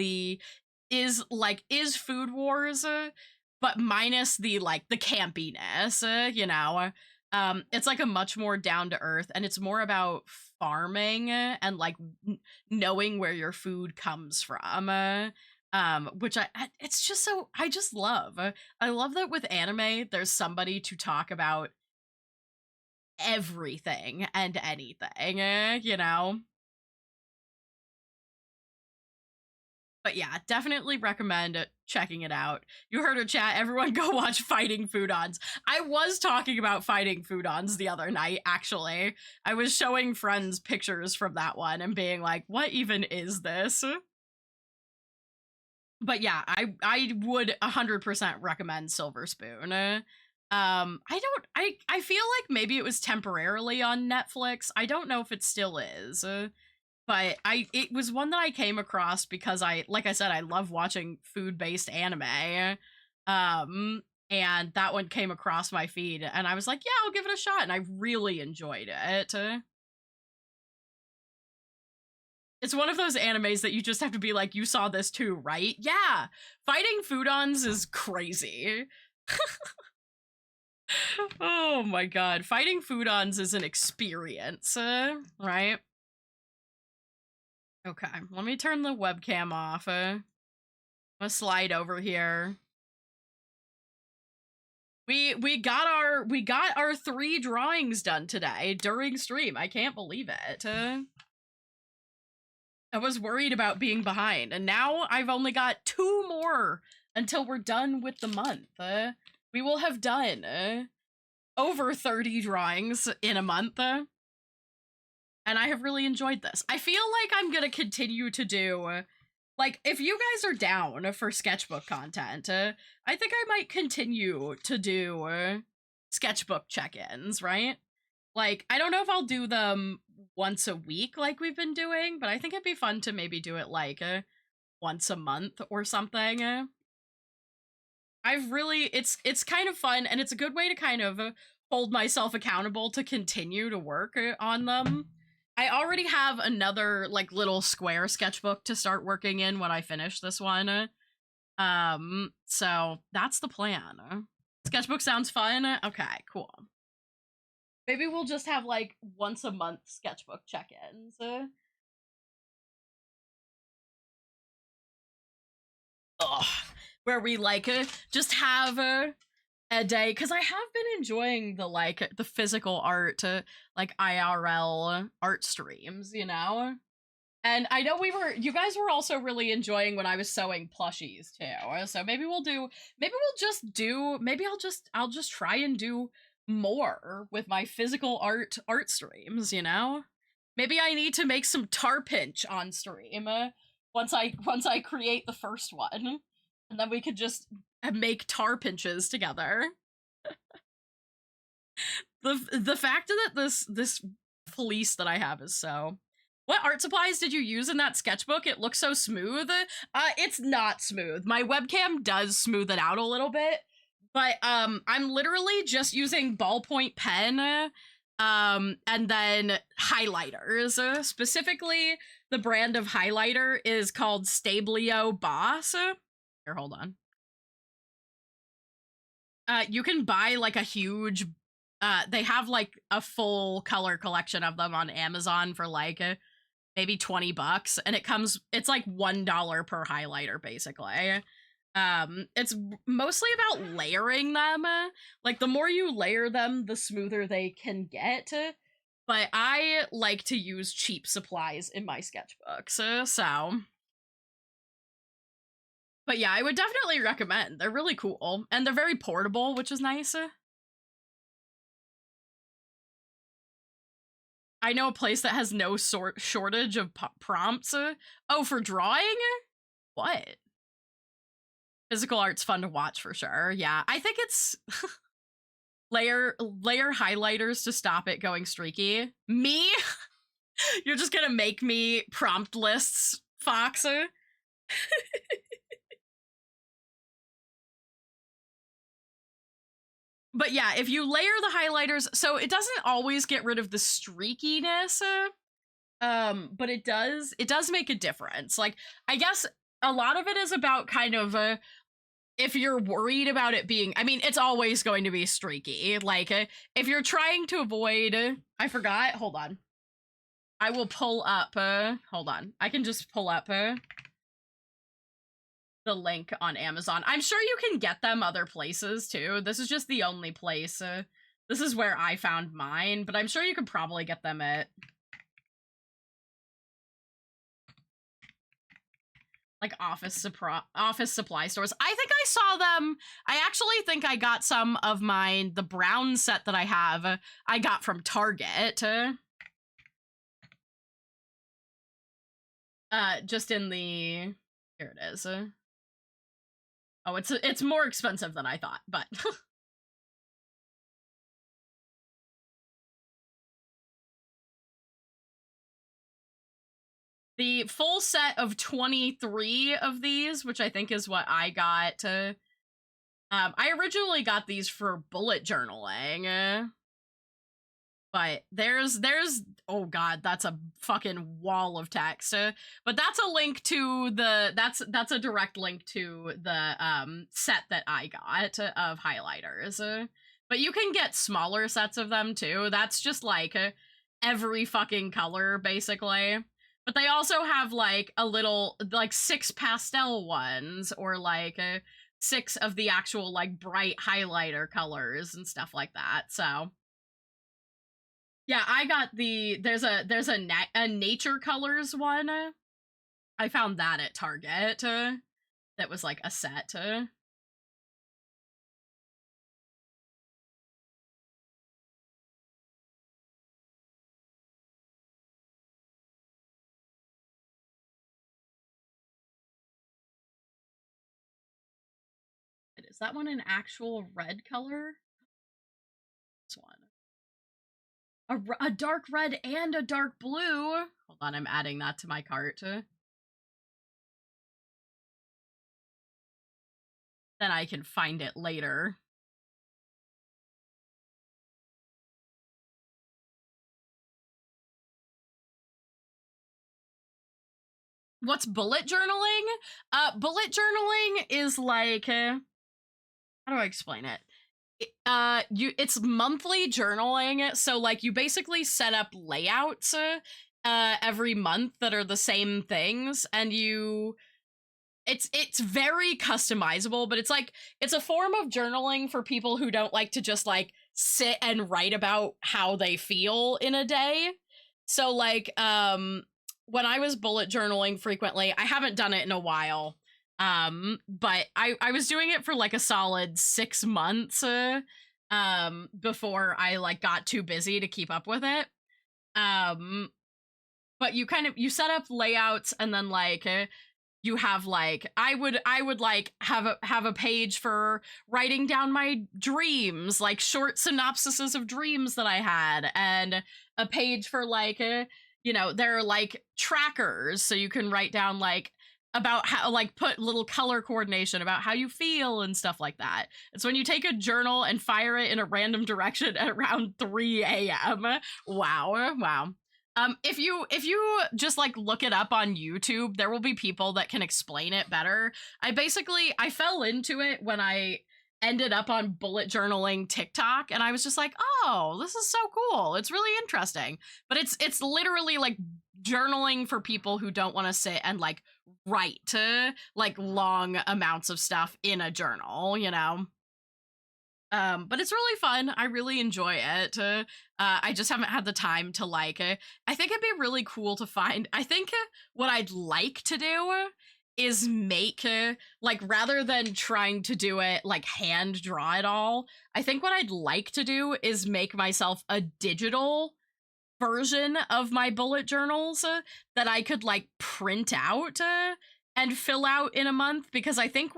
Food Wars, but minus the campiness, you know. It's like a much more down to earth, and it's more about farming and like knowing where your food comes from. Which it's just so, I just love. I love that with anime, there's somebody to talk about everything and anything, you know. But yeah, definitely recommend checking it out. You heard her, chat. Everyone go watch Fighting Foodons. I was talking about Fighting Foodons the other night, actually. I was showing friends pictures from that one and being like, what even is this? But yeah, I would 100% recommend Silver Spoon. I feel like maybe it was temporarily on Netflix. I don't know if it still is. But it was one that I came across because like I said, I love watching food-based anime. And that one came across my feed, and I was like, yeah, I'll give it a shot, and I really enjoyed it. It's one of those animes that you just have to be like, you saw this too, right? Yeah! Fighting Foodons is crazy. Oh my god. Fighting Foodons is an experience, right? Okay, let me turn the webcam off. I'm gonna slide over here. We got our 3 drawings done today during stream. I can't believe it. I was worried about being behind, and now I've only got 2 more until we're done with the month. We will have done over 30 drawings in a month. And I have really enjoyed this. I feel like I'm gonna continue to do like, if you guys are down for sketchbook content, I think I might continue to do sketchbook check-ins, right? Like, I don't know if I'll do them once a week like we've been doing, but I think it'd be fun to maybe do it like once a month or something. I've really, it's kind of fun, and it's a good way to kind of hold myself accountable to continue to work on them. I already have another like little square sketchbook to start working in when I finish this one. So that's the plan. Sketchbook sounds fun. Okay, cool. Maybe we'll just have like once a month sketchbook check-ins. Where we like just have a day, because I have been enjoying the like the physical art, like IRL art streams, you know. And I know you guys were also really enjoying when I was sewing plushies too. So maybe we'll I'll just try and do more with my physical art streams, you know? Maybe I need to make some tar pinch on stream once I create the first one. And then we could just make tar pinches together. The fact that this fleece that I have is so... What art supplies did you use in that sketchbook? It looks so smooth. It's not smooth. My webcam does smooth it out a little bit, but I'm literally just using ballpoint pen, and then highlighters. Specifically, the brand of highlighter is called Stablio Boss. Here, hold on. You can buy like a huge, they have like a full color collection of them on Amazon for like maybe $20, and it's like $1 per highlighter basically. It's mostly about layering them. Like the more you layer them, the smoother they can get. But I like to use cheap supplies in my sketchbooks, so. But yeah, I would definitely recommend. They're really cool, and they're very portable, which is nice. I know a place that has no shortage of prompts. Oh, for drawing? What? Physical art's fun to watch for sure. Yeah, I think it's layer highlighters to stop it going streaky. Me? You're just gonna make me prompt lists, Fox? But yeah, if you layer the highlighters, so it doesn't always get rid of the streakiness, but it does make a difference. Like, I guess a lot of it is about kind of if you're worried about it being, I mean, it's always going to be streaky. Like, if you're trying to avoid, I forgot, hold on. I will pull up, hold on. I can just pull up the link on Amazon. I'm sure you can get them other places too. This is just the only place. This is where I found mine, but I'm sure you could probably get them at like office supply stores. I think I saw them. I actually think I got some of mine, the brown set that I have, I got from Target. Just in the, here it is. Oh, it's more expensive than I thought, but the full set of 23 of these, which I think is what I got. I originally got these for bullet journaling, but there's oh god, that's a fucking wall of text. But that's a link to the that's a direct link to the set that I got of highlighters. But you can get smaller sets of them too. That's just like every fucking color basically. But they also have like a little like 6 pastel ones, or like 6 of the actual like bright highlighter colors and stuff like that. So yeah, I got there's a nature colors one. I found that at Target. That was like a set. Is that one an actual red color? This one. A dark red and a dark blue. Hold on, I'm adding that to my cart. Then I can find it later. What's bullet journaling? Bullet journaling is like, how do I explain it? It's monthly journaling, so like you basically set up layouts every month that are the same things, and it's very customizable, but it's like it's a form of journaling for people who don't like to just like sit and write about how they feel in a day. So like when I was bullet journaling frequently, I haven't done it in a while. But I was doing it for like a solid 6 months before I like got too busy to keep up with it. But you set up layouts, and then like you have like I would like have a page for writing down my dreams, like short synopsises of dreams that I had, and a page for like there are like trackers, so you can write down like about how like put little color coordination about how you feel and stuff like that. It's when you take a journal and fire it in a random direction at around 3 a.m. Wow. If you just like look it up on YouTube, there will be people that can explain it better. I fell into it when I ended up on bullet journaling TikTok, and I was just like, oh, this is so cool. It's really interesting. But it's literally like journaling for people who don't want to sit and like write like long amounts of stuff in a journal, but it's really fun. I really enjoy it. I just haven't had the time to like I think it'd be really cool to find. I think what I'd like to do is make like, rather than trying to do it like hand draw it all, I think what I'd like to do is make myself a digital version of my bullet journals that I could like print out and fill out in a month, because I think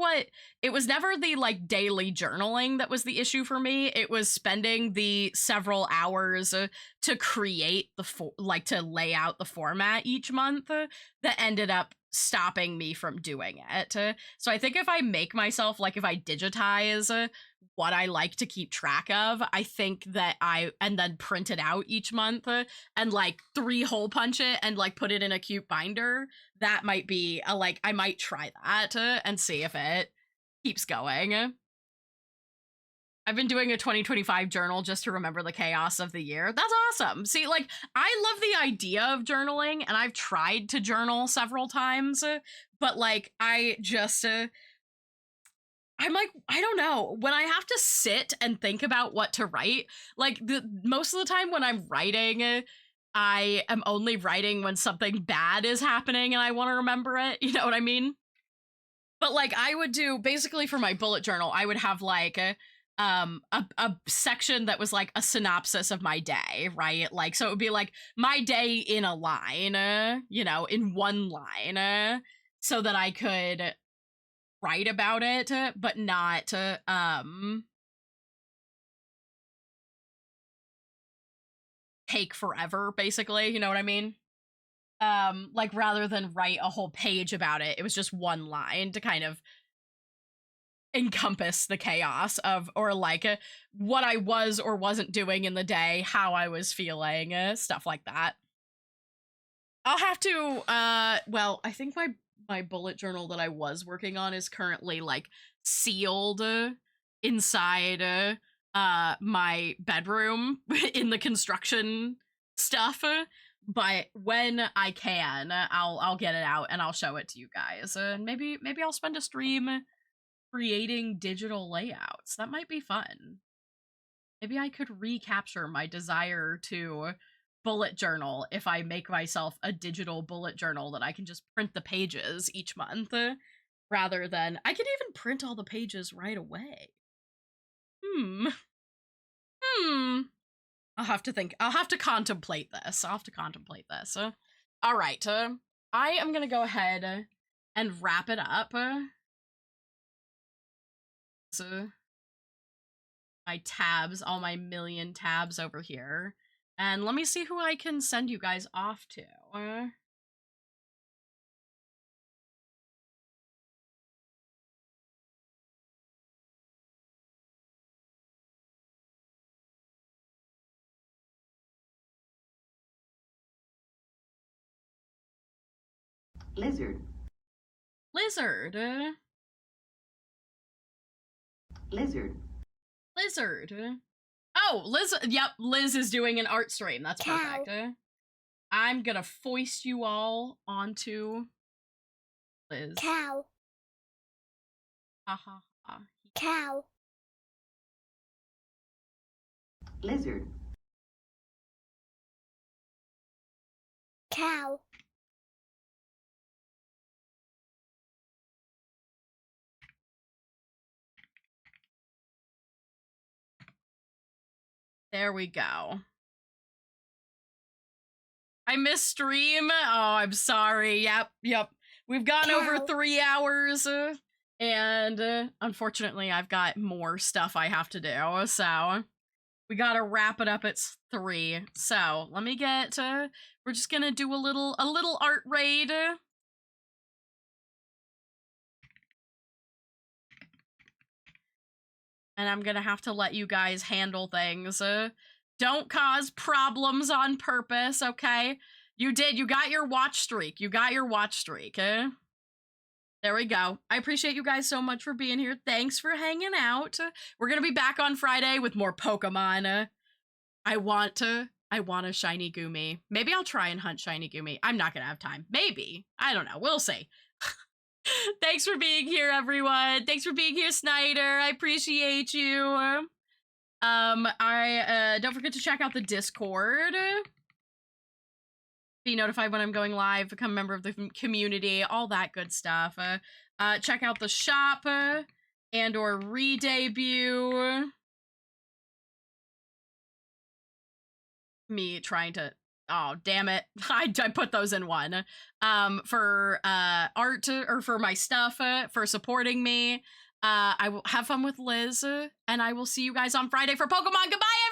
it was never the like daily journaling that was the issue for me. It was spending the several hours to create to lay out the format each month that ended up stopping me from doing it. So I think if I make myself, like if I digitize what I like to keep track of, I think that and then print it out each month and like 3-hole punch it and like put it in a cute binder, that might be I might try that and see if it keeps going. I've been doing a 2025 journal just to remember the chaos of the year. That's awesome. See, like, I love the idea of journaling, and I've tried to journal several times, but like, I just, I'm like, I don't know. When I have to sit and think about what to write, like most of the time when I'm writing, I am only writing when something bad is happening and I want to remember it. You know what I mean? But like, I would do basically for my bullet journal, I would have like a section that was like a synopsis of my day, right? Like, so it would be like my day in a line, in one line, so that I could write about it, but not take forever, basically, you know what I mean? Like, rather than write a whole page about it, it was just one line to kind of encompass the chaos of, or like what I was or wasn't doing in the day, how I was feeling, stuff like that. I'll have to well, I think my bullet journal that I was working on is currently like sealed inside my bedroom in the construction stuff, but when I can, I'll get it out and I'll show it to you guys. Maybe I'll spend a stream creating digital layouts. That might be fun. Maybe I could recapture my desire to bullet journal if I make myself a digital bullet journal that I can just print the pages each month, rather than I could even print all the pages right away. I'll have to contemplate this. All right. I am going to go ahead and wrap it up. my tabs, all my million tabs over here. And let me see who I can send you guys off to. Lizard. Lizard. Lizard. Lizard. Oh, Liz. Yep, Liz is doing an art stream. That's perfect. I'm gonna foist you all onto Liz. Cow. Ha ha ha. Cow. Lizard. Cow. There we go. I missed stream. Oh, I'm sorry. Yep. We've gone over 3 hours, and unfortunately, I've got more stuff I have to do. So we gotta wrap it up at 3. So let me get. We're just gonna do a little art raid. And I'm gonna have to let you guys handle things. Don't cause problems on purpose, okay? You got your watch streak. There we go. I appreciate you guys so much for being here. Thanks for hanging out. We're gonna be back on Friday with more Pokemon. I want a shiny Gumi. Maybe I'll try and hunt shiny Gumi. I'm not gonna have time. Maybe. I don't know. We'll see. Thanks for being here, everyone. Thanks for being here, Snyder. I appreciate you. Don't forget to check out the Discord. Be notified when I'm going live, become a member of the community, all that good stuff. Check out the shop and or re-debut. Me trying to, oh damn it, I put those in one. For art or for my stuff, for supporting me. I will have fun with Liz, and I will see you guys on Friday for Pokemon. Goodbye, everyone!